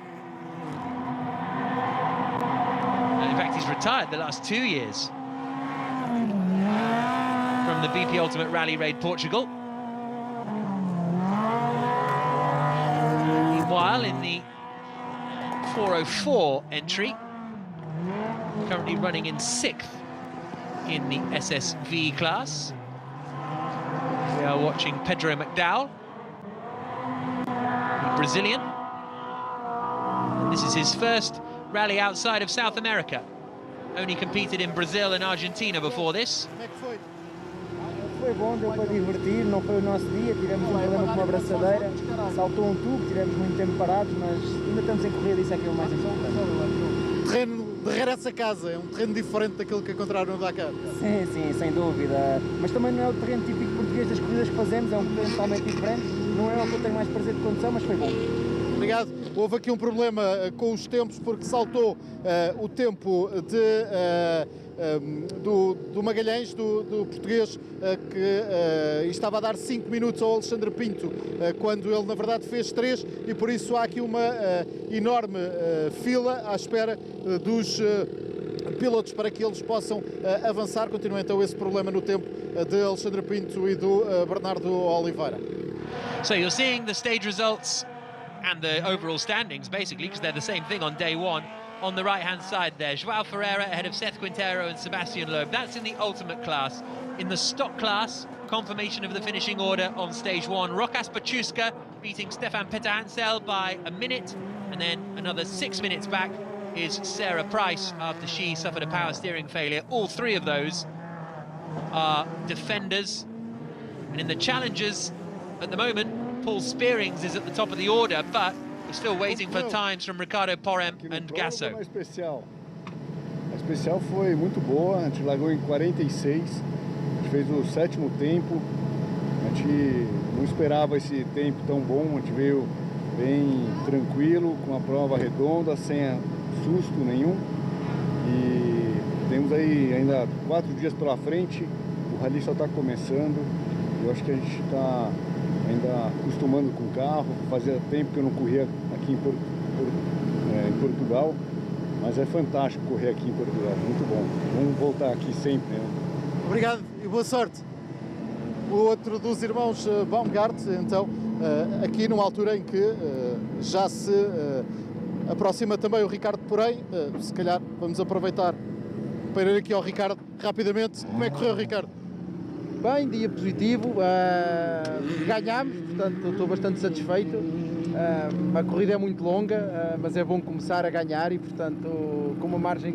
In fact, he's retired the last 2 years from the BP Ultimate Rally Raid Portugal. Meanwhile, in the 404 entry, currently running in 6th in the SSV class, we are watching Pedro McDowell, the Brazilian. And this is his first rally outside of South America. Only competed in Brazil and Argentina before this. Foi bom, deu para divertir, não foi o nosso dia, tivemos problema com uma abraçadeira, saltou tubo, tivemos muito tempo parados, mas ainda estamos em corrida, isso é que é o mais importante. Terreno de regresso a casa, é terreno diferente daquilo que encontraram no Dakar. Sim, sim, sem dúvida, mas também não é o terreno típico português das corridas que fazemos, é terreno totalmente diferente, não é o que eu tenho mais prazer de condução, mas foi bom. Obrigado. Houve aqui problema com os tempos, porque saltou o tempo do Magalhães, do português, que estava a dar 5 minutos ao Alexandre Pinto, quando ele na verdade fez 3, e por isso há aqui uma enorme fila à espera dos pilotos para que eles possam avançar. Continua então esse problema no tempo de Alexandre Pinto e do Bernardo Oliveira. So you're seeing the stage results and the overall standings, basically, because they're the same thing on day one. On the right-hand side there, João Ferreira ahead of Seth Quintero and Sebastian Loeb. That's in the ultimate class. In the stock class, confirmation of the finishing order on stage 1. Rokas Pachuska beating Stefan Peter-Hansel by a minute, and then another 6 minutes back is Sarah Price after she suffered a power steering failure. All three of those are defenders. And in the challengers, at the moment, Paul Spearings is at the top of the order, but we're still waiting for times from Ricardo Porem and Gasso. A especial foi muito boa, a gente largou em 46, a gente fez o 7º tempo, a gente não esperava esse tempo tão bom, a gente veio bem tranquilo, com a prova redonda, sem susto nenhum, e Temos aí ainda 4 dias pela frente, o rally só está começando. Eu acho que a gente está ainda acostumando com o carro. Fazia tempo que eu não corria aqui em Portugal, mas é fantástico correr aqui em Portugal, muito bom. Vamos voltar aqui sempre, né? Obrigado e boa sorte. O outro dos irmãos Baumgart, então, aqui numa altura em que já se aproxima também o Ricardo Porém. Se calhar vamos aproveitar para ir aqui ao Ricardo rapidamente. Como é que correu, Ricardo? Bem, dia positivo, ganhámos, portanto estou bastante satisfeito. A corrida é muito longa, mas é bom começar a ganhar e, portanto, com uma margem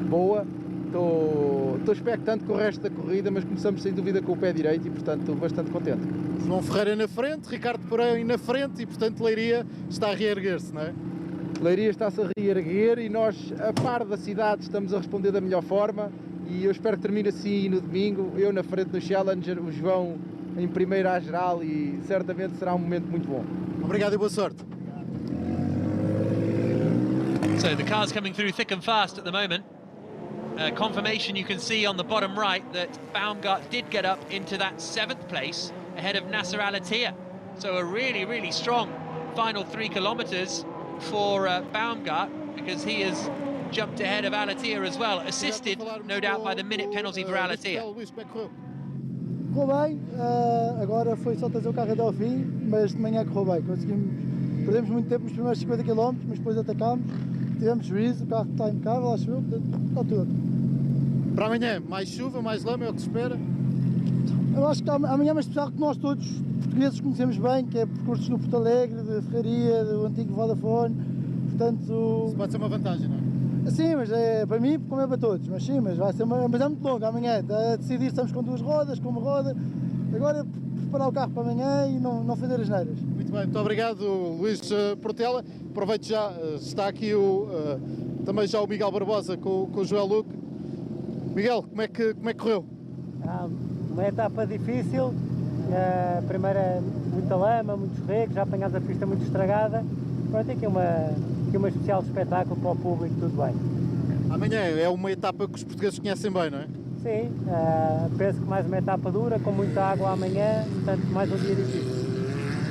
boa, estou expectante com o resto da corrida, mas começamos sem dúvida com o pé direito e, portanto, estou bastante contente. João Ferreira na frente, Ricardo Porém na frente e, portanto, Leiria está a reerguer-se, não é? Leiria está-se a reerguer e nós, a par da cidade, estamos a responder da melhor forma e eu espero que termine assim no domingo, eu na frente no Challenger, o João em primeira à geral e certamente será um momento muito bom. Obrigado e boa sorte. So the car's coming through thick and fast at the moment. Confirmation you can see on the bottom right that Baumgart did get up into that 7th place ahead of Nasser al-Attiyah. So a really, really strong final 3 kilometres for Baumgart, because he has jumped ahead of al-Attiyah as well, assisted no doubt by the minute penalty for al-Attiyah. Correu bem, agora foi só trazer o carro até ao fim, mas de manhã correu bem. Perdemos muito tempo nos primeiros 50 km, mas depois atacámos, tivemos juízo, o carro está impecável, acho eu, está tudo. Para amanhã, mais chuva, mais lama, é o que se espera? Eu acho que amanhã é mais especial que nós todos portugueses conhecemos bem, que é percursos no Porto Alegre, de Ferraria, do antigo Vodafone, portanto... Isso pode ser uma vantagem, não é? Sim, mas é para mim, como é para todos, mas sim, mas vai ser mas é muito longo amanhã, a decidir estamos com 2 rodas, com uma roda, agora é preparar o carro para amanhã e não fazer as neiras. Muito bem, muito obrigado Luís Portela, aproveito já, está aqui também já o Miguel Barbosa com o Joel Luque. Miguel, como é que correu? Uma etapa difícil, a primeira muita lama, muitos regos, já apanhámos a pista muito estragada, pronto, aqui uma especial espetáculo para o público, tudo bem. Amanhã é uma etapa que os portugueses conhecem bem, não é? Sim, penso que mais uma etapa dura, com muita água amanhã, portanto mais um dia difícil.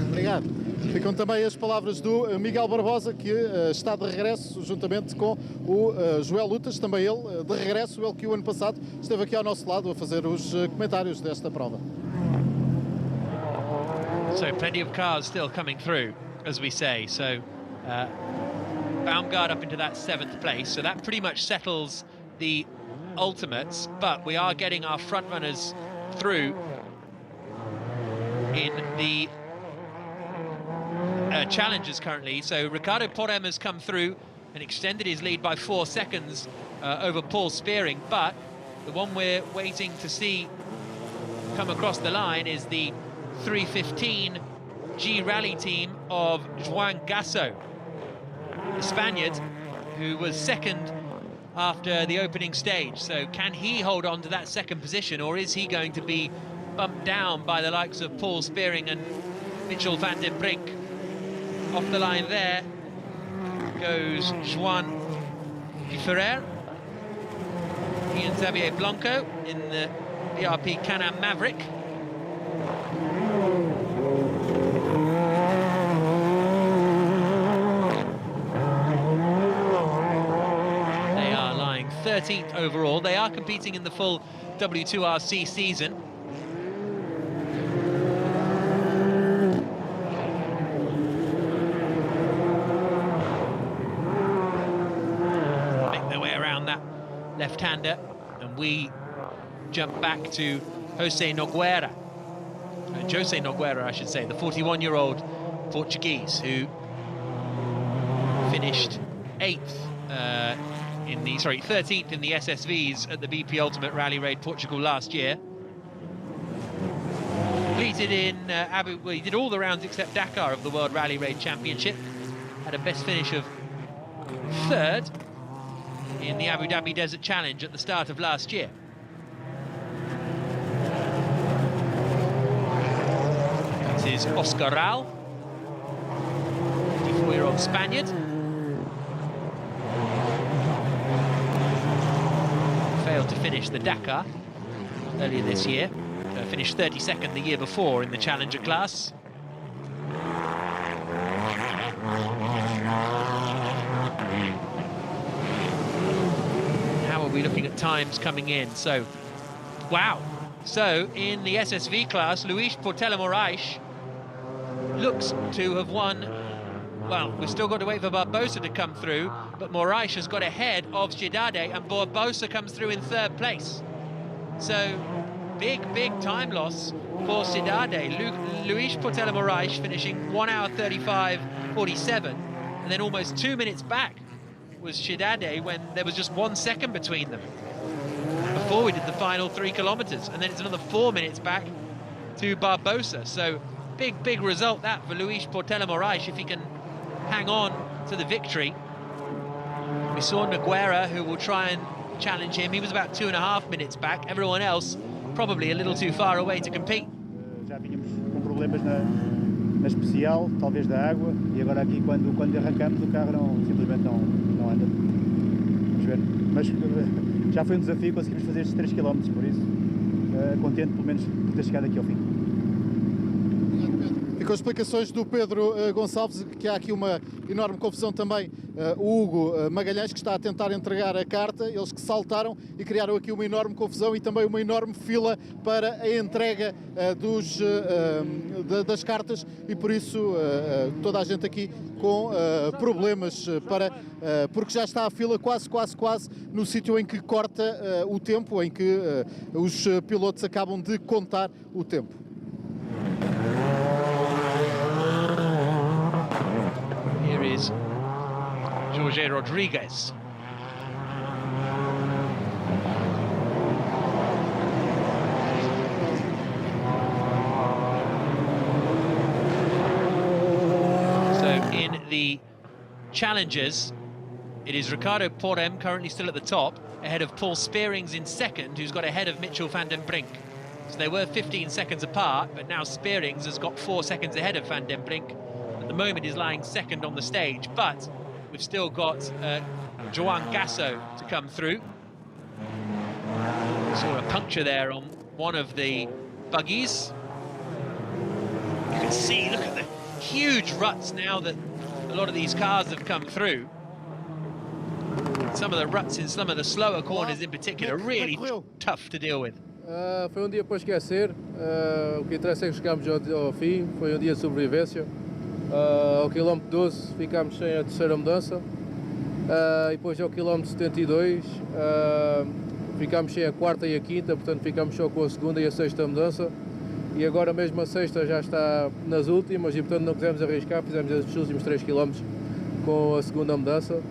Obrigado. Ficam também as palavras do Miguel Barbosa, que está de regresso juntamente com o Joel Lutas, também ele de regresso, ele que o ano passado esteve aqui ao nosso lado a fazer os comentários desta prova. So plenty of cars still coming through, as we say, so Baumgart up into that 7th place, so that pretty much settles the ultimates, but we are getting our front runners through in the challenges currently. So Ricardo Porém has come through and extended his lead by 4 seconds over Paul Spearing, but the one we're waiting to see come across the line is the 315 G Rally team of Juan Gasso, the Spaniard who was 2nd after the opening stage. So can he hold on to that 2nd position, or is he going to be bumped down by the likes of Paul Spearing and Mitchell van den Brink? Off the line there goes Juan Ferrer. He and Xavier Blanco in the BRP Can-Am Maverick. They are lying 13th overall. They are competing in the full W2RC season. Left-hander, and we jump back to Jose Nogueira, I should say, the 41-year-old Portuguese who finished 13th in the SSVs at the BP Ultimate Rally Raid Portugal last year. Completed in he did all the rounds except Dakar of the World Rally Raid Championship. Had a best finish of 3rd in the Abu Dhabi Desert Challenge at the start of last year. This is Oscar Ral, 54-year-old Spaniard. failed to finish the Dakar earlier this year. Finished 32nd the year before in the Challenger class. How are we looking at times coming in? So, wow. So, in the SSV class, Luís Portela Moraes looks to have won. Well, we've still got to wait for Barbosa to come through, but Moraes has got ahead of Cidade, and Barbosa comes through in 3rd place. So, big time loss for Cidade. Luís Portela Moraes finishing 1 hour 35.47, and then almost 2 minutes back was Cidade when there was just 1 second between them before we did the final 3 kilometers, and then it's another 4 minutes back to Barbosa. So big result that for Luís Portela Moraes if he can hang on to the victory. We saw Nogueira, who will try and challenge him. He was about 2.5 minutes back. Everyone else probably a little too far away to compete. Já vínhamos com problemas na especial, talvez da água, e agora aqui quando arrancamos o carro simplesmente não anda. Vamos ver. Mas já foi um desafio, conseguimos fazer estes 3 km, por isso contente pelo menos por ter chegado aqui ao fim. E com as explicações do Pedro Gonçalves, que há aqui uma enorme confusão também, o Hugo Magalhães, que está a tentar entregar a carta, eles que saltaram e criaram aqui uma enorme confusão e também uma enorme fila para a entrega das cartas, e por isso toda a gente aqui com problemas porque já está a fila quase no sítio em que corta o tempo, em que os pilotos acabam de contar o tempo. Here is Jorge Rodrigues. So in the Challengers, it is Ricardo Porem currently still at the top, ahead of Paul Spearings in 2nd, who's got ahead of Mitchell van den Brink. So they were 15 seconds apart, but now Spearings has got 4 seconds ahead of van den Brink. At the moment he's lying 2nd on the stage, but we've still got Joan Gasso to come through. Saw a puncture there on one of the buggies. You can see, look at the huge ruts now that a lot of these cars have come through. Some of the ruts in some of the slower corners in particular, really tough to deal with. Foi dia para esquecer, o que interessa é que chegámos ao fim, foi dia de sobrevivência. Ao quilómetro 12 ficámos sem a 3ª mudança, e depois ao quilómetro 72 ficámos sem a 4ª e a 5ª, portanto ficámos só com a 2ª e a 6ª mudança, e agora mesmo a 6ª já está nas últimas e portanto não quisemos arriscar, fizemos estes últimos 3 km com a 2ª mudança.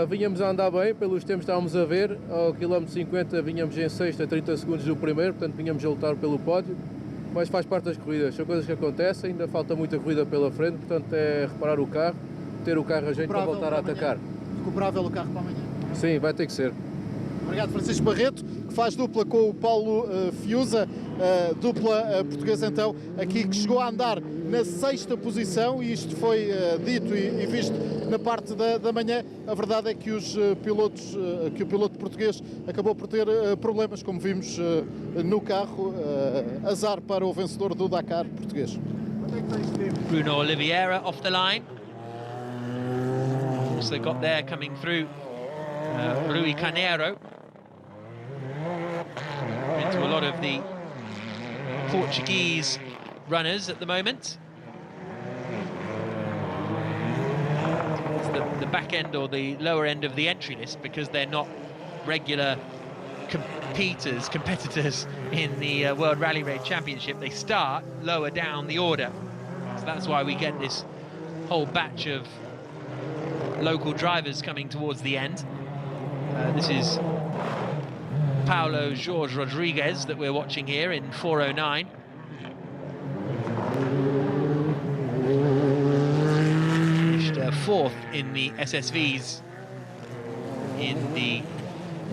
Vinhamos a andar bem, pelos tempos que estávamos a ver, ao quilómetro 50 vinhamos em 6ª, 30 segundos do primeiro, portanto vinhamos a lutar pelo pódio. Mas faz parte das corridas, são coisas que acontecem, ainda falta muita corrida pela frente, portanto é reparar o carro, ter o carro a jeito para voltar a atacar. Recuperável o carro para amanhã? Sim, vai ter que ser. Obrigado, Francisco Barreto, que faz dupla com o Paulo Fiuza, dupla portuguesa então, aqui que chegou a andar na 6ª posição, e isto foi dito e visto na parte da manhã. A verdade é que que o piloto português acabou por ter problemas, como vimos no carro, azar para o vencedor do Dakar português. Bruno Oliveira off the line. Also got there coming through Rui Carneiro. Into a lot of the Portuguese runners at the moment. It's the back end or the lower end of the entry list because they're not regular competitors in the World Rally Raid Championship. They start lower down the order. So that's why we get this whole batch of local drivers coming towards the end. This is Paulo Jorge Rodrigues that we're watching here in 4:09. Finished 4th in the SSVs in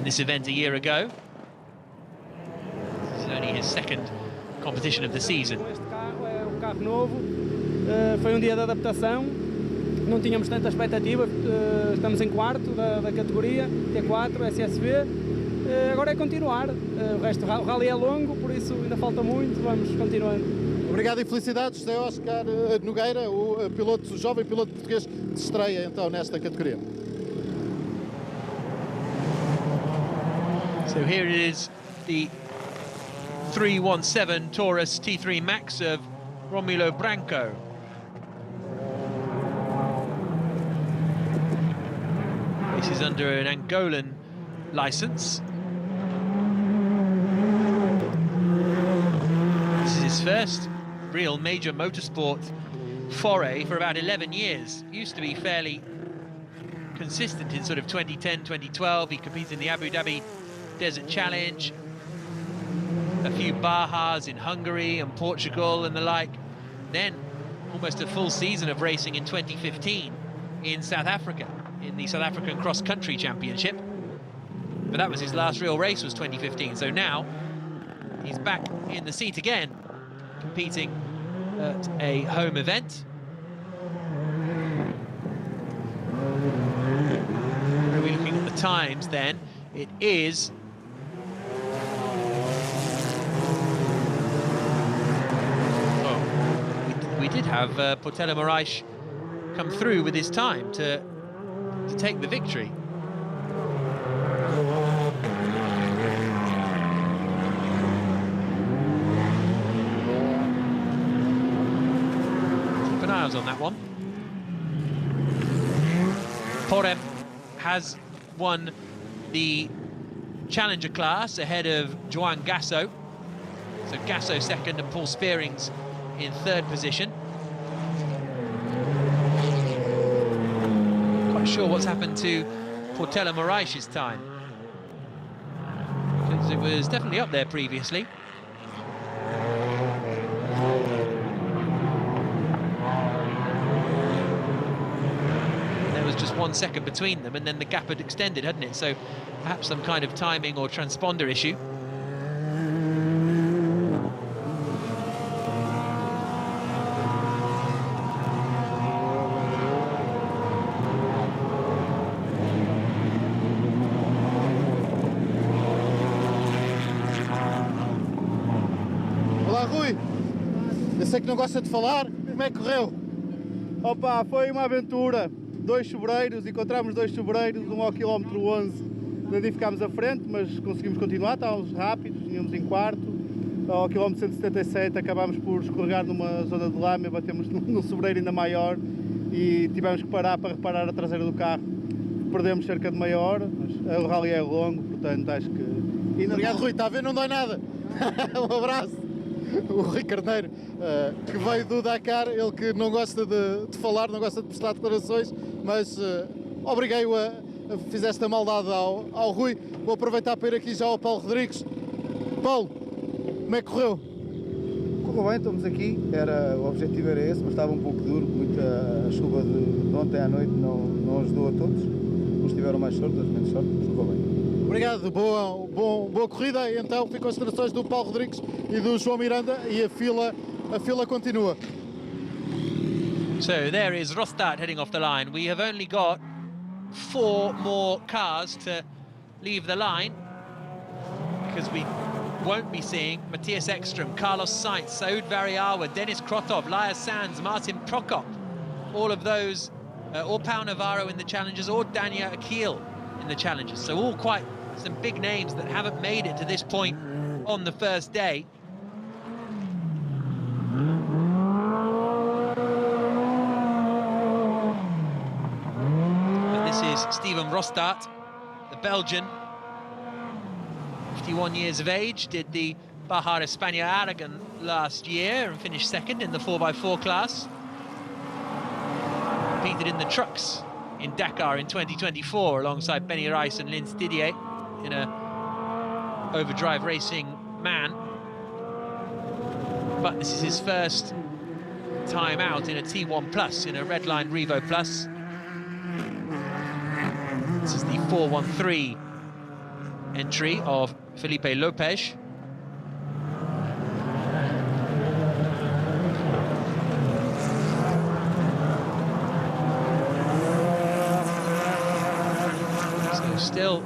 this event a year ago. This is only his 2nd competition of the season. Este carro é um carro novo, foi dia de adaptação, não tínhamos tanta expectativa, estamos em 4º da categoria T4 SSV. agora é continuar. O resto, o rally é longo, por isso ainda falta muito, vamos continuando. Obrigado e felicidades, José Oscar Nogueira, o jovem piloto português que se estreia então nesta categoria. So here it is, the 317 Taurus T3 Max of Romulo Branco. This is under an Angolan license. This is his first real major motorsport foray for about 11 years. Used to be fairly consistent in sort of 2010, 2012. He competed in the Abu Dhabi Desert Challenge, a few Bajas in Hungary and Portugal and the like. Then almost a full season of racing in 2015 in South Africa, in the South African Cross Country Championship. But that was his last real race, was 2015. So now he's back in the seat again, competing at a home event. Are we looking at the times then? It is we did have Portela Moraes come through with his time to take the victory. Keep an eye out on that one. Porem has won the Challenger class ahead of João Gasso. So Gasso second and Paul Spearings in third position. Quite sure what's happened to Portela Moraes' time, because it was definitely up there previously. There was just 1 second between them, and then the gap had extended, hadn't it? So perhaps some kind of timing or transponder issue. Olá, Rui. Eu sei que não gosta de falar. Como é que correu? Opa, foi uma aventura. 2 sobreiros, encontramos 2 sobreiros, um ao quilómetro 11. Daí ficámos à frente, mas conseguimos continuar, estávamos rápidos, tínhamos em quarto. Ao quilómetro 177 acabámos por escorregar numa zona de lama, batemos num sobreiro ainda maior e tivemos que parar para reparar a traseira do carro. Perdemos cerca de meia hora, mas o rally é longo, portanto acho que... Obrigado, Rui. Está a ver? Não dói nada. Um abraço. O Rui Carneiro, que veio do Dakar, ele que não gosta de falar, não gosta de prestar declarações, mas obriguei-o fizeste a maldade ao Rui. Vou aproveitar para ir aqui já ao Paulo Rodrigues. Paulo, como é que correu? Correu bem, estamos aqui. O objetivo era esse, mas estava um pouco duro, muita chuva de ontem à noite não ajudou a todos. Uns tiveram mais sorte, outros menos sorte, mas correu bem. Obrigado, boa corrida. Então ficam as declarações do Paulo Rodrigues e do João Miranda e a fila continua. So there is Rostad heading off the line. We have only got 4 more cars to leave the line, because we won't be seeing Matthias Ekström, Carlos Sainz, Saud Variawa, Denis Krotov, Laya Sands, Martin Prokop, all of those, or Pau Navarro in the Challengers, or Dania Akil in the Challengers. So all quite some big names that haven't made it to this point on the first day. But this is Steven Rostad, the Belgian, 51 years of age, did the Baja España Aragon last year and finished second in the 4x4 class. Competed in the trucks in Dakar in 2024 alongside Benny Rice and Linz Didier in a overdrive racing man. But this is his first time out in a T1 Plus, in a Redline Revo Plus. This is the 413 entry of Felipe Lopes. So still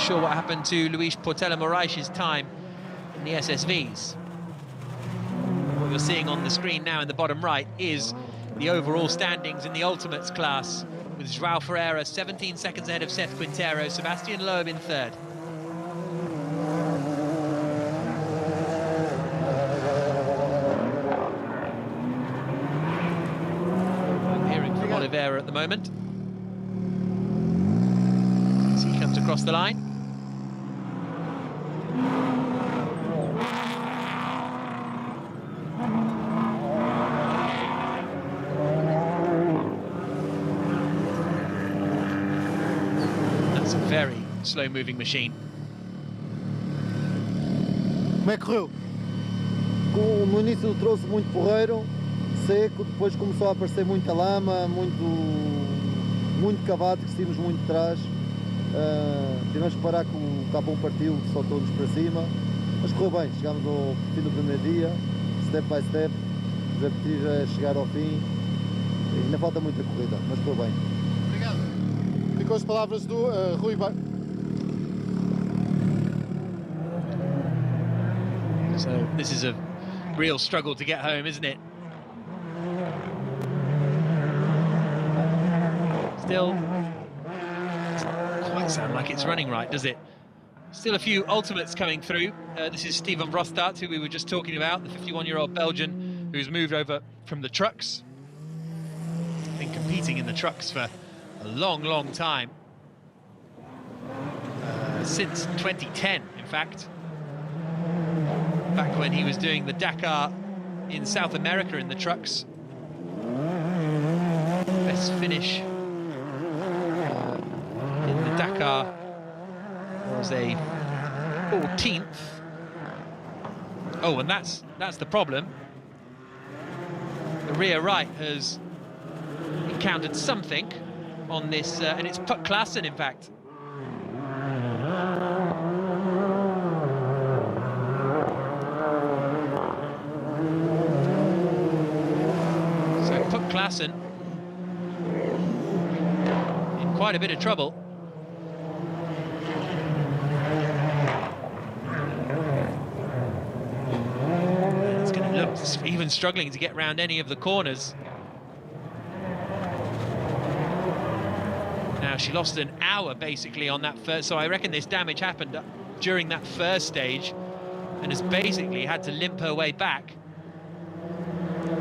sure what happened to Luis Portela Moraes' time in the SSVs. What you're seeing on the screen now in the bottom right is the overall standings in the ultimates class, with João Ferreira 17 seconds ahead of Seth Quintero, Sebastian Loeb in third. I'm hearing from Oliveira at the moment as he comes across the line. Very slow-moving machine. Como é que correu? No início trouxe muito porreiro, seco, depois começou a aparecer muita lama, muito cavado, que saímos muito de trás. Tivemos que parar que o capão partiu, soltou-nos para cima, mas correu bem. Chegámos ao fim do primeiro dia, step by step, o objetivo é chegar ao fim. Ainda falta muita corrida, mas correu bem. Obrigado. Ficou as palavras do Rui Bar. So this is a real struggle to get home, isn't it? Still, doesn't quite sound like it's running right, does it? Still a few ultimates coming through. This is Steven Brostart, who we were just talking about, the 51-year-old Belgian who's moved over from the trucks. Been competing in the trucks for a long time, since 2010 in fact, back when he was doing the Dakar in South America in the trucks. Best finish in the Dakar was a 14th. Oh, and that's the problem. The rear right has encountered something on this, and it's Puk Klaassen, in fact. So Puk Klaassen in quite a bit of trouble. It's going to look even struggling to get round any of the corners. Now, she lost an hour basically on that first, so I reckon this damage happened during that first stage and has basically had to limp her way back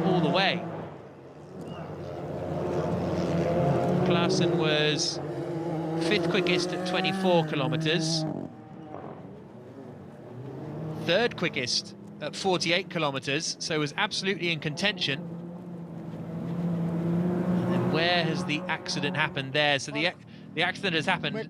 all the way. Klaassen was 5th quickest at 24 kilometers, 3rd quickest at 48 kilometers, so was absolutely in contention. Where has the accident happened there? So the accident has happened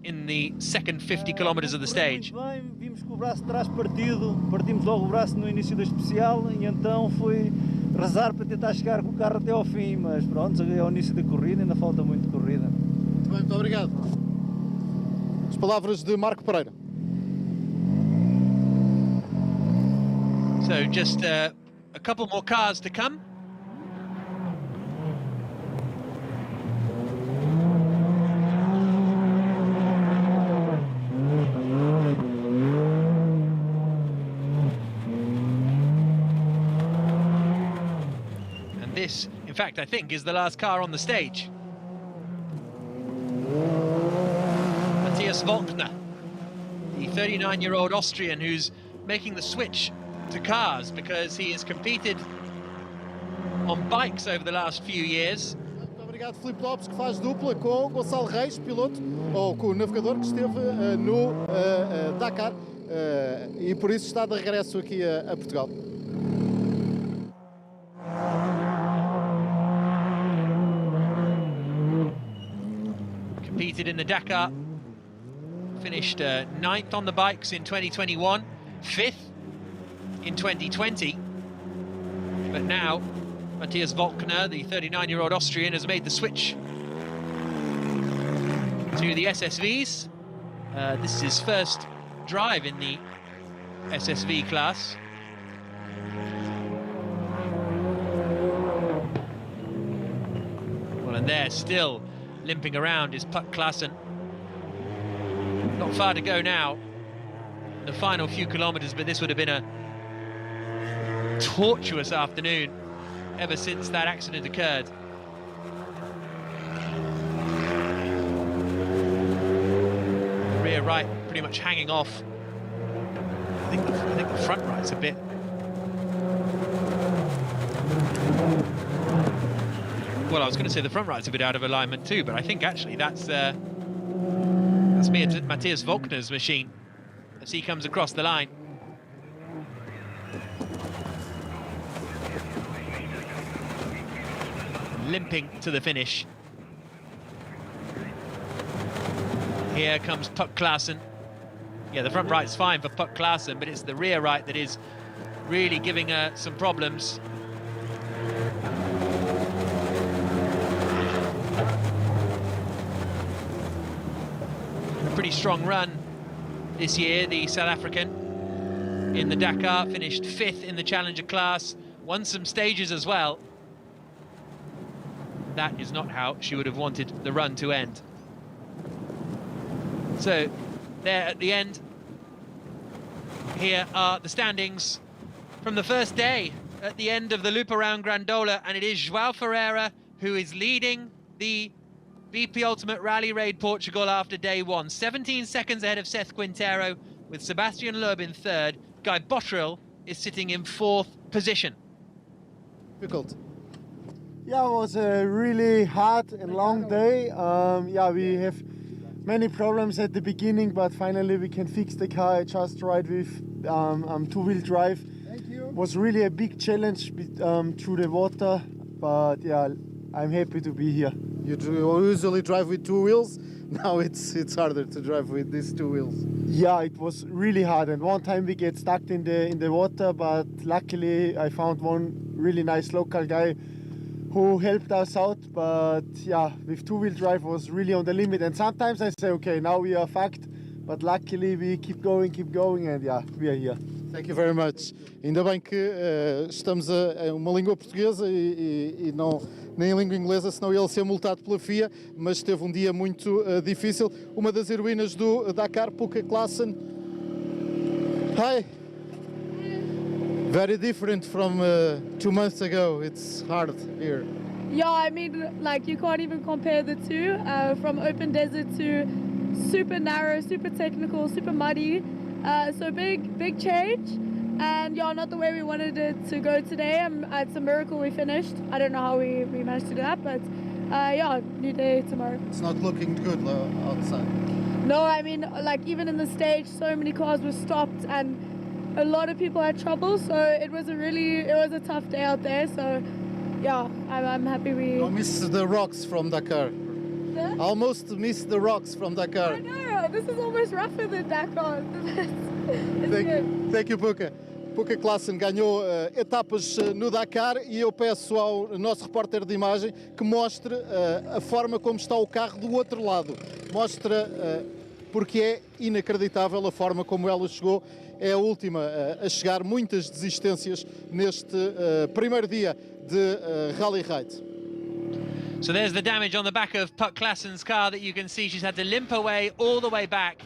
in the second 50 kilometers of the stage. Vimos com o braço de trás partido, partimos logo o braço no início da especial e então fui rezar para tentar chegar com o carro até ao fim, mas pronto, é o início da corrida, ainda falta muito corrida. Muito bem, muito obrigado. As palavras de Marco Pereira. So just a couple more cars to come. This, in fact, I think, is the last car on the stage. Matthias Volkner, the 39-year-old Austrian who's making the switch to cars because he has competed on bikes over the last few years. Muito obrigado, Filipe Lopes, que faz dupla com Gonçalo Reis, piloto, ou com o navegador que esteve no Dakar e por isso está de regresso aqui a Portugal. Competed in the Dakar, finished 9th on the bikes in 2021, 5th in 2020, but now Matthias Volkner, the 39-year-old Austrian, has made the switch to the SSVs. This is his first drive in the SSV class. Well, and there still limping around is Puk Klaassen, Not far to go now, the final few kilometres, but this would have been a tortuous afternoon ever since that accident occurred. The rear right pretty much hanging off. I think the front right's a bit... Well, I was going to say the front right's a bit out of alignment too, but I think actually that's Matthias Volkner's machine as he comes across the line. Limping to the finish. Here comes Puck Klaassen. Yeah, the front right's fine for Puck Klaassen, but it's the rear right that is really giving her some problems. A pretty strong run this year, the South African in the Dakar, finished 5th in the Challenger class, won some stages as well. That is not how she would have wanted the run to end. So, there at the end, here are the standings from the first day at the end of the loop around Grandola, and it is João Ferreira who is leading the BP Ultimate Rally Raid Portugal after day 1. 17 seconds ahead of Seth Quintero, with Sebastian Loeb in 3rd. Guy Botterill is sitting in 4th position. Difficult. Yeah, it was a really hard and long day. Yeah, we have many problems at the beginning, but finally we can fix the car. I just ride with two-wheel drive. Thank you. It was really a big challenge through the water, but yeah, I'm happy to be here. You usually drive with 2 wheels. Now it's harder to drive with these 2 wheels. Yeah, it was really hard, and one time we get stuck in the water, but luckily I found one really nice local guy who helped us out. But yeah, with two-wheel drive was really on the limit, and sometimes I say, okay, now we are fucked, but luckily we keep going, and yeah, we are here. Thank you very much. Ainda bem que estamos a uma língua portuguesa e não nem em língua inglesa, senão ele ser multado pela FIA, mas teve um dia muito difícil. Uma das heroínas do Dakar, Puck Klaassen. Hi. Very different from 2 months ago. It's hard here. Yeah, I mean, like, you can't even compare the two. From open desert to super narrow, super technical, super muddy. So big change. And yeah, not the way we wanted it to go today. It's a miracle we finished. I don't know how we managed to do that, but yeah, new day tomorrow. It's not looking good outside. No, I mean, like, even in the stage, so many cars were stopped and a lot of people had trouble. So it was a tough day out there. So yeah, I'm happy we... I missed the rocks from Dakar. Yeah? Almost missed the rocks from Dakar. I know, this is almost rougher than Dakar. Thank you, Puka. Puka Klaassen ganhou etapas no Dakar e eu peço ao nosso repórter de imagem que mostre a forma como está o carro do outro lado. Mostra porque é inacreditável a forma como ela chegou. É a última a chegar, muitas desistências neste primeiro dia de Rally Raid. So there's the damage on the back of Puck Klaassen's car that you can see. She's had to limp away all the way back.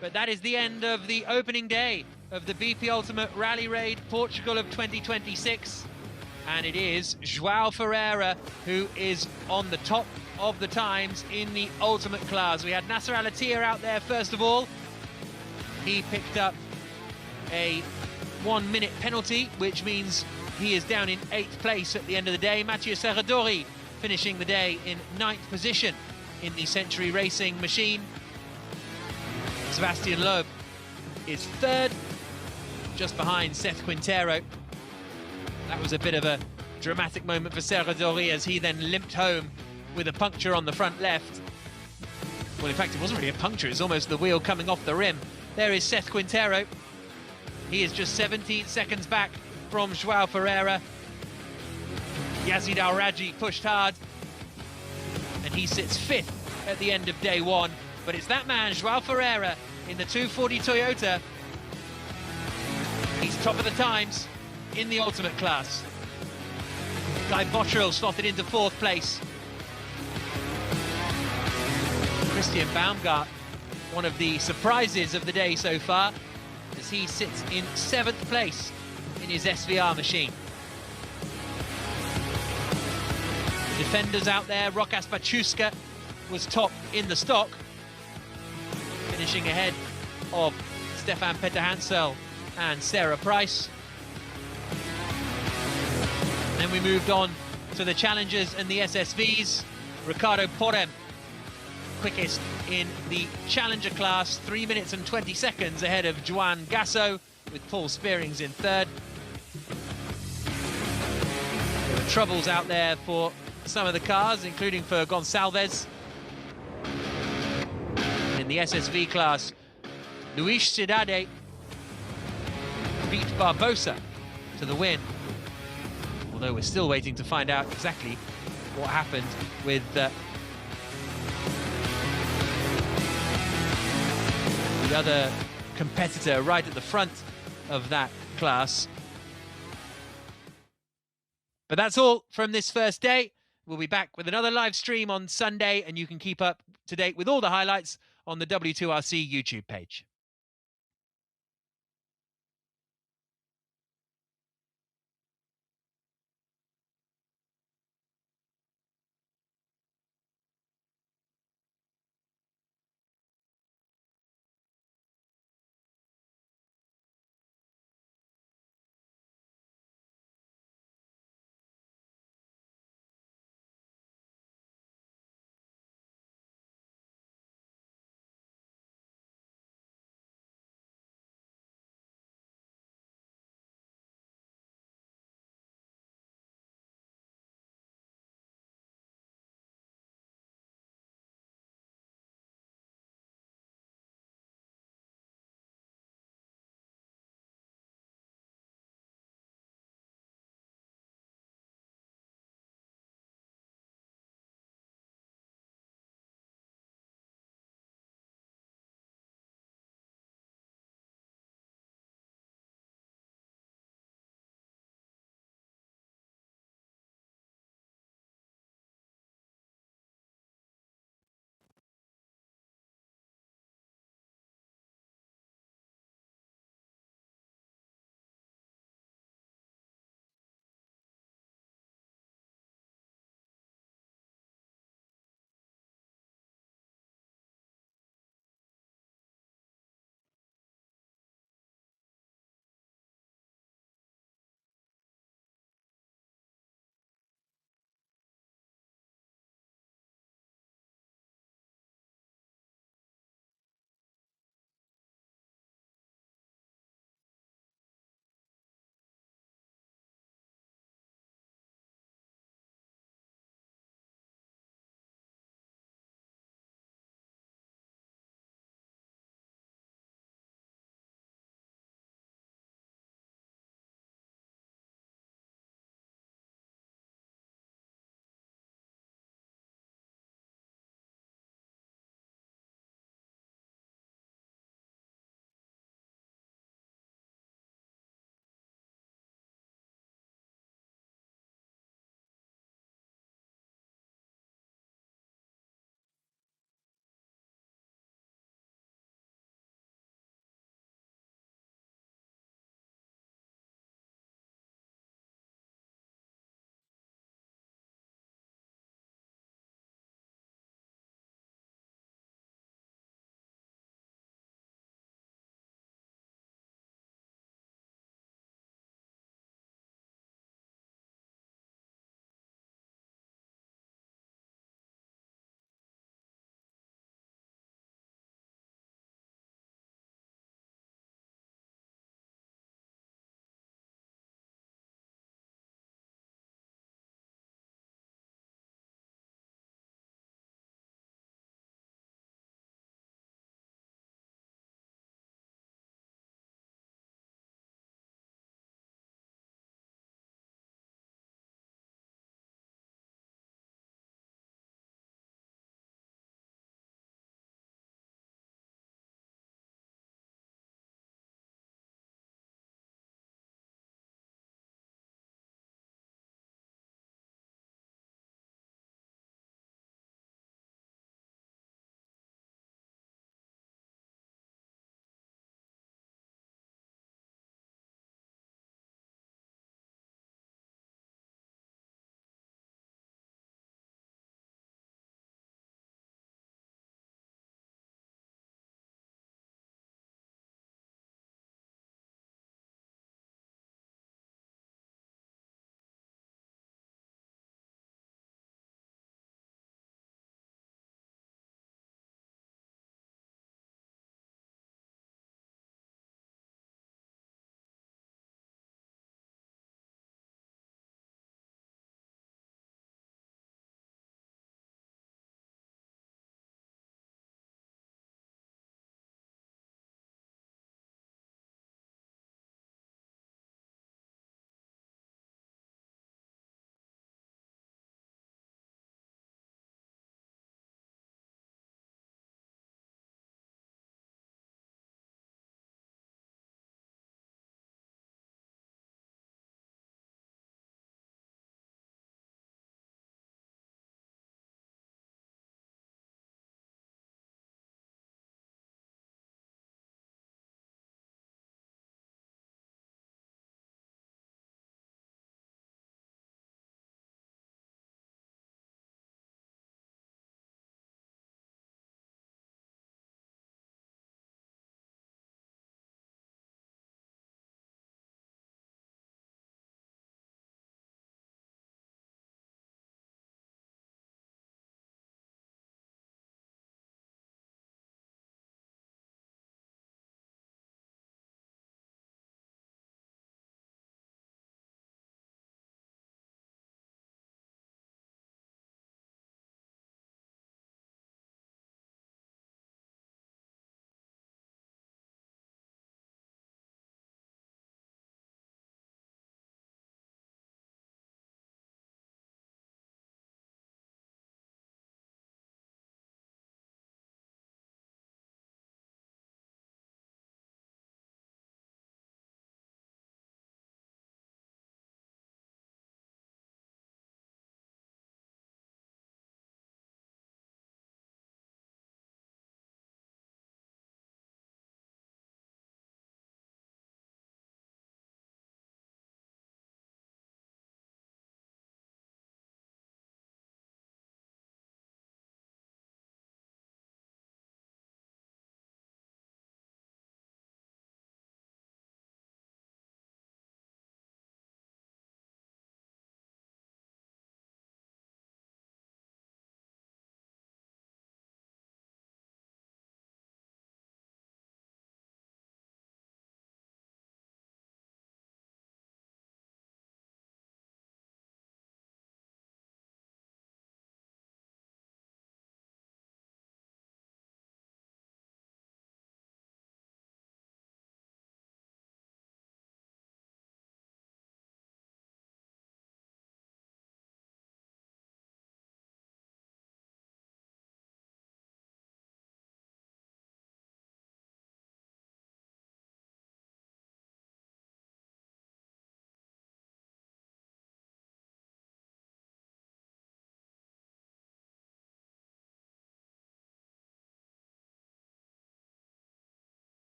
But that is the end of the opening day of the BP Ultimate Rally Raid Portugal of 2026. And it is João Ferreira who is on the top of the times in the Ultimate class. We had Nasser al-Attiyah out there first of all. He picked up a 1-minute penalty, which means he is down in 8th place at the end of the day. Mathieu Serradori finishing the day in 9th position in the Century Racing machine. Sebastian Loeb is 3rd, just behind Seth Quintero. That was a bit of a dramatic moment for Serradori as he then limped home with a puncture on the front left. Well, in fact, it wasn't really a puncture, it's almost the wheel coming off the rim. There is Seth Quintero. He is just 17 seconds back from João Ferreira. Yazid Al-Raji pushed hard, and he sits 5th at the end of day 1. But it's that man, João Ferreira, in the 240 Toyota. He's top of the times in the Ultimate class. Guy Botterill slotted into 4th place. Christian Baumgart one of the surprises of the day so far, as he sits in 7th place in his SVR machine. The defenders out there, Rokas Bachuska was top in the stock, finishing ahead of Stefan Peter-Hansel and Sarah Price. Then we moved on to the challengers and the SSVs. Ricardo Porem, quickest in the challenger class, 3 minutes and 20 seconds ahead of Juan Gasso, with Paul Spearings in 3rd. There were troubles out there for some of the cars, including for Gonçalves. In the SSV class, Luis Cidade beat Barbosa to the win, although we're still waiting to find out exactly what happened with the other competitor right at the front of that class. But that's all from this first day. We'll be back with another live stream on Sunday, and you can keep up to date with all the highlights on the W2RC YouTube page.